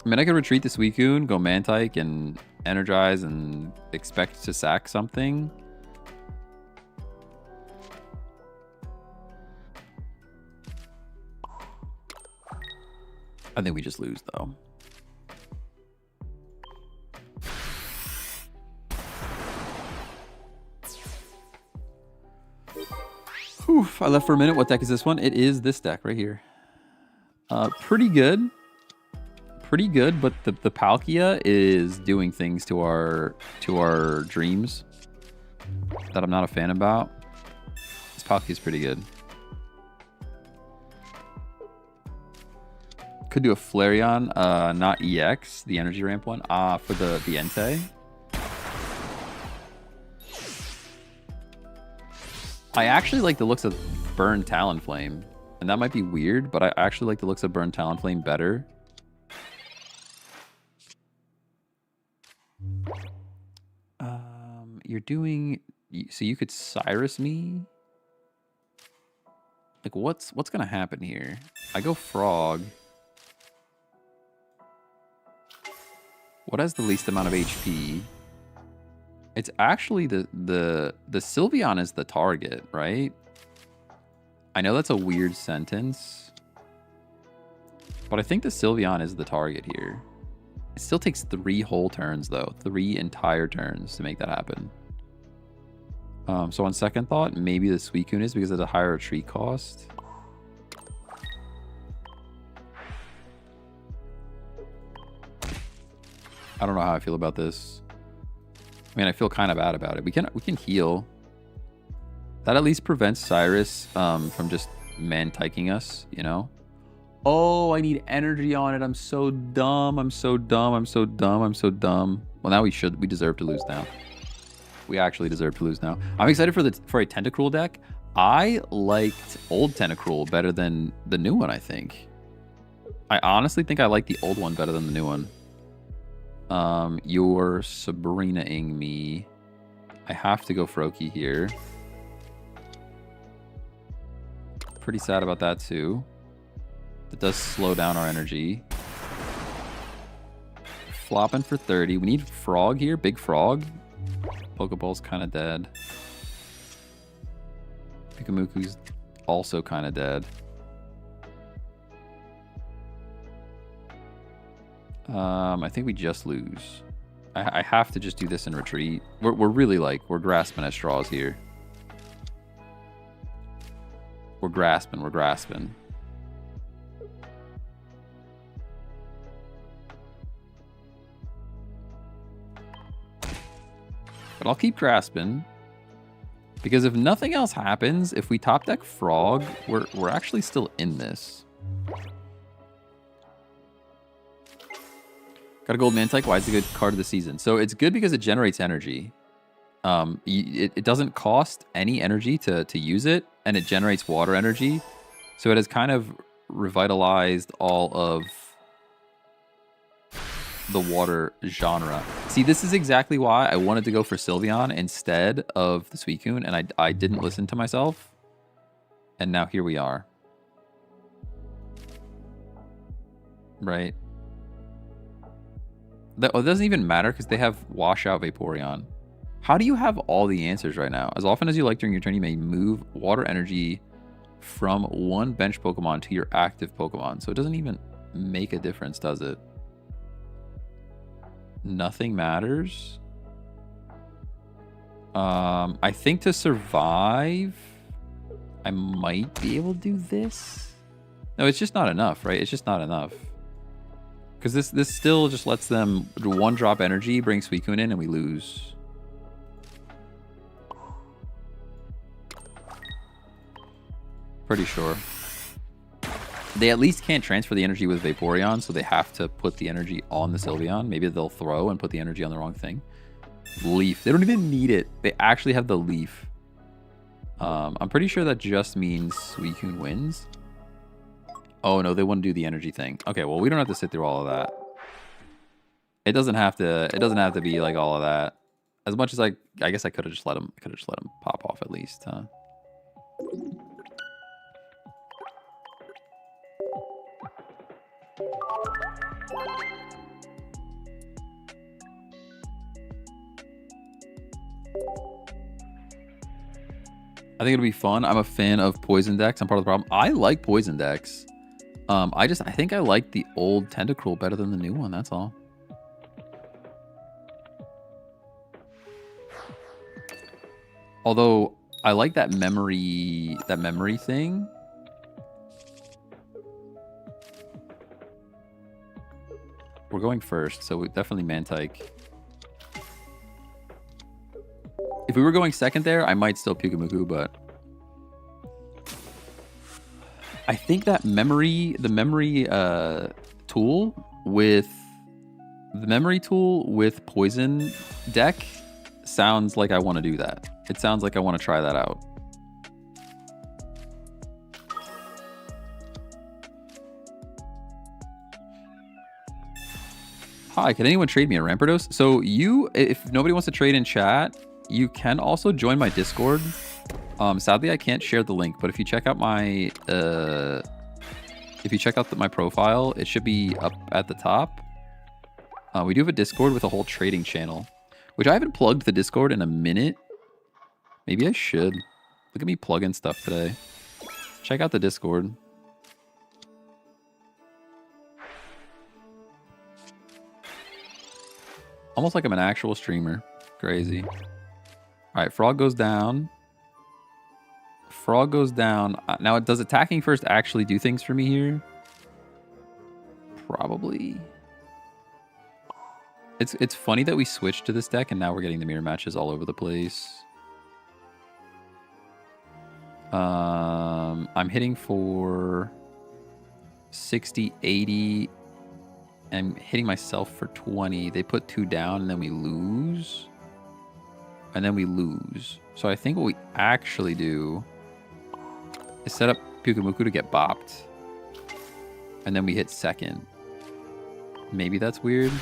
I mean, I could retreat the Suicune, go Mantike, and energize and expect to sack something. I think we just lose, though. Whew, I left for a minute. What deck is this one? It is this deck right here. Pretty good. Pretty good, but the Palkia is doing things to our dreams that I'm not a fan about. This Palkia is pretty good. Could do a Flareon, not EX, the energy ramp one. For the Entei. I actually like the looks of Burn Talonflame, and that might be weird, but I actually like the looks of Burn Talonflame better. You're doing, so you could Cyrus me. Like what's gonna happen here? I go Frog. What has the least amount of HP? It's actually the Sylveon is the target, right? I know that's a weird sentence, but I think the Sylveon is the target here. It still takes 3 whole turns, though. 3 entire turns to make that happen. So on second thought, maybe the Suicune is because of the higher retreat cost. I don't know how I feel about this. I mean, I feel kind of bad about it. We can heal. That at least prevents Cyrus from just man-tiking us, you know? Oh, I need energy on it. I'm so dumb. I'm so dumb. I'm so dumb. I'm so dumb. Well, now we deserve to lose now. We actually deserve to lose now. I'm excited for a Tentacruel deck. I liked old Tentacruel better than the new one, I think. I honestly think I like the old one better than the new one. You're Sabrina-ing me. I have to go Froakie here. Pretty sad about that too. It does slow down our energy. Flopping for 30. We need Frog here. Big Frog. Pokeball's kind of dead. Pikamuku's also kind of dead. I think we just lose. I have to just do this in retreat. We're really like, we're grasping at straws here. We're grasping. But I'll keep grasping. Because if nothing else happens, if we top deck Frog, we're actually still in this. Got a gold Mantike. Why is it a good card of the season? So it's good because it generates energy. It doesn't cost any energy to use it, and it generates water energy. So it has kind of revitalized all of the water genre. See, this is exactly why I wanted to go for Sylveon instead of the Suicune, and I didn't listen to myself. And now here we are. Right. It doesn't even matter because they have Washout Vaporeon. How do you have all the answers right now? As often as you like during your turn, you may move water energy from one bench Pokemon to your active Pokemon. So it doesn't even make a difference, does it? Nothing matters. I think to survive, I might be able to do this. No, it's just not enough, right? It's just not enough. Because this still just lets them one drop energy, bring Suicune in, and we lose. Pretty sure. They at least can't transfer the energy with Vaporeon, so they have to put the energy on the Sylveon. Maybe they'll throw and put the energy on the wrong thing. Leaf. They don't even need it. They actually have the Leaf. I'm pretty sure that just means Suicune wins. Oh, no, they wouldn't do the energy thing. Okay, well, we don't have to sit through all of that. It doesn't have to be like all of that. As much as I guess I could have just let him pop off at least, huh? I think it'll be fun. I'm a fan of poison decks. I'm part of the problem. I like poison decks. I think I like the old Tentacruel better than the new one. That's all. Although I like that memory thing. We're going first, so we definitely Mantike. If we were going second there, I might still Pikamuku, but I think that the memory tool with poison deck sounds like I want to do that. It sounds like I want to try that out. Hi, can anyone trade me a Rampardos? So if nobody wants to trade in chat, you can also join my Discord. Sadly, I can't share the link, but if you check out my my profile, it should be up at the top. We do have a Discord with a whole trading channel, which I haven't plugged the Discord in a minute. Maybe I should. Look at me plugging stuff today. Check out the Discord. Almost like I'm an actual streamer. Crazy. All right, Frog goes down. Frog goes down. Now, does attacking first actually do things for me here? Probably. It's funny that we switched to this deck and now we're getting the mirror matches all over the place. I'm hitting for 60, 80. I'm hitting myself for 20. They put 2 down and then we lose. And then we lose. So I think what we actually do is set up Pukumuku to get bopped. And then we hit second. Maybe that's weird.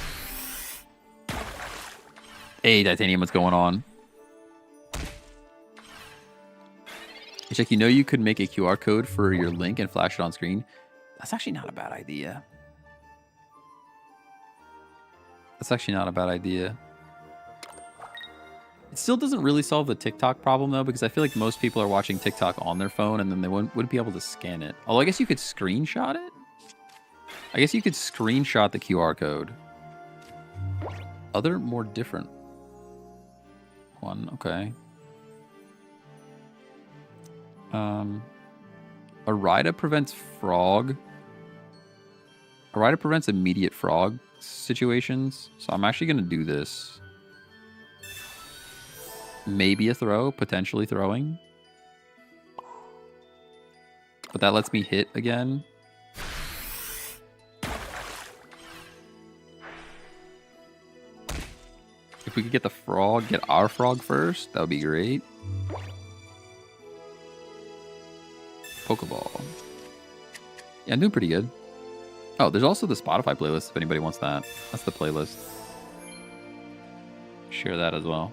Hey, Titanium, what's going on? Chek, you know you could make a QR code for your link and flash it on screen. That's actually not a bad idea. That's actually not a bad idea. It still doesn't really solve the TikTok problem, though, because I feel like most people are watching TikTok on their phone, and then they wouldn't be able to scan it. Although I guess you could screenshot it? I guess you could screenshot the QR code. Other, more different one. Okay. Arida prevents frog. Arida prevents immediate frog situations. So I'm actually going to do this. Maybe a throw, potentially throwing. But that lets me hit again. If we could get the frog, get our frog first, that would be great. Pokeball. Yeah, I'm doing pretty good. Oh, there's also the Spotify playlist if anybody wants that. That's the playlist. Share that as well.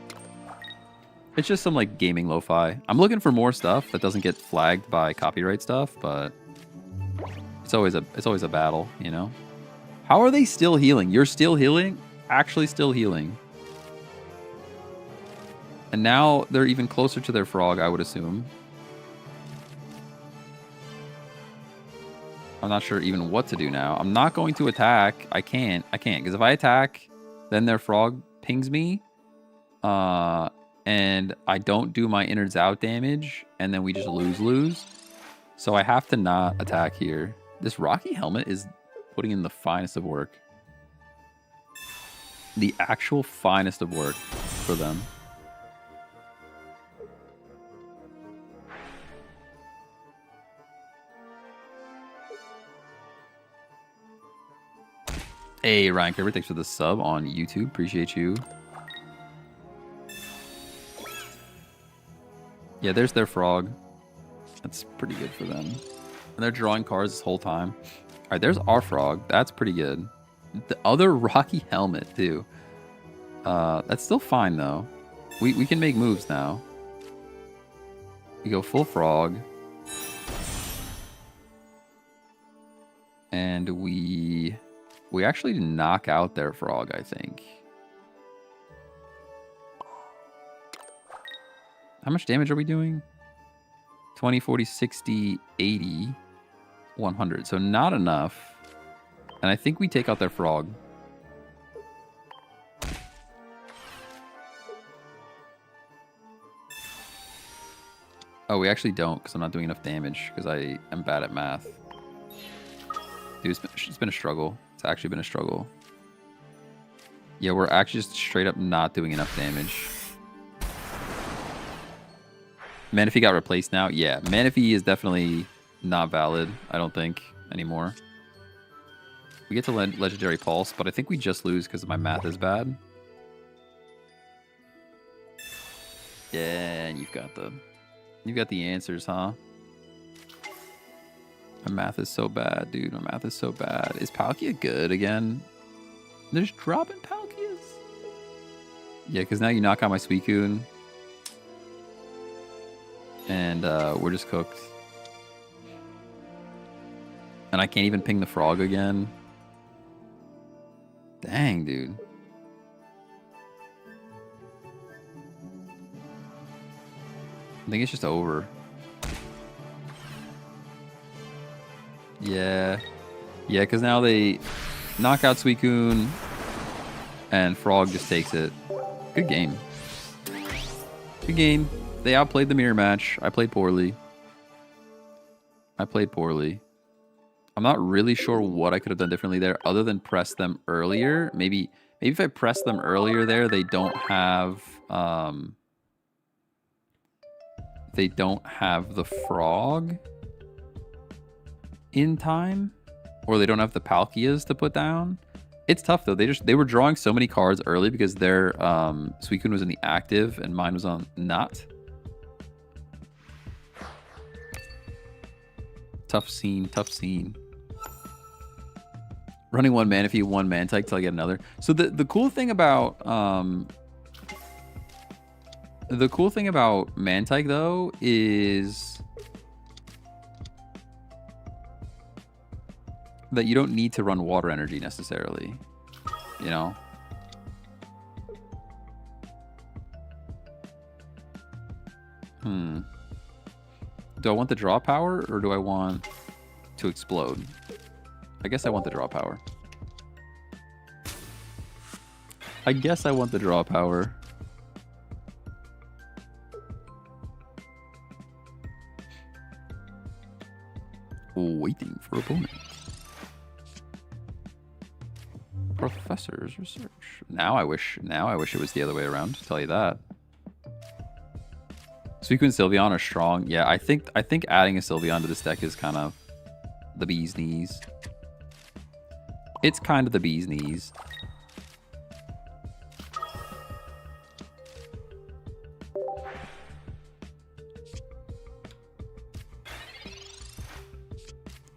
It's just some like gaming lo-fi. I'm looking for more stuff that doesn't get flagged by copyright stuff, but it's always a battle, you know? How are they still healing? You're still healing? Actually still healing. And now they're even closer to their frog, I would assume. I'm not sure even what to do now. I'm not going to attack. I can't, because if I attack, then their frog pings me. And I don't do my innards out damage, and then we just lose. So I have to not attack here. This Rocky Helmet is putting in the finest of work. The actual finest of work for them. Hey, Ryan Kerber, thanks for the sub on YouTube. Appreciate you. Yeah, there's their frog. That's pretty good for them. And they're drawing cards this whole time. All right, there's our frog. That's pretty good. The other Rocky Helmet, too. That's still fine, though. We can make moves now. We go full frog. And we actually knock out their frog, I think. How much damage are we doing? 20, 40, 60, 80, 100. So not enough. And I think we take out their frog. Oh, we actually don't, because I'm not doing enough damage, because I am bad at math. Dude, it's been a struggle. It's actually been a struggle. Yeah, we're actually just straight up not doing enough damage. Manaphy got replaced now? Yeah, Manaphy is definitely not valid, I don't think, anymore. We get to Legendary Pulse, but I think we just lose because my math is bad. Yeah, and you've got the answers, huh? My math is so bad, dude. My math is so bad. Is Palkia good again? They're just dropping Palkias? Yeah, because now you knock out my Suicune. And we're just cooked. And I can't even ping the frog again. Dang, dude. I think it's just over. Yeah. Yeah, because now they knock out Suicune and Frog just takes it. Good game. Good game. They outplayed the mirror match. I played poorly. I'm not really sure what I could have done differently there other than press them earlier. Maybe if I press them earlier there, they don't have the Frog in time, or they don't have the Palkias to put down. It's tough though. They were drawing so many cards early because their Suicune was in the active and mine was on not. Tough scene. Running one man if you one Mantike till I get another. So the cool thing about Mantike though is that you don't need to run water energy necessarily, you know? Do I want the draw power or do I want to explode? I guess I want the draw power. Waiting for opponent. Professor's research. Now I wish it was the other way around, to tell you that. Suicune and Sylveon are strong. Yeah, I think adding a Sylveon to this deck is kind of the bee's knees. It's kind of the bee's knees.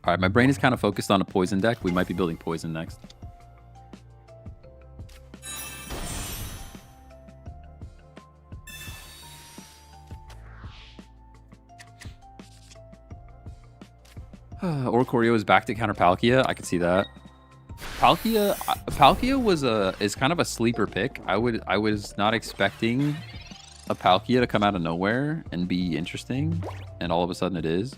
All right, my brain is kind of focused on a poison deck. We might be building poison next. Oricorio is back to counter Palkia. I could see that. Palkia is kind of a sleeper pick. I was not expecting a Palkia to come out of nowhere and be interesting, and all of a sudden it is.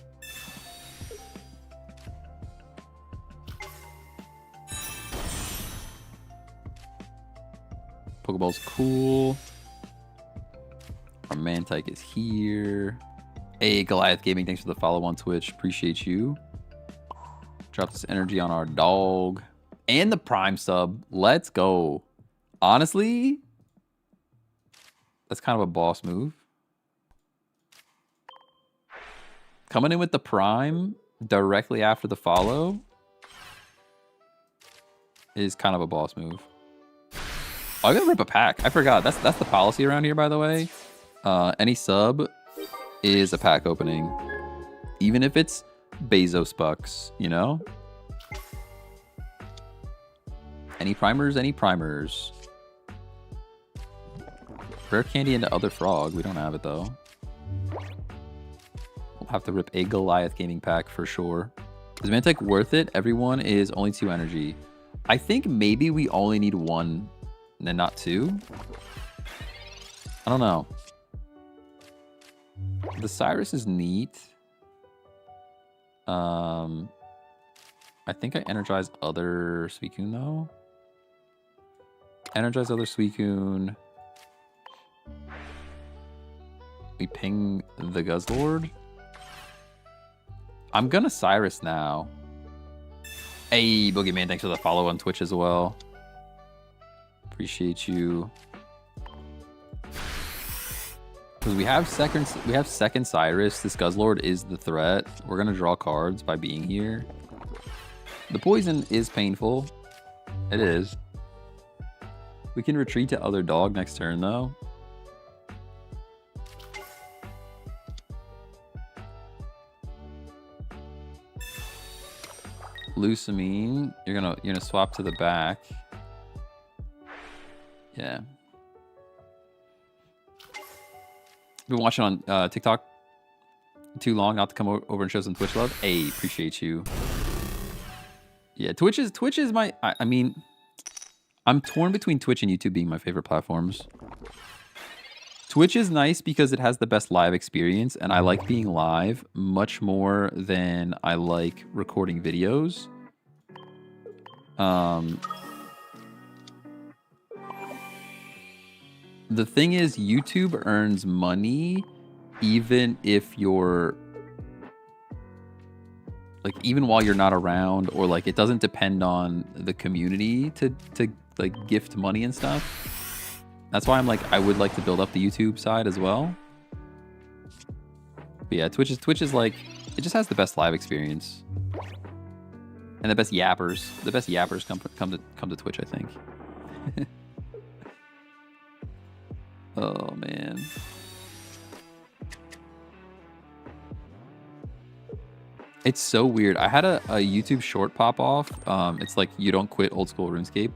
Pokeball's cool. Our Mantike is here. Hey, Goliath Gaming, thanks for the follow on Twitch. Appreciate you. Drop this energy on our dog. And the Prime sub. Let's go. Honestly, that's kind of a boss move. Coming in with the Prime directly after the follow is kind of a boss move. Oh, I gotta rip a pack. I forgot. That's the policy around here, by the way. Any sub is a pack opening. Even if it's Bezos bucks, you know? Any primers? Rare candy into other frog. We don't have it, though. We'll have to rip a Goliath Gaming pack for sure. Is Mantike worth it? Everyone is only 2 energy. I think maybe we only need 1 and not 2. I don't know. The Cyrus is neat. I think I energize other Suicune though. Energize other Suicune. We ping the Guzzlord. I'm gonna Cyrus now. Hey, Boogeyman, thanks for the follow on Twitch as well. Appreciate you. Because we have second Cyrus. This Guzzlord is the threat. We're gonna draw cards by being here. The poison is painful. It is. We can retreat to other dog next turn though. Lusamine, you're gonna swap to the back. Yeah. Been watching on TikTok too long not to come over and show some Twitch love. Hey, appreciate you. Yeah, Twitch is my. I mean, I'm torn between Twitch and YouTube being my favorite platforms. Twitch is nice because it has the best live experience, and I like being live much more than I like recording videos. The thing is, YouTube earns money even if you're like, even while you're not around, or like it doesn't depend on the community to like gift money and stuff. That's why I'm like, I would like to build up the YouTube side as well. But yeah, Twitch is like, it just has the best live experience. And the best yappers. The best yappers come to Twitch, I think. Oh man. It's so weird. I had a YouTube short pop off. It's like You Don't Quit Old School RuneScape.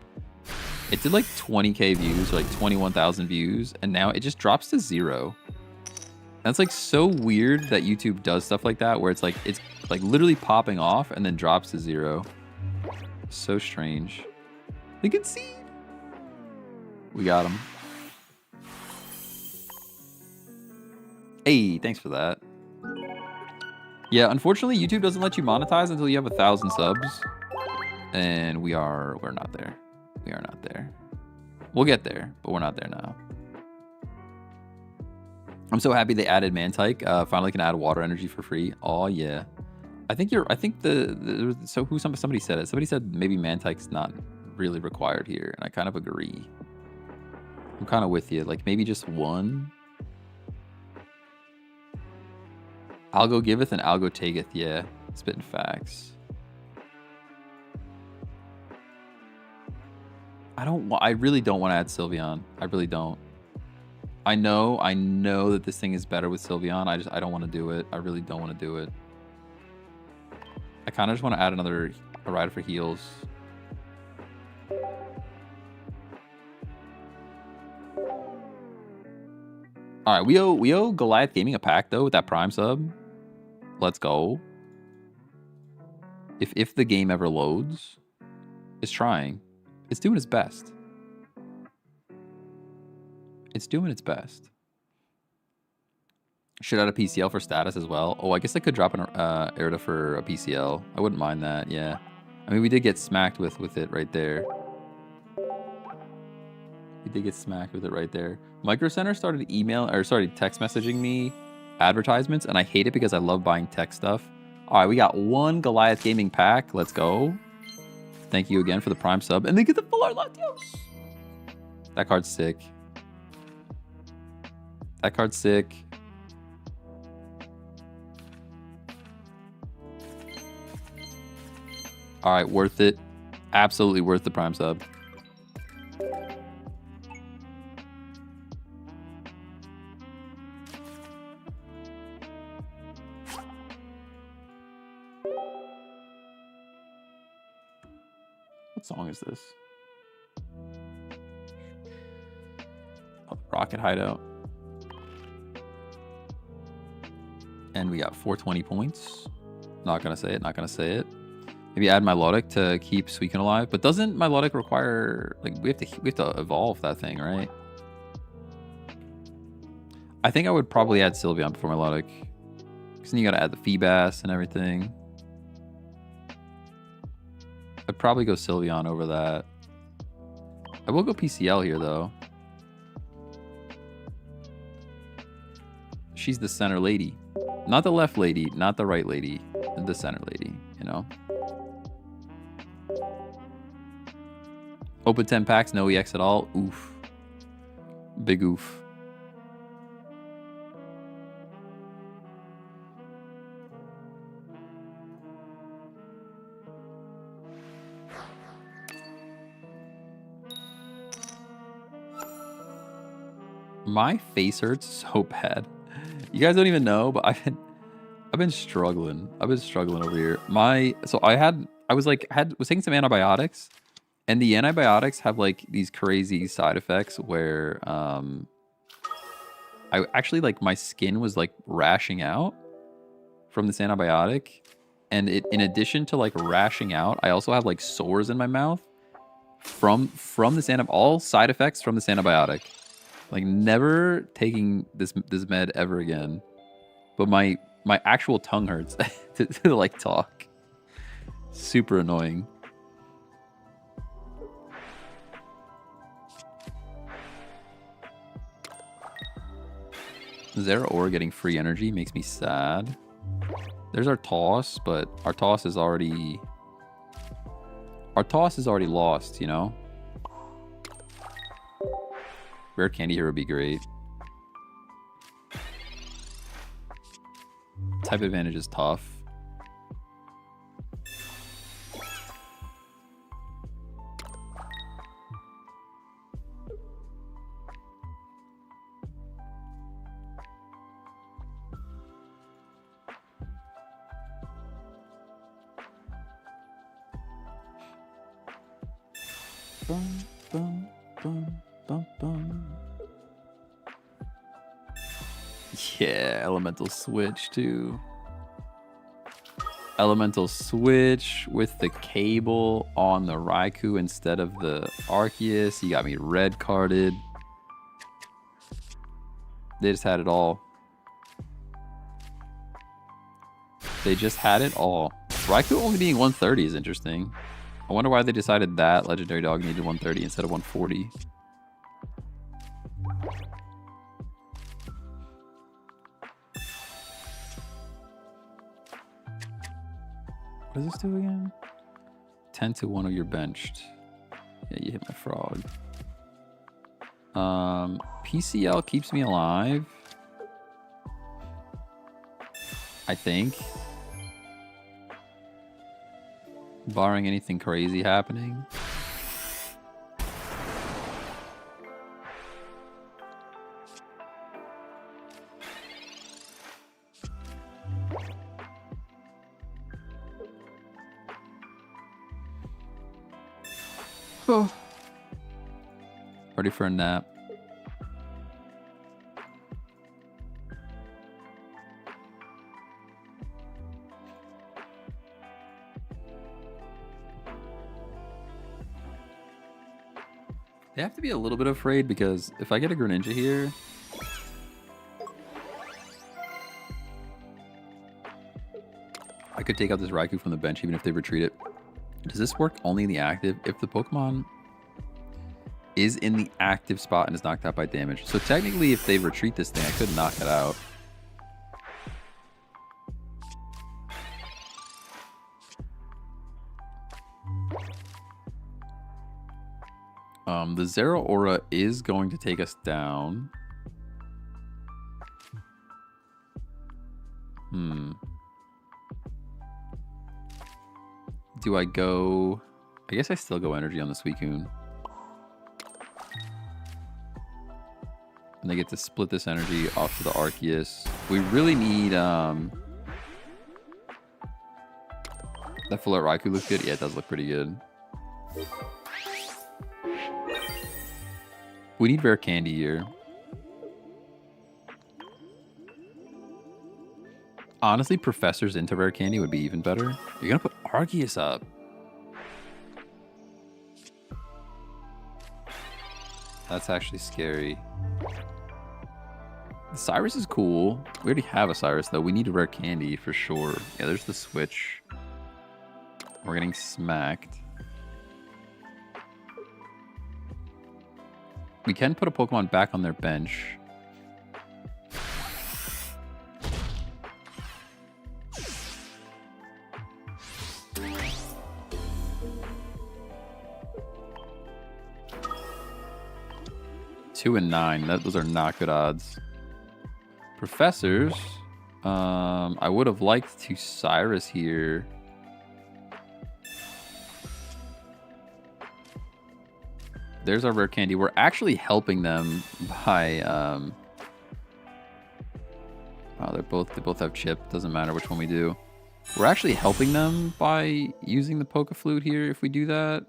It did like 20k views, or like 21,000 views, and now it just drops to 0. That's like so weird that YouTube does stuff like that, where it's like literally popping off and then drops to 0. So strange. They can see. We got him. Hey, thanks for that. Yeah, unfortunately, YouTube doesn't let you monetize until you have 1,000 subs, and we're not there. We are not there. We'll get there, but we're not there now. I'm so happy they added Mantike. Finally can add water energy for free. Oh yeah. I think somebody said it. Somebody said maybe Mantike's not really required here, and I kind of agree. I'm kind of with you. Like maybe just one. Algo giveth and algo taketh. Yeah, spitting facts. I really don't want to add Sylveon. I really don't. I know that this thing is better with Sylveon. I don't want to do it. I really don't want to do it. I kind of just want to add another rider for heals. All right, we owe Goliath Gaming a pack though with that Prime sub. Let's go. If the game ever loads, it's trying. It's doing its best. It's doing its best. Should add a PCL for status as well. Oh, I guess I could drop an Erda for a PCL. I wouldn't mind that, yeah. I mean, we did get smacked with it right there. We did get smacked with it right there. Micro Center started text messaging me advertisements, and I hate it because I love buying tech stuff. All right, we got one Goliath Gaming pack. Let's go. Thank you again for the Prime sub. And they get the full art Latios. That card's sick. That card's sick. All right, worth it. Absolutely worth the Prime sub. What song is this? Oh, Rocket Hideout. And we got 420 points. Not gonna say it, not gonna say it. Maybe add Milotic to keep Suicune alive. But doesn't Milotic require, like, we have to evolve that thing, right? I think I would probably add Sylveon before Milotic. Because then you gotta add the Feebas and everything. I'd probably go Sylveon over that. I will go PCL here, though. She's the center lady. Not the left lady, not the right lady. The center lady, you know? Open 10 packs, no EX at all. Oof. Big oof. My face hurts so bad. You guys don't even know, but I've been struggling. I've been struggling over here. I was taking some antibiotics, and the antibiotics have like these crazy side effects where I actually, like, my skin was like rashing out from this antibiotic, and it, in addition to like rashing out, I also have like sores in my mouth, from this all side effects from this antibiotic. Like never taking this med ever again. But my actual tongue hurts to like talk. Super annoying. Zeraora getting free energy makes me sad. There's our toss, but our toss is already lost, you know? Rare candy here would be great. Type advantage is tough. Bum, bum, bum, bum, bum. Yeah, elemental switch too. Elemental switch with the cable on the Raikou instead of the Arceus. You got me red carded. They just had it all. They just had it all. Raikou only being 130 is interesting. I wonder why they decided that legendary dog needed 130 instead of 140. What does this do again? 10 to 1 of your benched. Yeah, you hit my frog. PCL keeps me alive. I think. Barring anything crazy happening. Oh. Ready for a nap. They have to be a little bit afraid because if I get a Greninja here, I could take out this Raikou from the bench even if they retreat it. Does this work only in the active? If the Pokemon is in the active spot and is knocked out by damage. So technically if they retreat this thing, I could knock it out. The Zeraora is going to take us down. Do I go... I guess I still go energy on the Suicune. And they get to split this energy off to the Arceus. We really need... That full art Raikou looks good? Yeah, it does look pretty good. We need rare candy here. Honestly, Professors into rare candy would be even better. You're gonna put Arceus up. That's actually scary. The Cyrus is cool. We already have a Cyrus though. We need a rare candy for sure. Yeah, there's the switch. We're getting smacked. We can put a Pokemon back on their bench. Two and 9. Those are not good odds. Professors. I would have liked to Cyrus here. There's our rare candy. We're actually helping them by oh, they both have chip. Doesn't matter which one we do. We're actually helping them by using the Poke Flute here if we do that.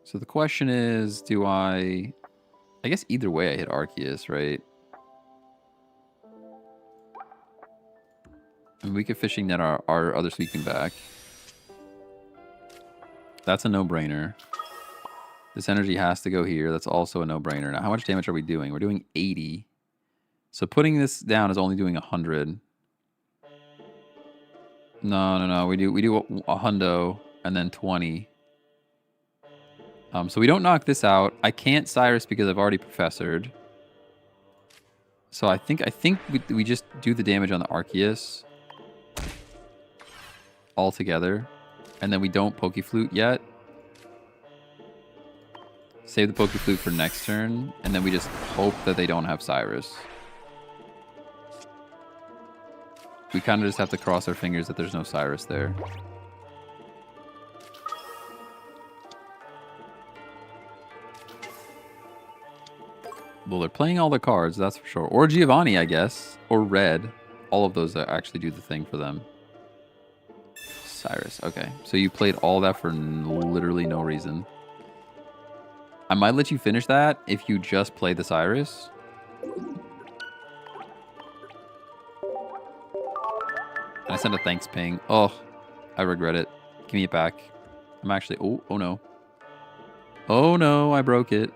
So the question is, do I guess either way I hit Arceus, right? And we could fishing net our other Suicune back. That's a no-brainer. This energy has to go here. That's also a no-brainer. Now, how much damage are we doing? We're doing 80. So putting this down is only doing 100. No. We do a hundo and then 20. So we don't knock this out. I can't Cyrus because I've already professored. So I think we just do the damage on the Arceus all together, and then we don't Pokeflute yet. Save the Pokeflute for next turn, and then we just hope that they don't have Cyrus. We kind of just have to cross our fingers that there's no Cyrus there. Well, they're playing all the cards, that's for sure. Or Giovanni, I guess. Or Red. All of those that actually do the thing for them. Cyrus, okay. So you played all that for literally no reason. I might let you finish that if you just play the Cyrus. I sent a thanks ping. Oh, I regret it. Give me it back. I'm actually... Oh no. Oh no, I broke it.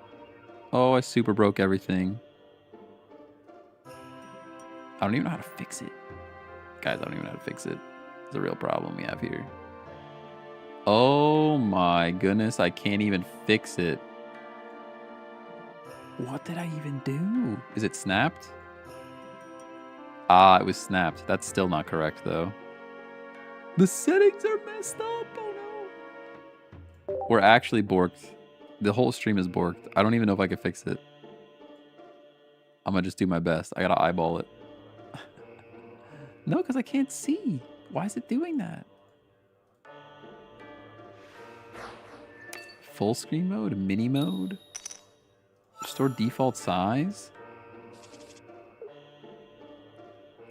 Oh, I super broke everything. I don't even know how to fix it. Guys, I don't even know how to fix it. It's a real problem we have here. Oh my goodness, I can't even fix it. What did I even do? Is it snapped? Ah, it was snapped. That's still not correct, though. The settings are messed up. Oh, no. We're actually borked. The whole stream is borked. I don't even know if I can fix it. I'm going to just do my best. I got to eyeball it. No, because I can't see. Why is it doing that? Full screen mode? Mini mode? Restore default size?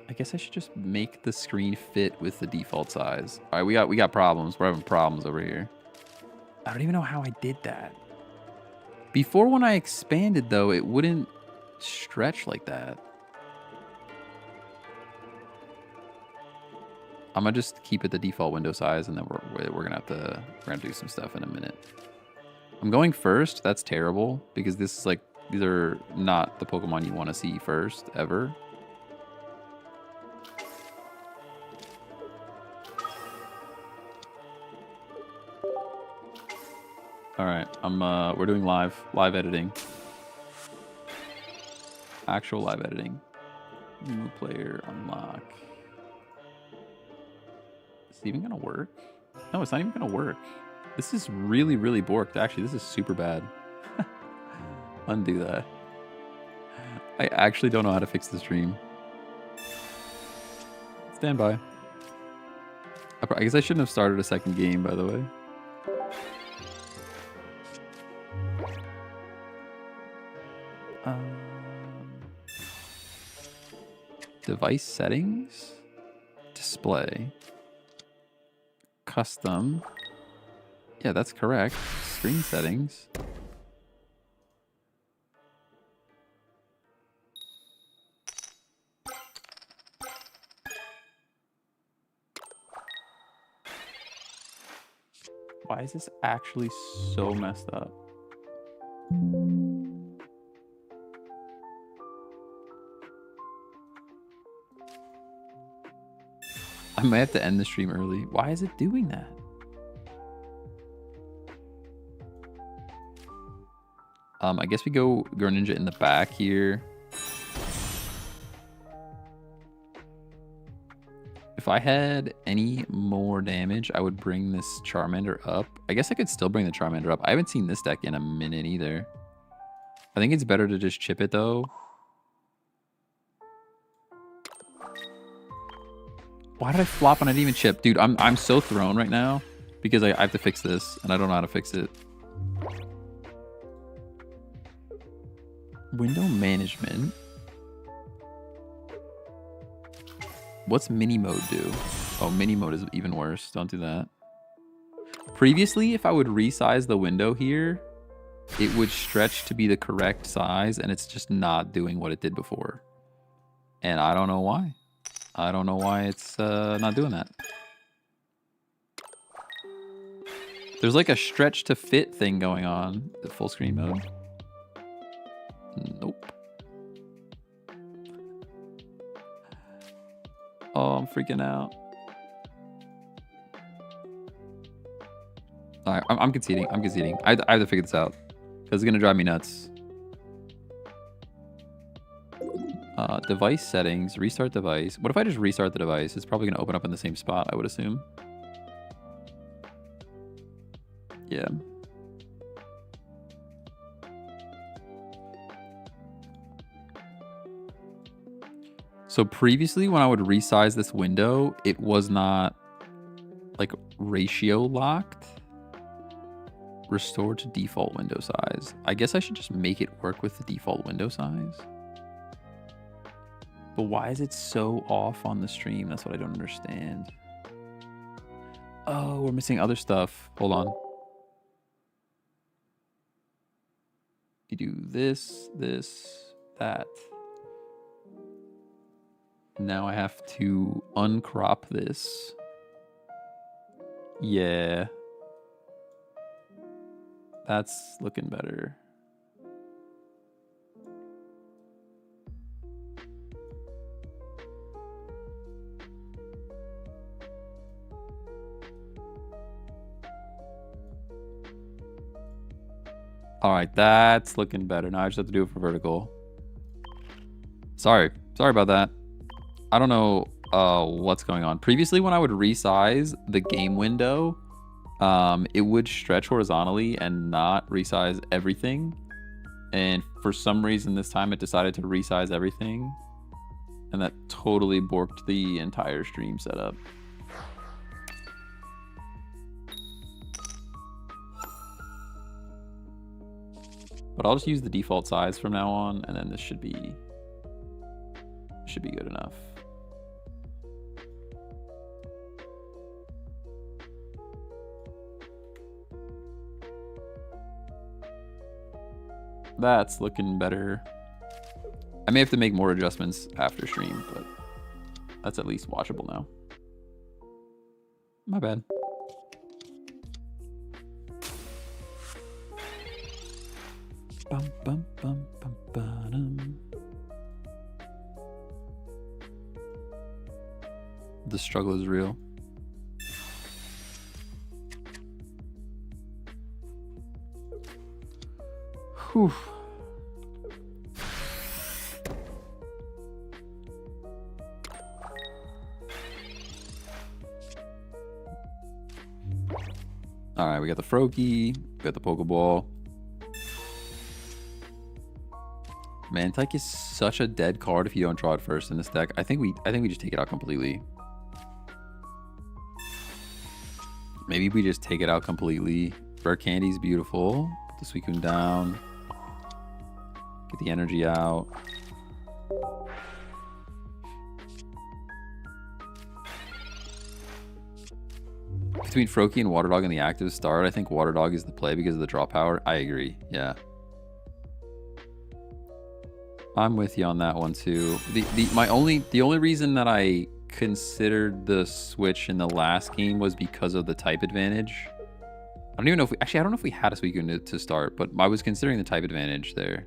I guess I should just make the screen fit with the default size. All right, we got problems. We're having problems over here. I don't even know how I did that. Before, when I expanded, though, it wouldn't stretch like that. I'm gonna just keep it the default window size, and then we're gonna do some stuff in a minute. I'm going first. That's terrible because this is like, these are not the Pokemon you want to see first ever. All right, we're doing live editing. Actual live editing. New player unlock. Is it even gonna work? No, it's not even gonna work. This is really, really borked. Actually, this is super bad. Undo that. I actually don't know how to fix the stream. Stand by. I guess I shouldn't have started a second game, by the way. Device settings, display, custom. Yeah, that's correct. Screen settings. Why is this actually so messed up? I might have to end the stream early. Why is it doing that? I guess we go Greninja in the back here. If I had any more damage, I would bring this Charmander up. I guess I could still bring the Charmander up. I haven't seen this deck in a minute either. I think it's better to just chip it though. Why did I flop when I didn't even chip? Dude, I'm so thrown right now because I have to fix this and I don't know how to fix it. Window management. What's mini mode do? Oh, mini mode is even worse. Don't do that. Previously, if I would resize the window here, it would stretch to be the correct size and it's just not doing what it did before. And I don't know why. I don't know why it's not doing that. There's like a stretch to fit thing going on. The full screen mode. Nope. Oh, I'm freaking out. All right, I'm conceding. I'm conceding. I have to figure this out because it's gonna drive me nuts. Device settings, restart device. What if I just restart the device? It's probably gonna open up in the same spot, I would assume. Yeah. So previously when I would resize this window, it was not like ratio locked. Restore to default window size. I guess I should just make it work with the default window size. But why is it so off on the stream? That's what I don't understand. Oh, we're missing other stuff. Hold on. You do this, this, that. Now I have to uncrop this. Yeah. That's looking better. All right, that's looking better. Now I just have to do it for vertical. Sorry about that. I don't know what's going on. Previously, when I would resize the game window, it would stretch horizontally and not resize everything. And for some reason this time it decided to resize everything. And that totally borked the entire stream setup. But I'll just use the default size from now on, and then this should be good enough. That's looking better. I may have to make more adjustments after stream, but that's at least watchable now. My bad. Bum, bum, bum, bum, ba-dum. The struggle is real. Whew. All right, we got the Froakie, we got the Pokeball. Mantike is such a dead card if you don't draw it first in this deck. I think we just take it out completely. Maybe we just take it out completely. Rare Candy's beautiful. Put the Suicune down. Get the energy out. Between Froakie and Water Dog in the active start, I think Water Dog is the play because of the draw power. I agree. Yeah. I'm with you on that one too. The only reason that I considered the switch in the last game was because of the type advantage. I don't even know if I don't know if we had a Suicune to start, but I was considering the type advantage there.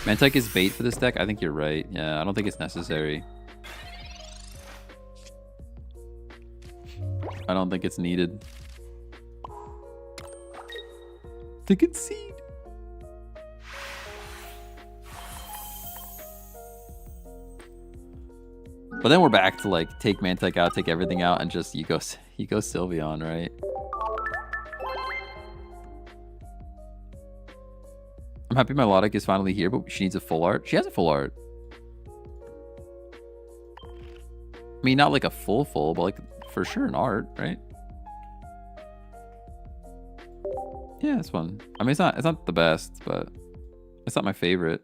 Mantike is bait for this deck. I think you're right. Yeah, I don't think it's necessary. I don't think it's needed. To concede. But then we're back to like take Mantike out, take everything out, and just you go Sylveon, right? I'm happy Melodic is finally here, but she needs a full art. She has a full art. I mean, not like a full, but like for sure an art, right? Yeah, it's fun. I mean, it's not the best, but it's not my favorite.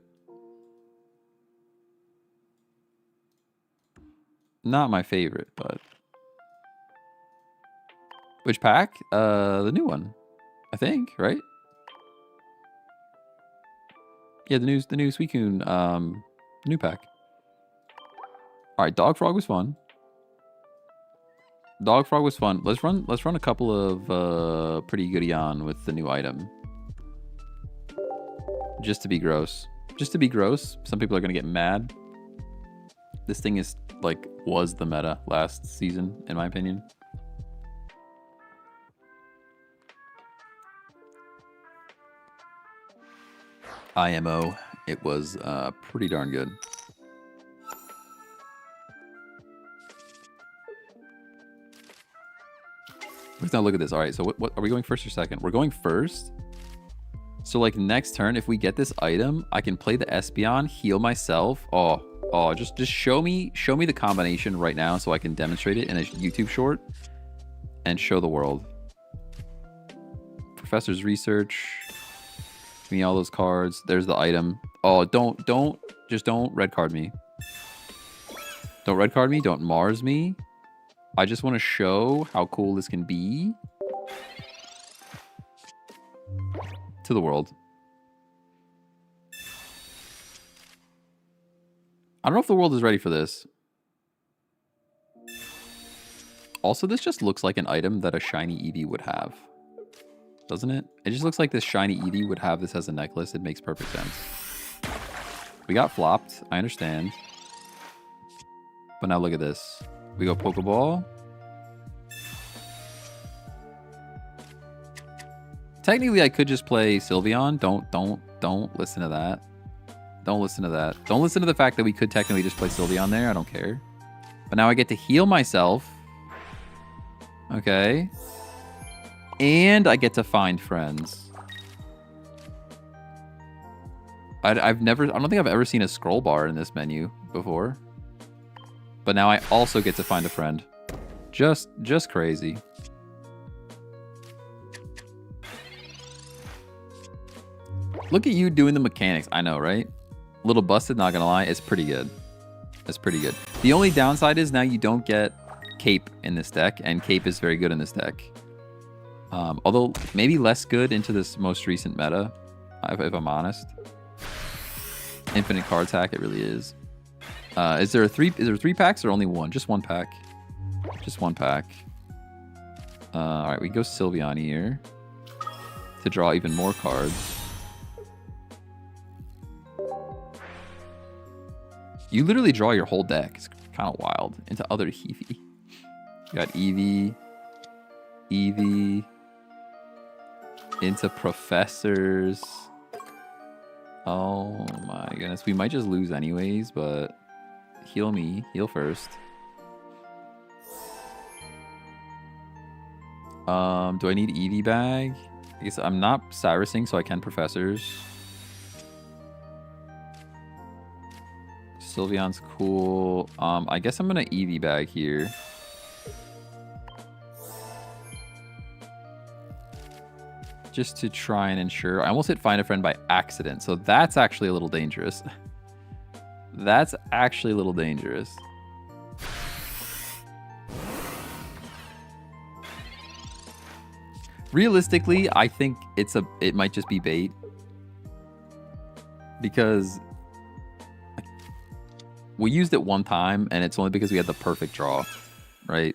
Not my favorite, but which pack? The new one, I think, right? Yeah, the new Suicune, new pack. All right, Dog Frog was fun. Dog Frog was fun. Let's run a couple of pretty goody on with the new item. Just to be gross. Just to be gross. Some people are gonna get mad. This thing is like was the meta last season, in my opinion. IMO. It was pretty darn good. Let's now look at this. All right, so what are we going first or second? We're going first. So like next turn, if we get this item, I can play the Espeon, heal myself. Oh, just show me the combination right now so I can demonstrate it in a YouTube short and show the world. Professor's research. Give me all those cards. There's the item. Oh, don't red card me. Don't red card me. Don't Mars me. I just want to show how cool this can be to the world. I don't know if the world is ready for this. Also, this just looks like an item that a shiny Eevee would have. Doesn't it? It just looks like this shiny Eevee would have this as a necklace. It makes perfect sense. We got flopped. I understand. But now look at this. We go Pokeball. Technically, I could just play Sylveon. Don't listen to that. Don't listen to that. Don't listen to the fact that we could technically just play Sylveon there. I don't care. But now I get to heal myself. Okay. And I get to find friends. I don't think I've ever seen a scroll bar in this menu before. But now I also get to find a friend. Just crazy. Look at you doing the mechanics. I know, right? A little busted, not gonna lie. It's pretty good. It's pretty good. The only downside is now you don't get Cape in this deck, and Cape is very good in this deck. Although maybe less good into this most recent meta, if I'm honest. Infinite card attack, it really is. Is there three packs or only one? Just one pack. Just one pack. All right, we go Sylveon here to draw even more cards. You literally draw your whole deck. It's kind of wild. Into other Eevee. You got Eevee. Eevee. Into Professors. Oh my goodness. We might just lose anyways, but heal me. Heal first. Do I need Eevee bag? I guess I'm not Cyrusing, so I can Professors. Sylveon's cool. I guess I'm gonna Eevee bag here. Just to try and ensure. I almost hit Find a Friend by accident, so that's actually a little dangerous. That's actually a little dangerous. Realistically, I think it might just be bait. Because we used it one time, and it's only because we had the perfect draw, right?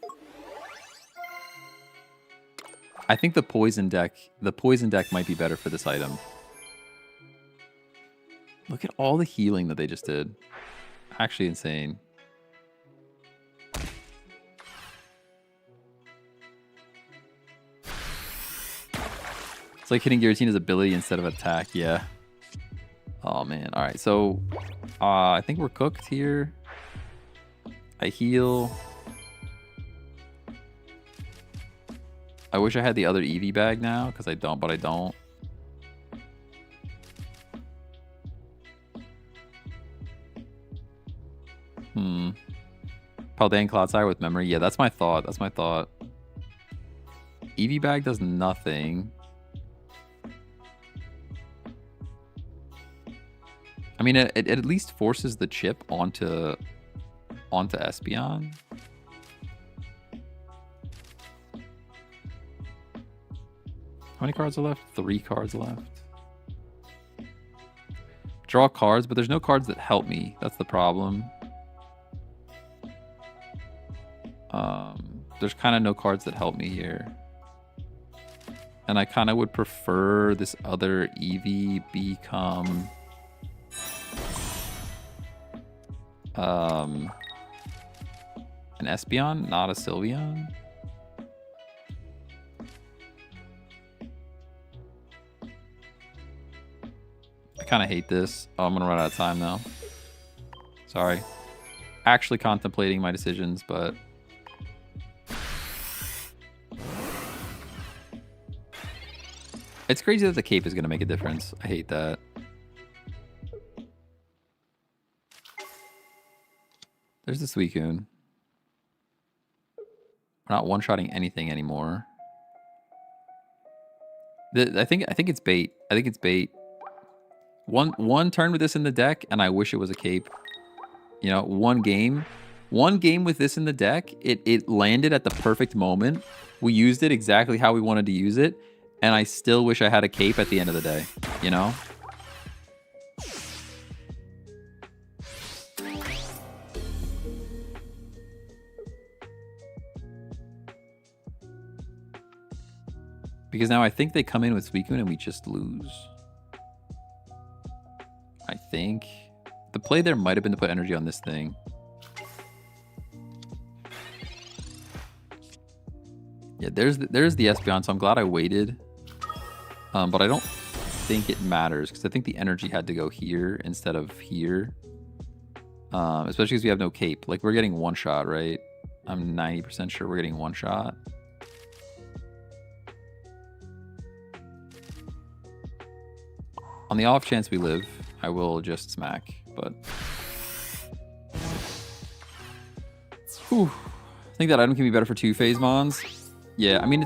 I think the poison deck might be better for this item. Look at all the healing that they just did. Actually insane. It's like hitting Giratina's ability instead of attack, yeah. Oh man, all right, so I think we're cooked here. I heal. I wish I had the other Eevee bag now, because I don't, but I don't. Paldean Cloudsire with memory. Yeah, that's my thought. That's my thought. Eevee bag does nothing. I mean, it at least forces the chip onto Espeon. How many cards are left? 3 cards left. Draw cards, but there's no cards that help me. That's the problem. there's kind of no cards that help me here. And I kind of would prefer this other Eevee become an Espeon, not a Sylveon. I kind of hate this. Oh, I'm gonna run out of time now. Sorry. Actually contemplating my decisions, but it's crazy that the cape is gonna make a difference. I hate that. There's the Suicune. We're not one-shotting anything anymore. I think it's bait. I think it's bait. One turn with this in the deck, and I wish it was a cape. You know, one game with this in the deck, it landed at the perfect moment. We used it exactly how we wanted to use it, and I still wish I had a cape at the end of the day, you know? Because now I think they come in with Suicune and we just lose. I think. The play there might have been to put energy on this thing. Yeah, there's the Espeon, so I'm glad I waited. But I don't think it matters, because I think the energy had to go here instead of here. Especially because we have no cape. Like, we're getting one shot, right? I'm 90% sure we're getting one shot. On the off chance we live, I will just smack, but... Whew. I think that item can be better for 2-phase mons. Yeah, I mean,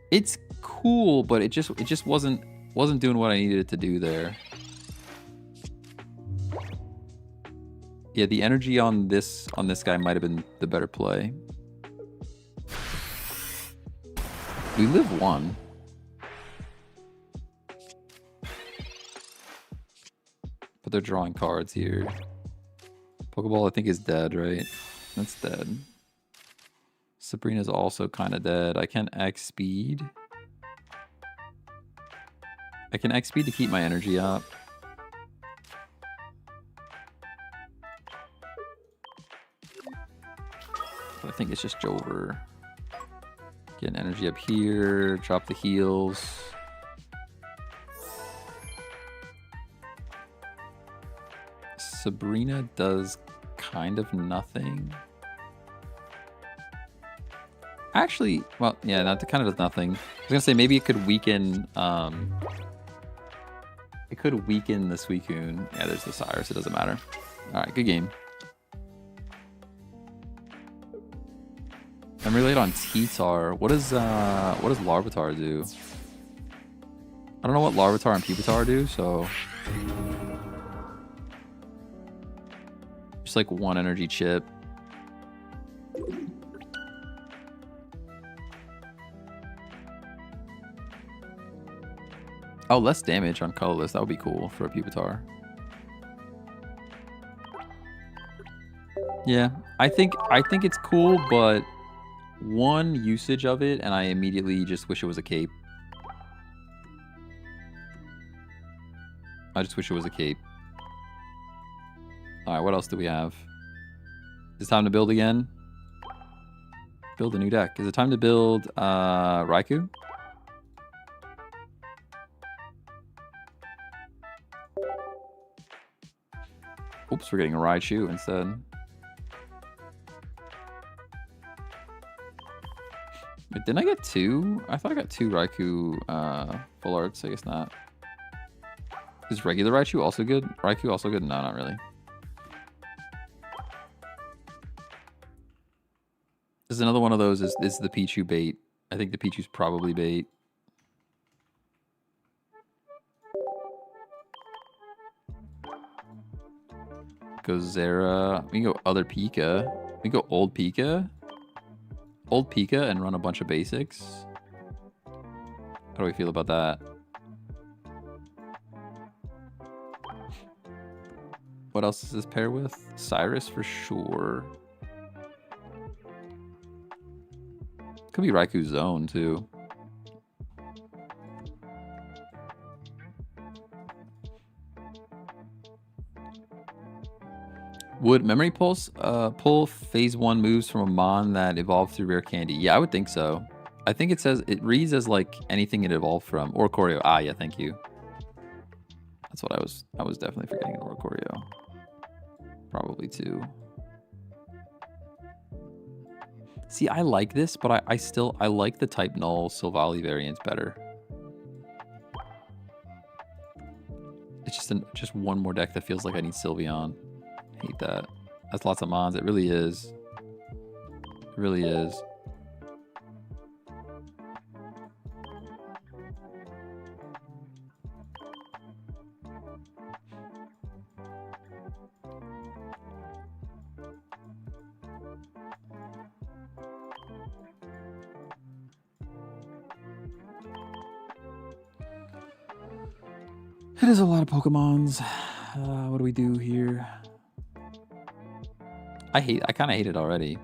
it's cool, but it just wasn't doing what I needed it to do there. Yeah, the energy on this guy might have been the better play. We live one. But they're drawing cards here. Pokeball, I think, is dead, right? That's dead. Sabrina's also kind of dead. I can X speed. I can X speed to keep my energy up. But I think it's just Jover. Get an energy up here. Drop the heals. Sabrina does kind of nothing. Actually, well, yeah, that kind of does nothing. I was gonna say maybe it could weaken. It could weaken the Suicune. Yeah, there's the Cyrus. It doesn't matter. All right, good game. I'm really late on T-Tar. What does Larvitar do? I don't know what Larvitar and Pupitar do, so. Just like one energy chip. Oh, less damage on colorless. That would be cool for a Pupitar. Yeah, I think it's cool, but one usage of it, and I immediately just wish it was a cape. I just wish it was a cape. All right, what else do we have? Is it time to build again? Build a new deck. Is it time to build Raikou? Oops, we're getting a Raichu instead. Wait, didn't I get two? I thought I got two Raikou full arts. I guess not. Is regular Raichu also good? Raikou also good? No, not really. This is another one of those. Is the Pichu bait? I think the Pichu's probably bait. Go Zera. We can go other Pika. We can go old Pika. Old Pika and run a bunch of basics. How do we feel about that? What else does this pair with? Cyrus for sure. Could be Raiku's zone too. Would Memory Pulse pull phase 1 moves from a mon that evolved through rare candy? Yeah, I would think so. I think it says, it reads as like anything it evolved from. Or Choreo. Ah, yeah, thank you. That's what I was definitely forgetting an Choreo. Probably too. See, I like this, but I like the type null Silvally variants better. It's just one more deck that feels like I need Sylveon. Hate that. That's lots of mons. It really is. It really is. It is a lot of Pokemons. What do we do here? I kind of hate it already.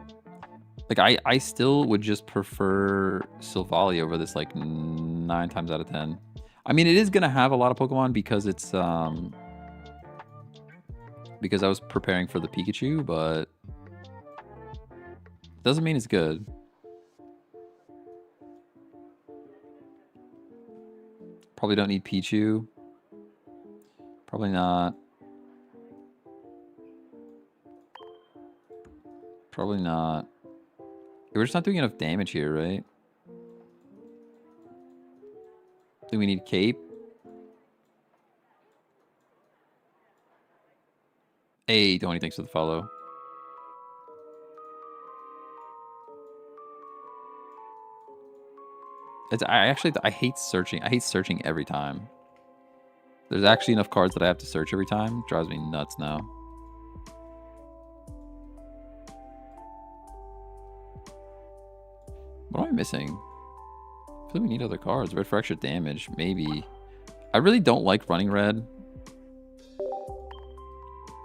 Like, I still would just prefer Silvally over this, like, 9 times out of 10. I mean, it is going to have a lot of Pokemon because it's, because I was preparing for the Pikachu, but doesn't mean it's good. Probably don't need Pichu. Probably not. Probably not. We're just not doing enough damage here, right? Do we need Cape? Hey, Tony, thanks for the follow. I hate searching. I hate searching every time. There's actually enough cards that I have to search every time. It drives me nuts now. What am I missing? I feel like we need other cards. Red for extra damage, maybe. I really don't like running red.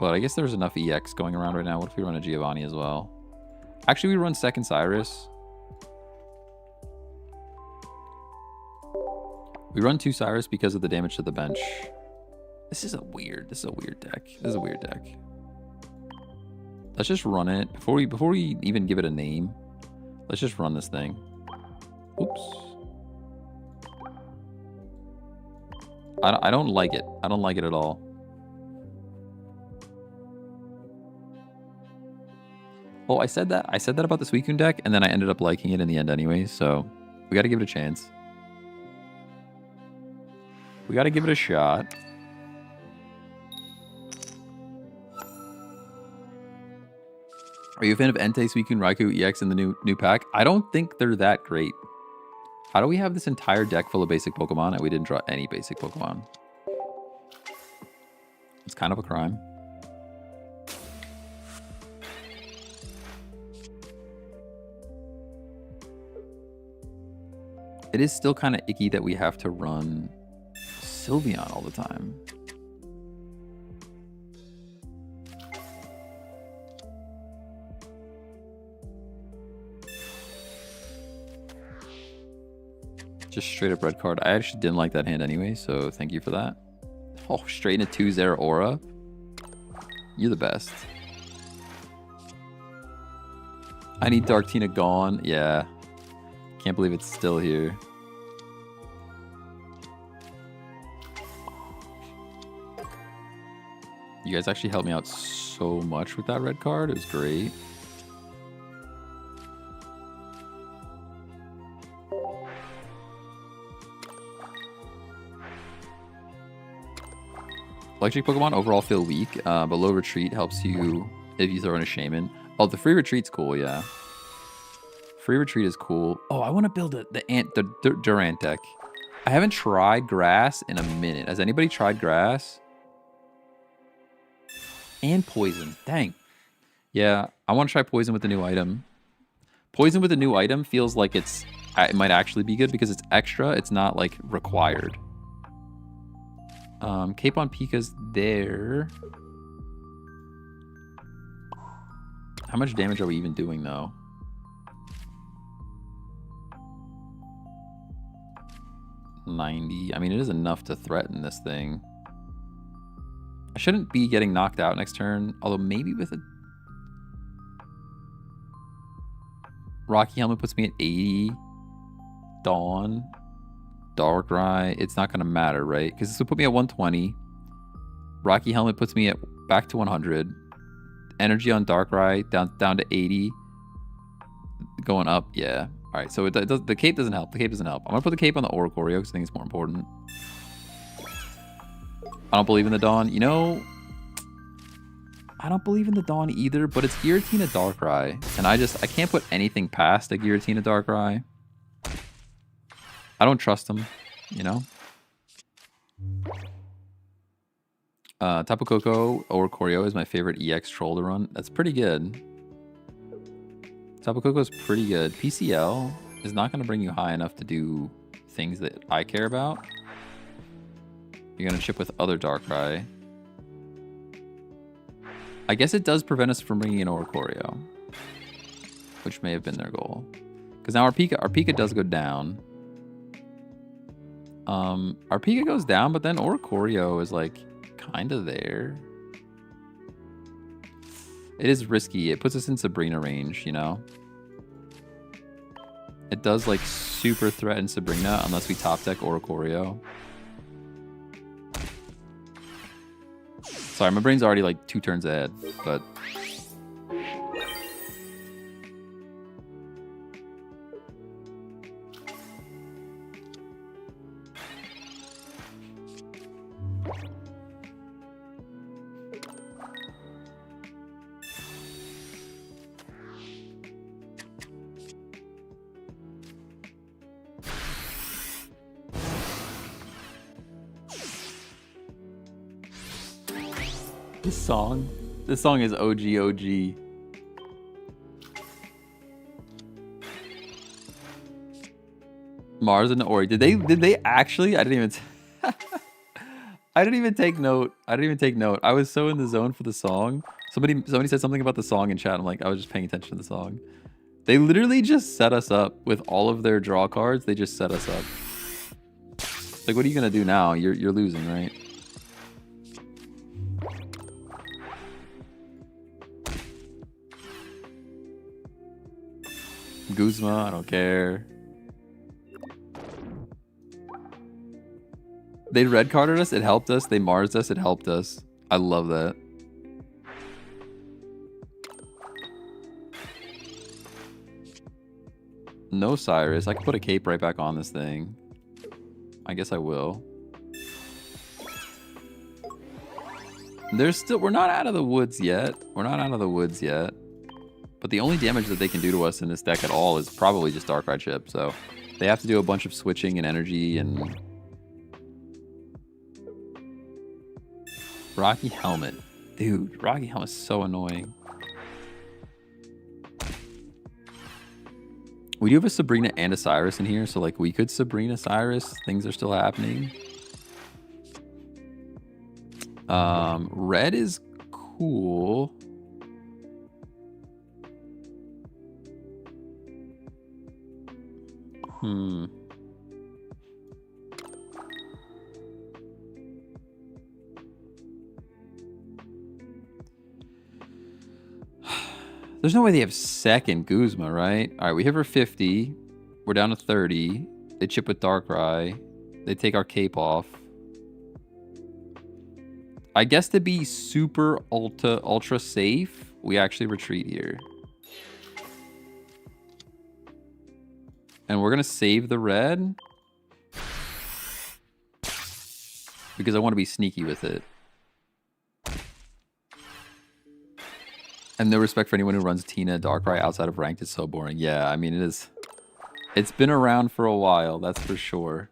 But I guess there's enough EX going around right now. What if we run a Giovanni as well? Actually, we run second Cyrus. We run 2 Cyrus because of the damage to the bench. This is a weird deck. This is a weird deck. Let's just run it. Before we even give it a name, let's just run this thing. Oops. I don't like it. I don't like it at all. Oh, I said that about the Suicune deck, and then I ended up liking it in the end anyway, so we got to give it a chance. We got to give it a shot. Are you a fan of Entei, Suicune, Raikou, EX in the new pack? I don't think they're that great. How do we have this entire deck full of basic Pokemon and we didn't draw any basic Pokemon? It's kind of a crime. It is still kind of icky that we have to run Sylveon all the time. Just straight up red card. I actually didn't like that hand anyway, so thank you for that. Oh, straight into 2-0 Aura. You're the best. I need Darktina gone. Yeah. Can't believe it's still here. You guys actually helped me out so much with that red card. It was great. Electric Pokemon overall feel weak, but low retreat helps you if you throw in a Shaman. Oh, the free retreat's cool, yeah. Free retreat is cool. Oh, I want to build the Durant deck. I haven't tried grass in a minute. Has anybody tried grass? And poison. Dang. Yeah, I want to try poison with the new item. Poison with the new item feels like it might actually be good because it's extra. It's not like required. Cape on Pika's there. How much damage are we even doing though? 90. I mean, it is enough to threaten this thing. I shouldn't be getting knocked out next turn, although maybe with a... Rocky Helmet puts me at 80. Dawn. Darkrai. It's not going to matter, right? Because this would put me at 120. Rocky Helmet puts me at back to 100. Energy on Darkrai down to 80. Going up, yeah. All right, so it does, the cape doesn't help. The cape doesn't help. I'm going to put the cape on the Oricorio because I think it's more important. I don't believe in the Dawn. You know, I don't believe in the Dawn either, but it's Giratina Darkrai. And I can't put anything past a Giratina Darkrai. I don't trust him, you know? Tapu Koko Oricorio is my favorite EX troll to run. That's pretty good. Tapu Koko is pretty good. PCL is not going to bring you high enough to do things that I care about. You're going to chip with other Darkrai. I guess it does prevent us from bringing in Oricorio, which may have been their goal. Because now our Pika does go down. Our Pika goes down, but then Oricorio is like kind of there. It is risky. It puts us in Sabrina range, you know? It does like super threaten Sabrina unless we top deck Oricorio. Sorry, my brain's already like 2 turns ahead, but... This song is OG. Mars and Ori. Did they actually? I didn't even I didn't even take note. I was so in the zone for the song. Somebody said something about the song in chat. I'm like, I was just paying attention to the song. They literally just set us up with all of their draw cards. They just set us up. Like, what are you gonna do now? You're losing, right? Guzma, I don't care. They red carded us, it helped us. They Marsed us, it helped us. I love that. No Cyrus. I can put a cape right back on this thing. I guess I will. We're not out of the woods yet. But the only damage that they can do to us in this deck at all is probably just Darkrai Chip. So they have to do a bunch of switching and energy and... Rocky Helmet. Dude, Rocky Helmet's so annoying. We do have a Sabrina and a Cyrus in here, so like we could Sabrina Cyrus. Things are still happening. Red is cool. There's no way they have second Guzma, right? All right, we hit for 50. We're down to 30. They chip with Darkrai. They take our cape off. I guess to be super ultra safe, we actually retreat here. And we're going to save the red. Because I want to be sneaky with it. And no respect for anyone who runs Tina Darkrai outside of ranked. It's so boring. Yeah, I mean, it is. It's been around for a while, that's for sure.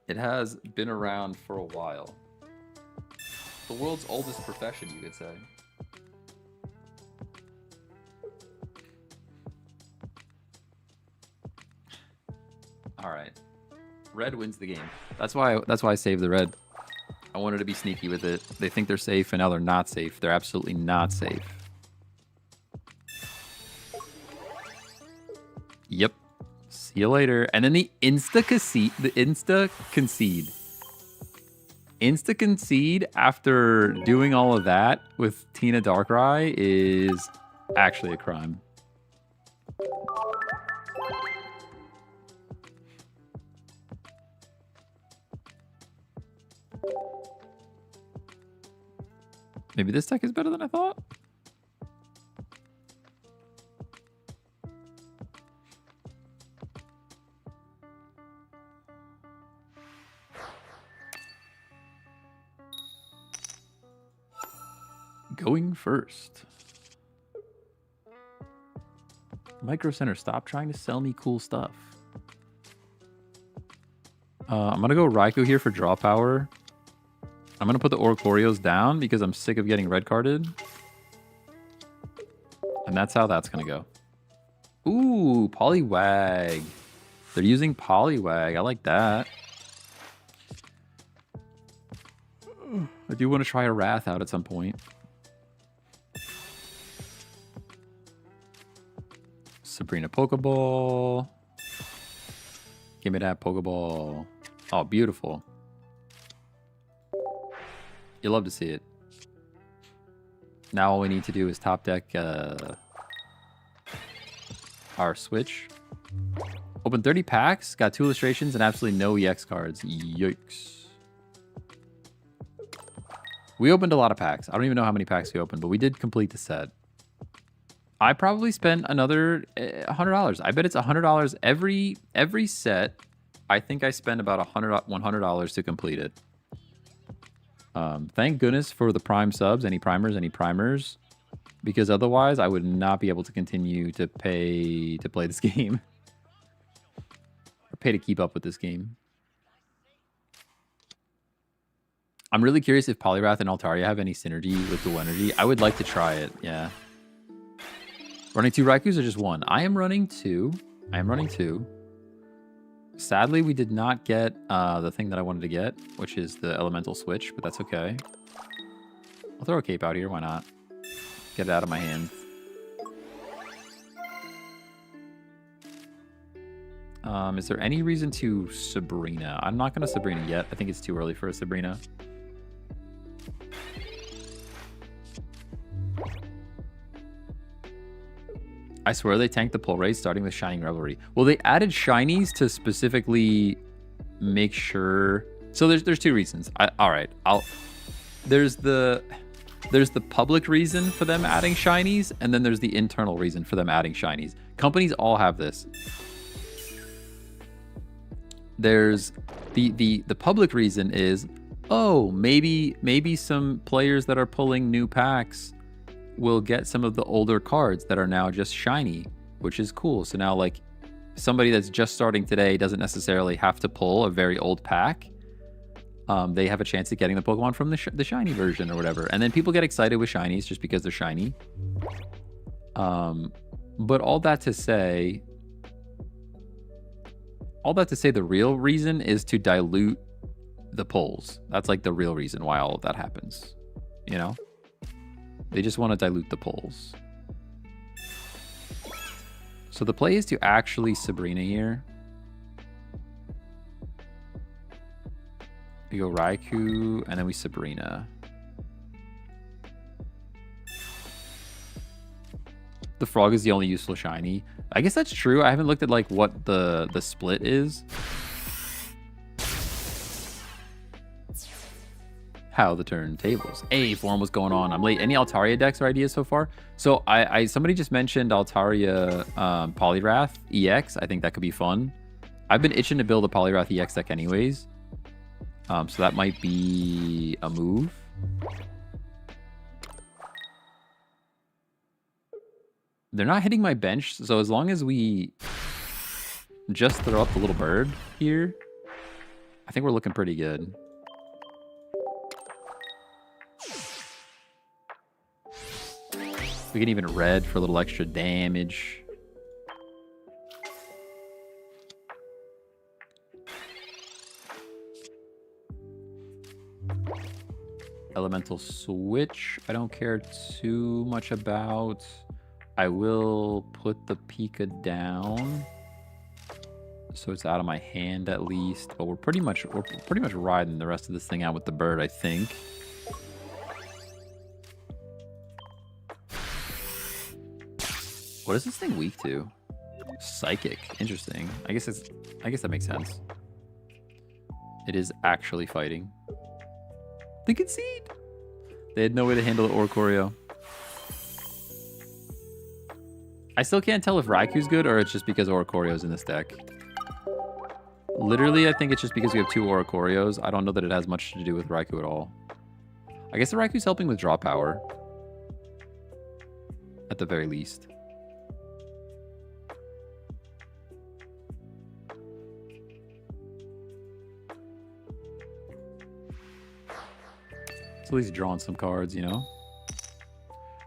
It has been around for a while. The world's oldest profession, you could say. All right. Red wins the game. That's why I saved the red. I wanted to be sneaky with it. They think they're safe, and now they're not safe. They're absolutely not safe. Yep. See you later. And then the insta-concede. Insta-concede after doing all of that with Tina Darkrai is actually a crime. Maybe this deck is better than I thought. Going first. Micro Center, stop trying to sell me cool stuff. I'm going to go Raikou here for draw power. I'm going to put the Oricorios down because I'm sick of getting red carded. And that's how that's going to go. Ooh, Poliwag. They're using Poliwag. I like that. I do want to try a Wrath out at some point. Sabrina Pokeball. Give me that Pokeball. Oh, beautiful. You love to see it. Now all we need to do is top deck our Switch. Open 30 packs, got 2 illustrations, and absolutely no EX cards. Yikes. We opened a lot of packs. I don't even know how many packs we opened, but we did complete the set. I probably spent another $100. I bet it's $100 every set. I think I spent about $100 to complete it. Thank goodness for the Prime subs, any primers, because otherwise I would not be able to continue to pay to play this game. Or pay to keep up with this game. I'm really curious if Poliwrath and Altaria have any synergy with Dual Energy. I would like to try it, yeah. Running 2 Raikous or just 1? I am running 2. Sadly, we did not get the thing that I wanted to get, which is the Elemental Switch, but that's okay. I'll throw a cape out here, why not? Get it out of my hand. Is there any reason to Sabrina? I'm not going to Sabrina yet. I think it's too early for a Sabrina. I swear they tanked the pull rate starting with Shining Revelry. Well, they added Shinies to specifically make sure. So there's 2 reasons. There's the public reason for them adding Shinies, and then there's the internal reason for them adding Shinies. Companies all have this. There's the public reason is, oh, maybe some players that are pulling new packs will get some of the older cards that are now just shiny, which is cool. So now, like, somebody that's just starting today doesn't necessarily have to pull a very old pack. They have a chance at getting the Pokemon from the shiny version or whatever. And then people get excited with shinies just because they're shiny. But all that to say, the real reason is to dilute the pulls. That's like the real reason why all of that happens, you know? They just want to dilute the pulls. So the play is to actually Sabrina here. We go Raikou, and then we Sabrina. The frog is the only useful shiny. I guess that's true. I haven't looked at like what the split is. How the turntables. Hey, Form, what's going on? I'm late. Any Altaria decks or ideas so far? So somebody just mentioned Altaria Poliwrath EX. I think that could be fun. I've been itching to build a Poliwrath EX deck anyways. So that might be a move. They're not hitting my bench, so as long as we just throw up the little bird here, I think we're looking pretty good. We can even red for a little extra damage. Elemental Switch, I don't care too much about. I will put the Pika down. so it's out of my hand at least. But we're pretty much riding the rest of this thing out with the bird, I think. What is this thing weak to? Psychic. Interesting. I guess that makes sense. It is actually fighting. The concede. They had no way to handle it or Choreo. I still can't tell if Raiku's good or it's just because Oricorio's in this deck. Literally, I think it's just because we have 2 Oricorios. I don't know that it has much to do with Raikou at all. I guess the Raiku's helping with draw power. At the very least. It's at least drawing some cards, you know?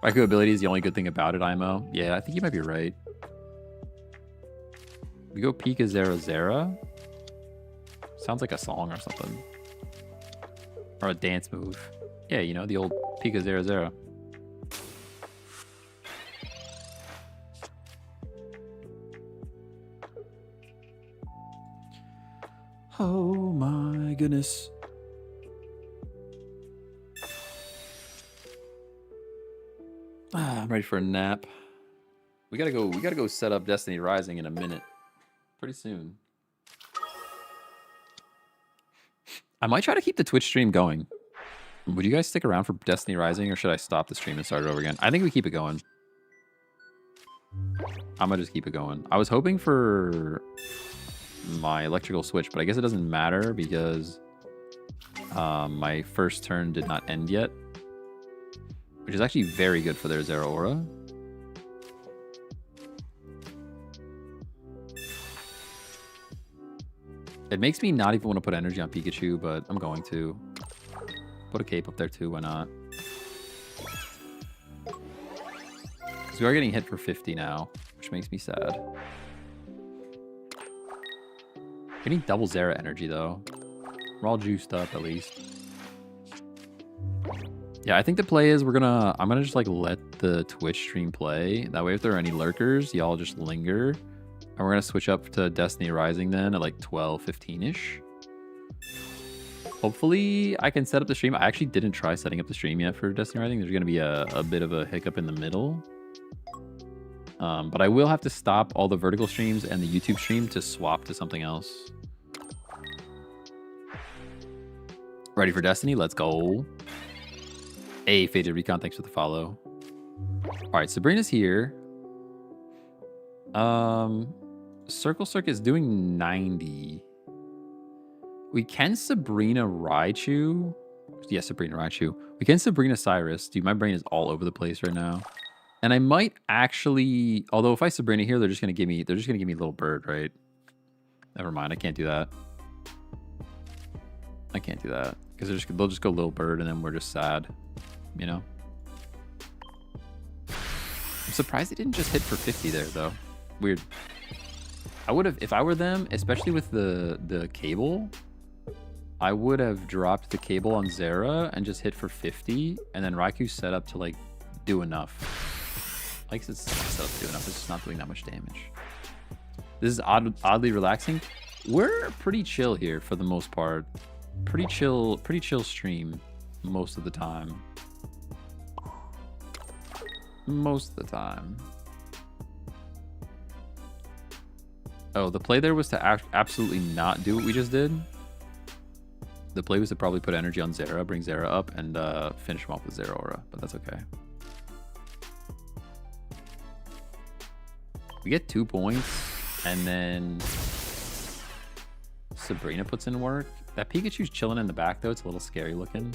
Raikou ability is the only good thing about it, IMO. Yeah, I think you might be right. We go Pika Zera Zera. Sounds like a song or something. Or a dance move. Yeah, you know, the old Pika Zera Zera. Oh my goodness. I'm ready for a nap. We gotta go set up Destiny Rising in a minute. Pretty soon. I might try to keep the Twitch stream going. Would you guys stick around for Destiny Rising, or should I stop the stream and start it over again? I think we keep it going. I'm gonna just keep it going. I was hoping for my electrical switch, but I guess it doesn't matter because my first turn did not end yet. Which is actually very good for their Zeraora. It makes me not even want to put energy on Pikachu, but I'm going to. Put a cape up there too, why not? Because we are getting hit for 50 now, which makes me sad. Getting double Zera energy though. We're all juiced up at least. Yeah, I think the play is I'm gonna just like let the Twitch stream play. That way if there are any lurkers, y'all just linger. And we're gonna switch up to Destiny Rising then at like 12, 15-ish. Hopefully I can set up the stream. I actually didn't try setting up the stream yet for Destiny Rising. There's gonna be a bit of a hiccup in the middle. But I will have to stop all the vertical streams and the YouTube stream to swap to something else. Ready for Destiny? Let's go. Hey, Faded Recon, thanks for the follow. All right, Sabrina's here. Circle Circuit is doing 90. We can Sabrina Raichu. Yeah, Sabrina Raichu. We can Sabrina Cyrus. Dude, my brain is all over the place right now. And I might actually, although if I Sabrina here, they're just gonna give me a little bird, right? Never mind, I can't do that. I can't do that because they'll just go little bird and then we're just sad. You know, I'm surprised they didn't just hit for 50 there though. Weird. I would have, if I were them, especially with the cable, I would have dropped the cable on Zera and just hit for 50, and then Raikou set up to like do enough. Like it's set up to do enough. It's just not doing that much damage. This is oddly relaxing. We're pretty chill here for the most part. Pretty chill stream most of the time. Most of the time. Oh, the play there was to absolutely not do what we just did. The play was to probably put energy on Zera, bring Zera up, and finish him off with Zeraora, but that's okay. We get 2 points, and then Sabrina puts in work. That Pikachu's chilling in the back, though. It's a little scary looking.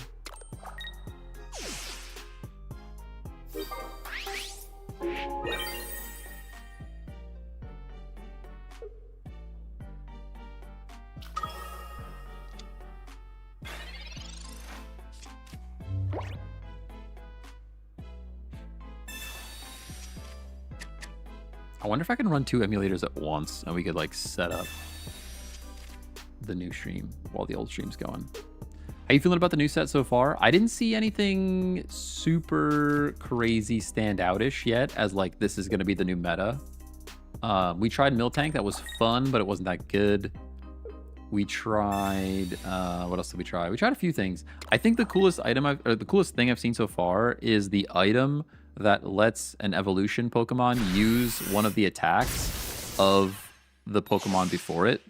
I wonder if I can run 2 emulators at once and we could like set up the new stream while the old stream's going. How you feeling about the new set so far? I didn't see anything super crazy stand out-ish yet as like this is going to be the new meta. We tried Miltank. That was fun, but it wasn't that good. We tried, what else did we try? We tried a few things. I think the coolest item, or the coolest thing I've seen so far is the item that lets an evolution Pokemon use one of the attacks of the Pokemon before it.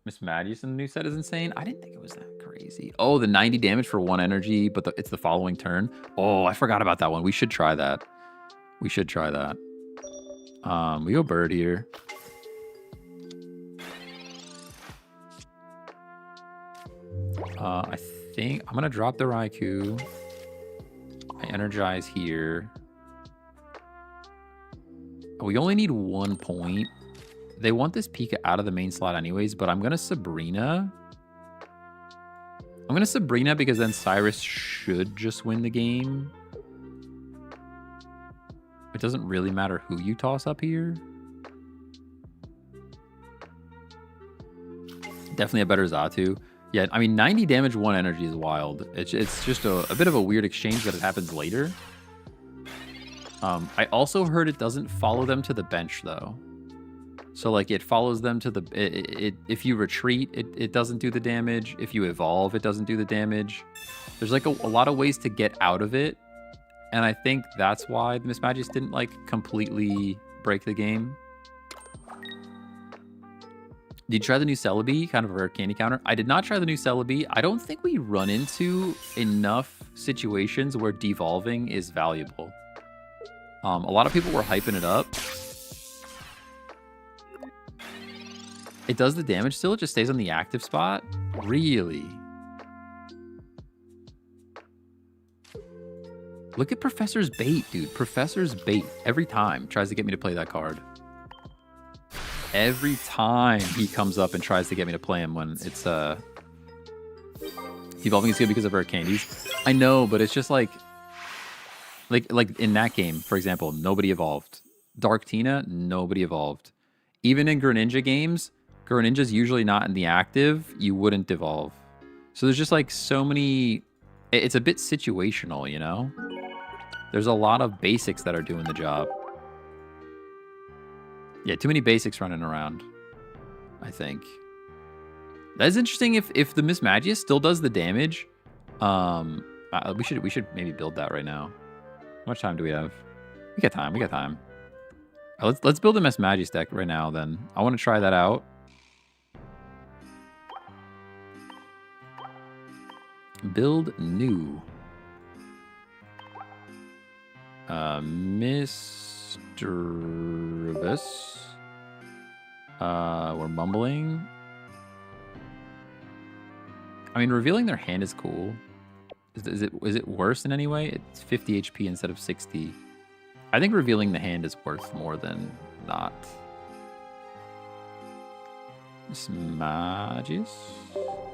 Miss Magius in the new set is insane. I didn't think it was that crazy. Oh, the 90 damage for 1 energy, but it's the following turn. Oh, I forgot about that one. We should try that. We should try that. We go bird here. I think I'm gonna drop the Raikou. I energize here. We only need 1 point. They want this Pika out of the main slot anyways, but I'm gonna Sabrina. I'm gonna Sabrina because then Cyrus should just win the game. It doesn't really matter who you toss up here. Definitely a better Xatu. Yeah, I mean, 90 damage, 1 energy is wild. It's just a bit of a weird exchange that it happens later. I also heard it doesn't follow them to the bench, though. So, like, it follows them to the... if you retreat, it doesn't do the damage. If you evolve, it doesn't do the damage. There's, like, a lot of ways to get out of it. And I think that's why the Miss Magius didn't, like, completely break the game. Did you try the new Celebi, kind of a rare candy counter? I did not try the new Celebi. I don't think we run into enough situations where devolving is valuable. A lot of people were hyping it up. It does the damage still? It just stays on the active spot? Really? Look at Professor's Bait, dude. Professor's Bait every time tries to get me to play that card. Every time he comes up and tries to get me to play him when it's evolving is good because of our candies. I know, but it's just like in that game, for example, nobody evolved. Dark Tina, nobody evolved. Even in Greninja games, Greninja's usually not in the active, you wouldn't evolve. So there's just like so many, it's a bit situational, you know? There's a lot of basics that are doing the job. Yeah, too many basics running around, I think. That's interesting if the Miss Magius still does the damage. We should maybe build that right now. How much time do we have? We got time. We got time. Let's build a Miss Magius deck right now then. I want to try that out. Build new. Mischievous. We're mumbling. I mean, revealing their hand is cool. Is it worse in any way? It's 50 HP instead of 60. I think revealing the hand is worth more than not. Magius.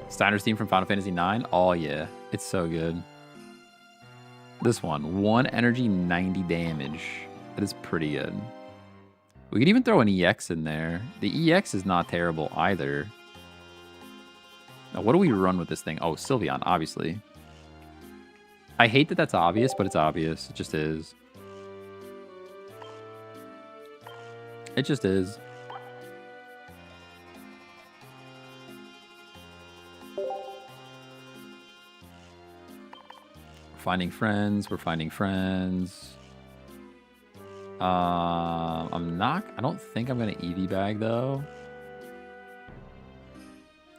Steiner's theme from Final Fantasy IX. Oh yeah, it's so good. This one, 1 energy, 90 damage. That is pretty good. We could even throw an EX in there. The EX is not terrible either. Now, what do we run with this thing? Oh, Sylveon, obviously. I hate that that's obvious, but it's obvious. It just is. It just is. We're finding friends. We're finding friends. I don't think I'm going to EV bag, though.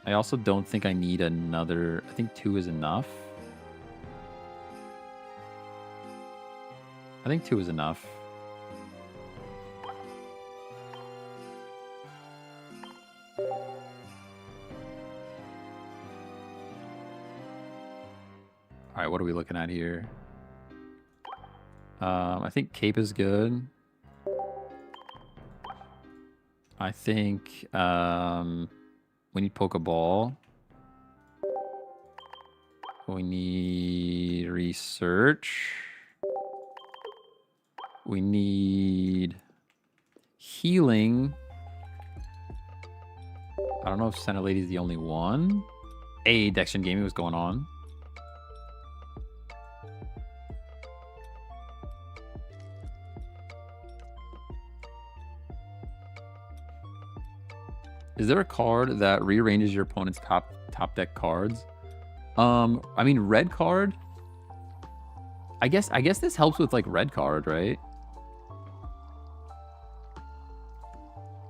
I also don't think I need another. I think 2 is enough. I think 2 is enough. All right, what are we looking at here? I think Cape is good. I think we need Pokeball. We need Research. We need Healing. I don't know if Center Lady is the only one. Hey, Dexion Gaming, what's going on? Is there a card that rearranges your opponent's top deck cards? I mean, red card. I guess this helps with like red card, right?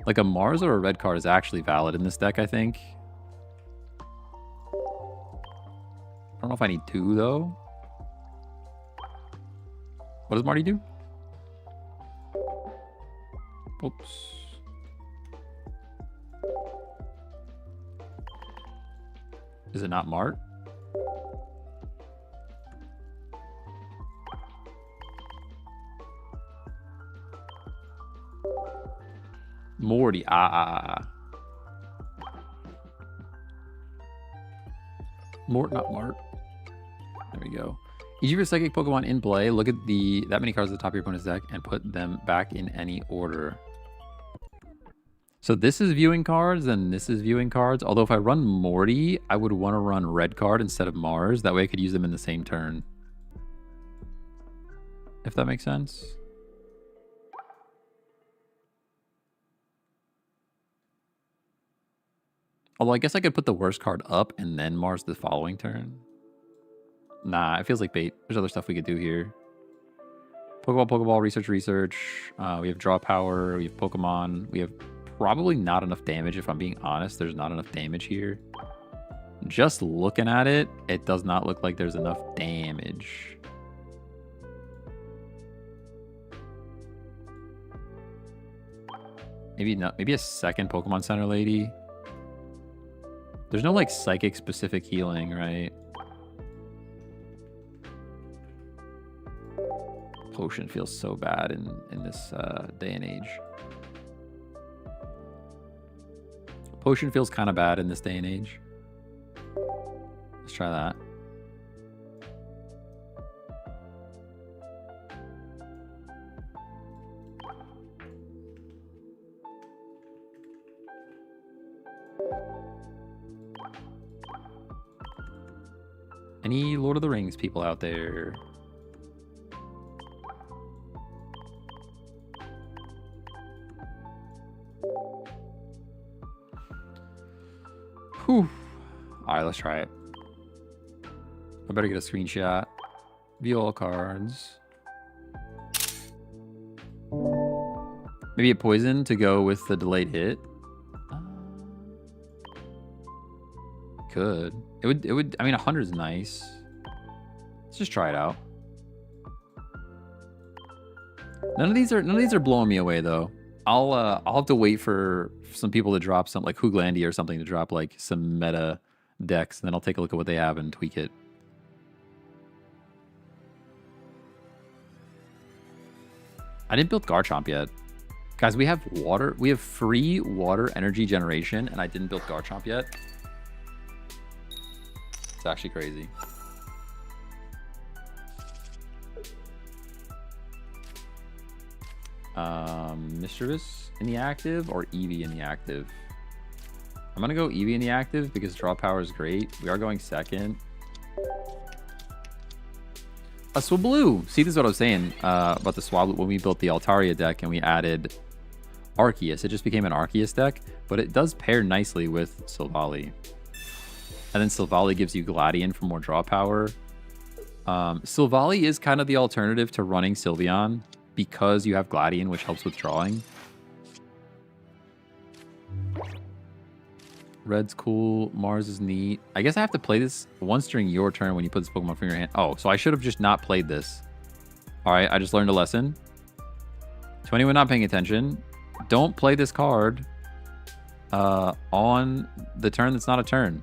Like a Mars or a red card is actually valid in this deck, I think. I don't know if I need two though. What does Marty do? Oops. Is it not Mart? Morty. Mort, not Mart. There we go. Each of your psychic Pokemon in play, look at that many cards at the top of your opponent's deck and put them back in any order. So this is viewing cards, and this is viewing cards. Although if I run Morty, I would want to run red card instead of Mars. That way I could use them in the same turn. If that makes sense. Although I guess I could put the worst card up and then Mars the following turn. Nah, it feels like bait. There's other stuff we could do here. Pokeball, research. We have draw power. We have Pokemon. We have probably not enough damage, if I'm being honest. There's not enough damage here. Just looking at it, it does not look like there's enough damage. Maybe not. Maybe a second Pokemon Center lady. There's no like psychic specific healing, right? Potion feels so bad in this day and age. Potion feels kind of bad in this day and age. Let's try that. Any Lord of the Rings people out there? Whew. Alright, let's try it. I better get a screenshot. View all cards. Maybe a poison to go with the delayed hit. Could. It would, I mean, 100 is nice. Let's just try it out. None of these are blowing me away though. I'll have to wait for some people to drop some, like Hooglandia or something, to drop like some meta decks, and then I'll take a look at what they have and tweak it. I didn't build Garchomp yet. Guys, we have water. We have free water energy generation, and I didn't build Garchomp yet. It's actually crazy. Mischievous in the active or Eevee in the active? I'm gonna go Eevee in the active because draw power is great. We are going second. A Swablu. See, this is what I was saying about the Swablu when we built the Altaria deck and we added Arceus. It just became an Arceus deck, but it does pair nicely with Silvally. And then Silvally gives you Gladion for more draw power. Silvally is kind of the alternative to running Sylveon because you have Gladion, which helps with drawing. Red's cool. Mars is neat. I guess I have to play this once during your turn when you put this Pokemon from your hand. Oh, so I should have just not played this. All right, I just learned a lesson. To anyone not paying attention, don't play this card on the turn that's not a turn.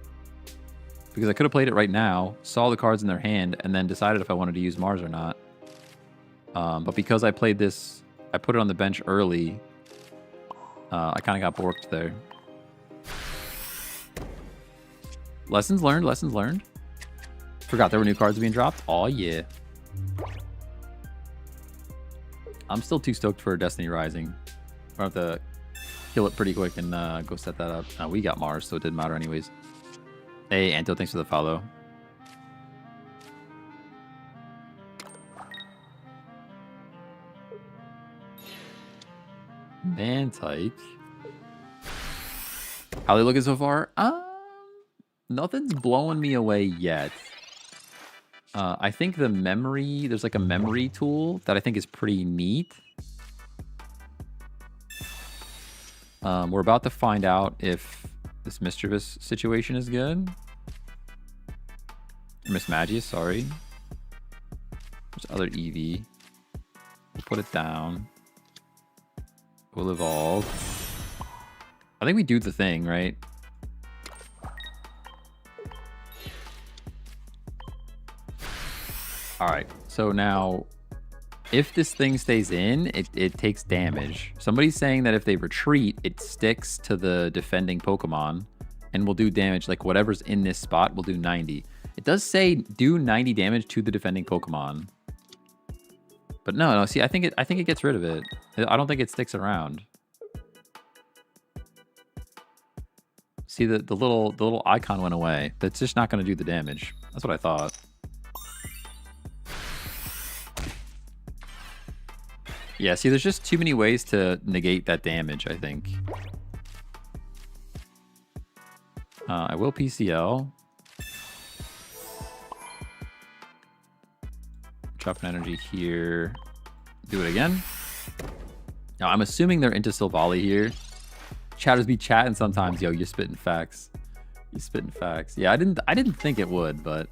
Because I could have played it right now, saw the cards in their hand, and then decided if I wanted to use Mars or not. But because I played this, I put it on the bench early, I kind of got borked there. Lessons learned, lessons learned. Forgot there were new cards being dropped. Oh yeah. I'm still too stoked for Destiny Rising. I have to kill it pretty quick and go set that up. We got Mars, so it didn't matter anyways. Hey, Anto, thanks for the follow. Mantike. How they looking so far? Nothing's blowing me away yet. I think the memory, there's like a memory tool that I think is pretty neat. We're about to find out if this Mischievous situation is good. Miss Magius, sorry. There's other EV. We'll put it down. We'll evolve. I think we do the thing, right? All right, so now if this thing stays in, it takes damage. Somebody's saying that if they retreat, it sticks to the defending Pokemon and will do damage. Like whatever's in this spot will do 90. It does say do 90 damage to the defending Pokemon. But no, see, I think it gets rid of it. I don't think it sticks around. See, the little icon went away. That's just not going to do the damage. That's what I thought. Yeah, see, there's just too many ways to negate that damage, I think. I will PCL. Drop an energy here. Do it again. Now, I'm assuming they're into Silvally here. Chatters be chatting sometimes. Yo, you're spitting facts. You're spitting facts. Yeah, I didn't think it would, but...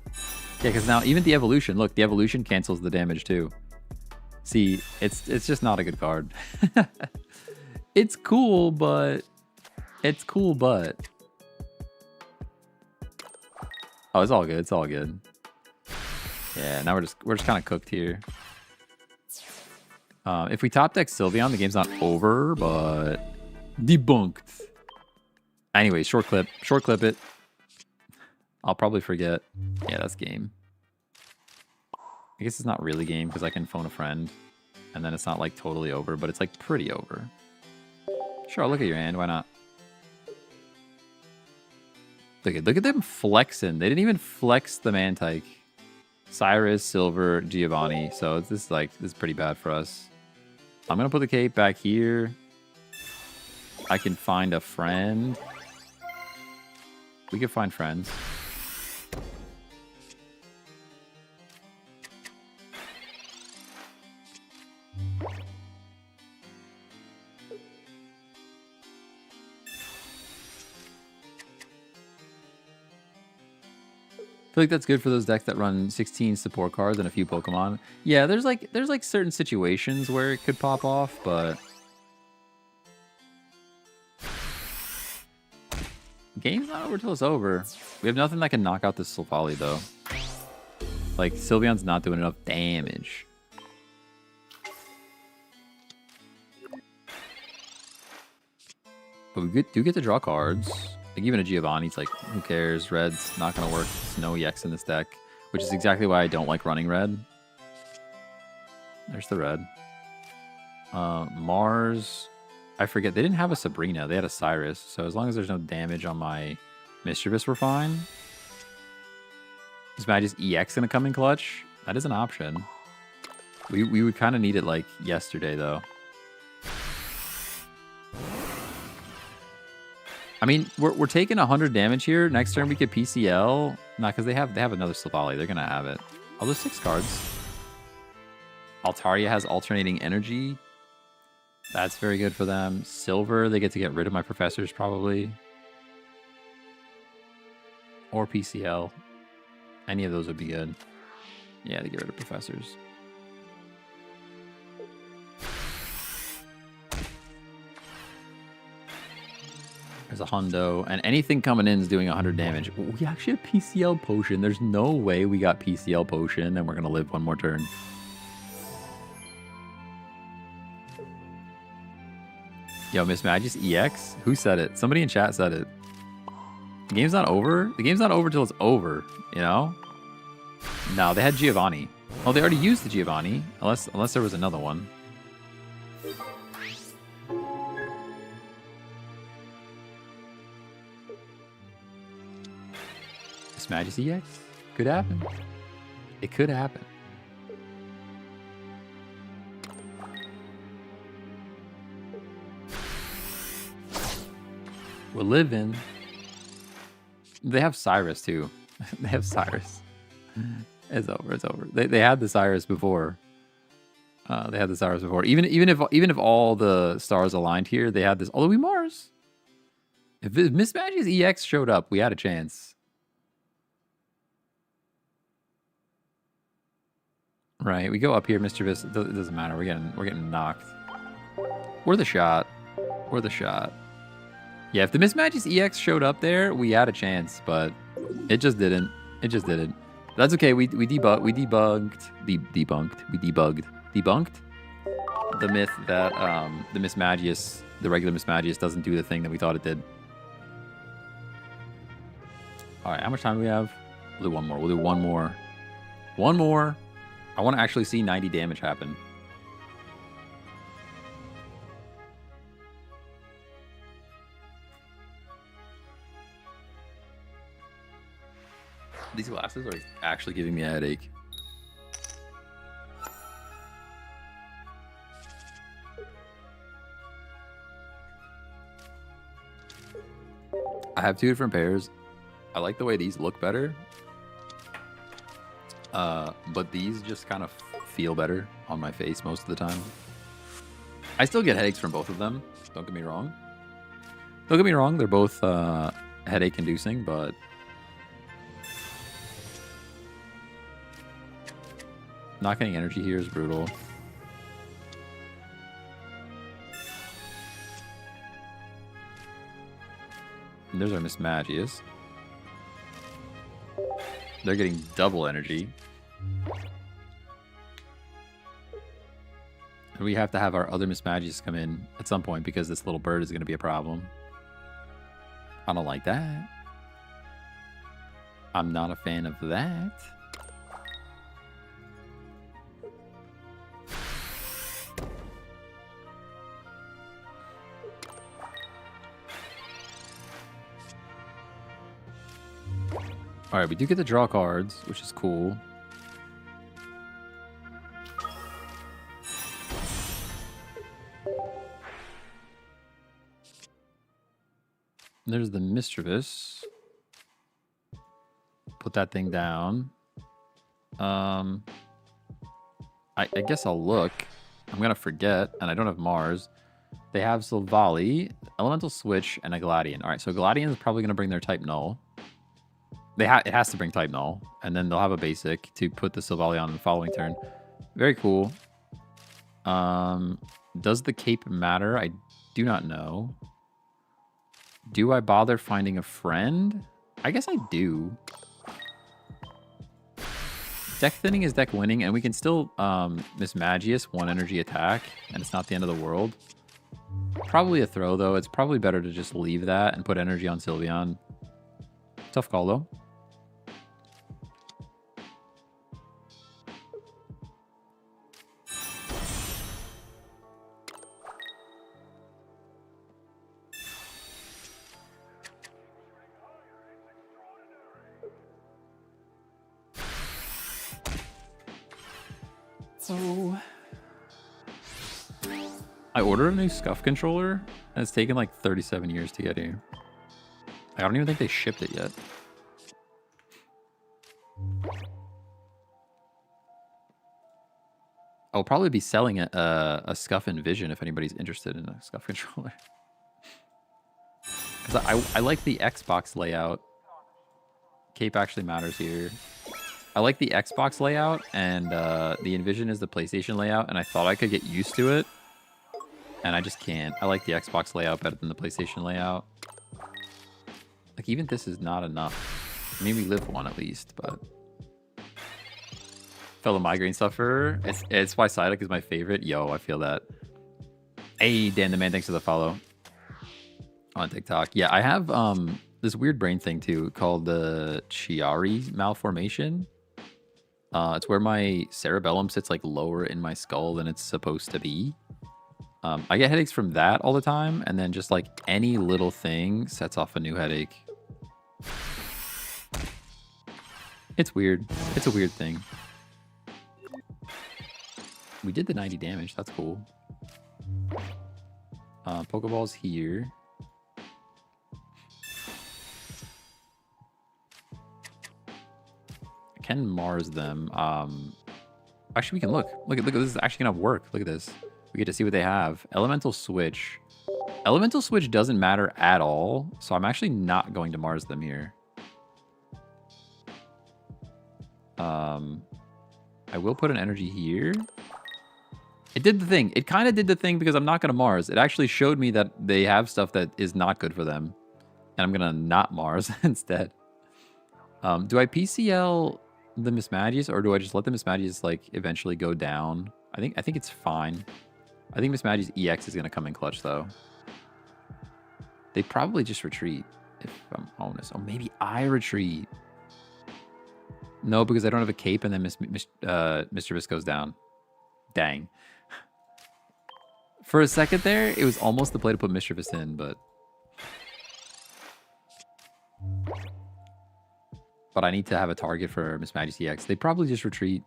Yeah, because now even the evolution, look, the evolution cancels the damage too. See, it's just not a good card. It's cool, but... It's cool, but... Oh, it's all good. It's all good. Yeah, now we're just kind of cooked here. If we top deck Sylveon, the game's not over, but... Debunked. Anyway, short clip it. I'll probably forget. Yeah, that's game. I guess it's not really game because I can phone a friend and then it's not like totally over, but it's like pretty over. Sure, I'll look at your hand. Why not? Look at them flexing. They didn't even flex the Mantike. Cyrus, Silver, Giovanni. So this is pretty bad for us. I'm gonna put the cape back here. I can find a friend. We can find friends. I feel like that's good for those decks that run 16 support cards and a few Pokemon. Yeah, there's like certain situations where it could pop off, but game's not over till it's over. We have nothing that can knock out this Silvally though. Like Sylveon's not doing enough damage. But we do get to draw cards. Like even a Giovanni's like, who cares? Red's not gonna work. There's no EX in this deck, which is exactly why I don't like running red. There's the red. Mars, I forget. They didn't have a Sabrina. They had a Cyrus. So as long as there's no damage on my Mischievous, we're fine. Is Magic EX gonna come in clutch? That is an option. We would kind of need it like yesterday though. I mean, we're taking 100 damage here. Next turn we could PCL. Nah, because they have another Silvally. They're gonna have it. Oh, there's 6 cards. Altaria has alternating energy. That's very good for them. Silver, they get to get rid of my professors probably. Or PCL. Any of those would be good. Yeah, they get rid of professors. There's a hundo, and anything coming in is doing 100 damage. We actually have PCL potion. There's no way we got PCL potion and we're gonna live one more turn. Yo, Miss Magic EX? Who said it? Somebody in chat said it. The game's not over? The game's not over till it's over, you know? No, they had Giovanni. Oh, they already used the Giovanni, unless there was another one. Majesty EX? Could happen. It could happen. We're living. They have Cyrus too. They have Cyrus. It's over. It's over. They had the Cyrus before. They had the Cyrus before. Even if all the stars aligned here, they had this. Although we Mars. If Miss Maggie's EX showed up, we had a chance. Right. We go up here, Mischievous. It doesn't matter. We're getting knocked. We're the shot. We're the shot. Yeah, if the Miss Maggie's EX showed up there, we had a chance, but it just didn't. It just didn't. That's okay. We debunked the myth that the Miss Magius, the regular Miss Magius, doesn't do the thing that we thought it did. All right, how much time do we have? We'll do one more. We'll do one more. One more. I want to actually see 90 damage happen. These glasses are actually giving me a headache. I have two different pairs. I like the way these look better. But these just kind of feel better on my face most of the time. I still get headaches from both of them. Don't get me wrong. Don't get me wrong. They're both headache inducing, but not getting energy here is brutal. And there's our Miss Magius. They're getting double energy. And we have to have our other Miss Magius come in at some point because this little bird is going to be a problem. I don't like that. I'm not a fan of that. All right, we do get to draw cards, which is cool. There's the Mischievous. Put that thing down. I guess I'll look. I'm going to forget, and I don't have Mars. They have Silvally, Elemental Switch, and a Gladian. All right, so Gladian is probably going to bring their type Null. It has to bring type Null, and then they'll have a basic to put the Silvally on the following turn. Very cool. Does the cape matter? I do not know. Do I bother finding a friend? I guess I do. Deck thinning is deck winning, and we can still Miss Magius 1 energy attack, and it's not the end of the world. Probably a throw, though. It's probably better to just leave that and put energy on Sylveon. Tough call, though. So I ordered a new Scuff controller, and it's taken like 37 years to get here. I don't even think they shipped it yet. I'll probably be selling a Scuff Envision if anybody's interested in a Scuff controller. Because I like the Xbox layout. Cape actually matters here. I like the Xbox layout, and the Envision is the PlayStation layout, and I thought I could get used to it. And I just can't. I like the Xbox layout better than the PlayStation layout. Like, even this is not enough. I mean, we live one at least, but... Fellow migraine sufferer. It's why Psyduck is my favorite. Yo, I feel that. Hey, Dan the Man, thanks for the follow on TikTok. Yeah, I have this weird brain thing, too, called the Chiari malformation. It's where my cerebellum sits, like, lower in my skull than it's supposed to be. I get headaches from that all the time, and then just, like, any little thing sets off a new headache. It's weird. It's a weird thing. We did the 90 damage. That's cool. Pokeball's here. can Mars them. Actually, we can look. Look at this is actually gonna work. Look at this. We get to see what they have. Elemental Switch. Elemental Switch doesn't matter at all, so I'm actually not going to Mars them here. I will put an energy here. It did the thing. It kind of did the thing because I'm not going to Mars. It actually showed me that they have stuff that is not good for them. And I'm going to not Mars instead. Do I PCL the Mismagius or do I just let the Mismagius like eventually go down? I think it's fine. I think Mismagius EX is going to come in clutch though. They probably just retreat if I'm honest. Oh, maybe I retreat. No, because I don't have a cape and then Mischievous goes down. Dang. For a second there, it was almost the play to put Mischievous in, but I need to have a target for Mismagius EX. They probably just retreat.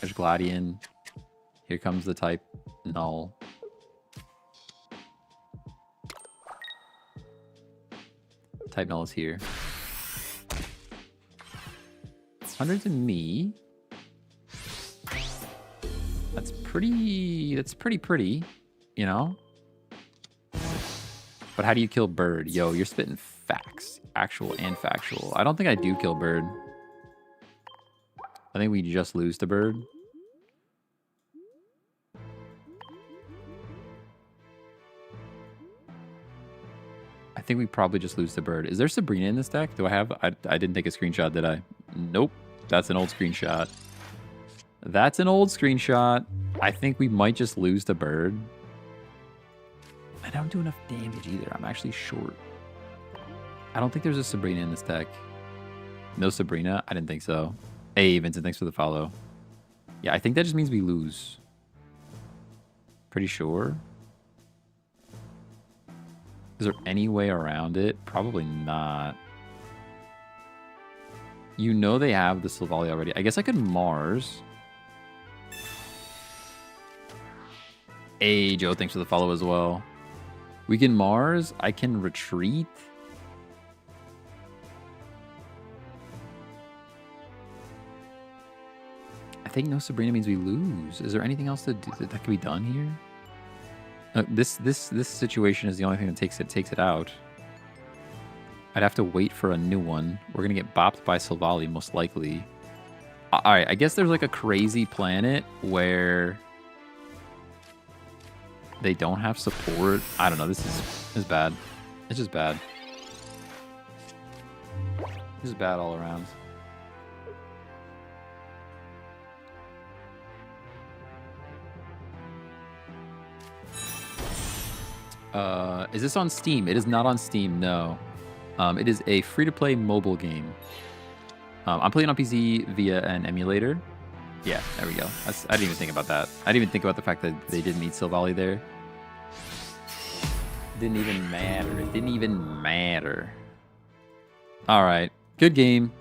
There's Gladian. Here comes the type Null. Type Null is here. 100 to me. That's pretty, you know? But how do you kill Bird? Yo, you're spitting facts. Actual and factual. I don't think I do kill Bird. I think we just lose to Bird. I think we probably just lose to Bird. Is there Sabrina in this deck? Do I have... I didn't take a screenshot, did I? Nope. That's an old screenshot. That's an old screenshot. I think we might just lose to Bird. I don't do enough damage either. I'm actually short. I don't think there's a Sabrina in this deck. No Sabrina? I didn't think so. Hey, Vincent, thanks for the follow. Yeah, I think that just means we lose. Pretty sure. Is there any way around it? Probably not. You know they have the Silvally already. I guess I could Mars. Hey, Joe, thanks for the follow as well. We can Mars. I can retreat. I think no Sabrina means we lose. Is there anything else that can be done here? This situation is the only thing that takes it out. I'd have to wait for a new one. We're gonna get bopped by Silvally most likely. All right, I guess there's like a crazy planet where they don't have support. I don't know. This is bad. It's just bad. This is bad all around. Is this on Steam? It is not on Steam, no. It is a free-to-play mobile game. I'm playing on PC via an emulator. Yeah, there we go. I didn't even think about that. I didn't even think about the fact that they didn't need Silvally there. Didn't even matter. It didn't even matter. All right. Good game.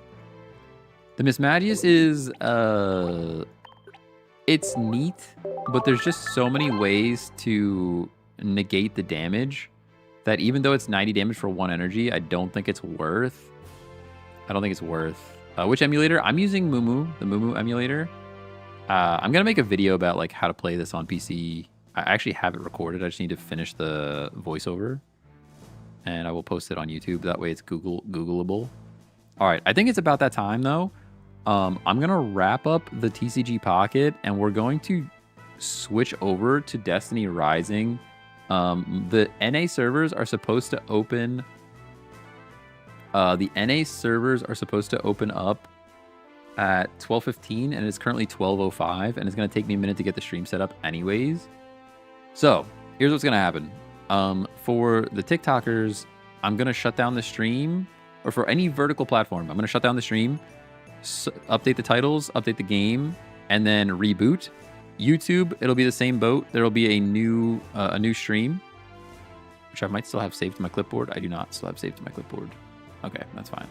The Mismagius is... it's neat, but there's just so many ways to negate the damage that even though it's 90 damage for 1 energy, I don't think it's worth. Which emulator? I'm using Mumu, the Mumu emulator. I'm going to make a video about like how to play this on PC. I actually have it recorded. I just need to finish the voiceover. And I will post it on YouTube. That way it's Googleable. All right. I think it's about that time, though. I'm going to wrap up the TCG Pocket, and we're going to switch over to Destiny Rising. The NA servers are supposed to open... the NA servers are supposed to open up at 12:15, and it's currently 12:05, and it's going to take me a minute to get the stream set up anyways. So, here's what's going to happen. For the TikTokers, I'm going to shut down the stream, or for any vertical platform, I'm going to shut down the stream, update the titles, update the game, and then reboot. YouTube, it'll be the same boat. There'll be a new stream, which I might still have saved to my clipboard. I do not still have saved to my clipboard. Okay, that's fine.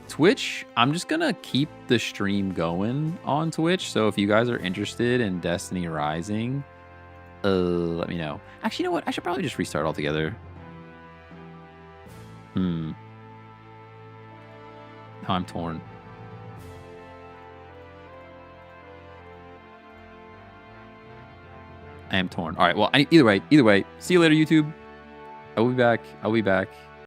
Twitch, I'm just gonna keep the stream going on Twitch. So if you guys are interested in Destiny Rising, let me know. Actually, you know what? I should probably just restart altogether. No, I'm torn. I am torn. All right. Well, either way. See you later, YouTube. I will be back.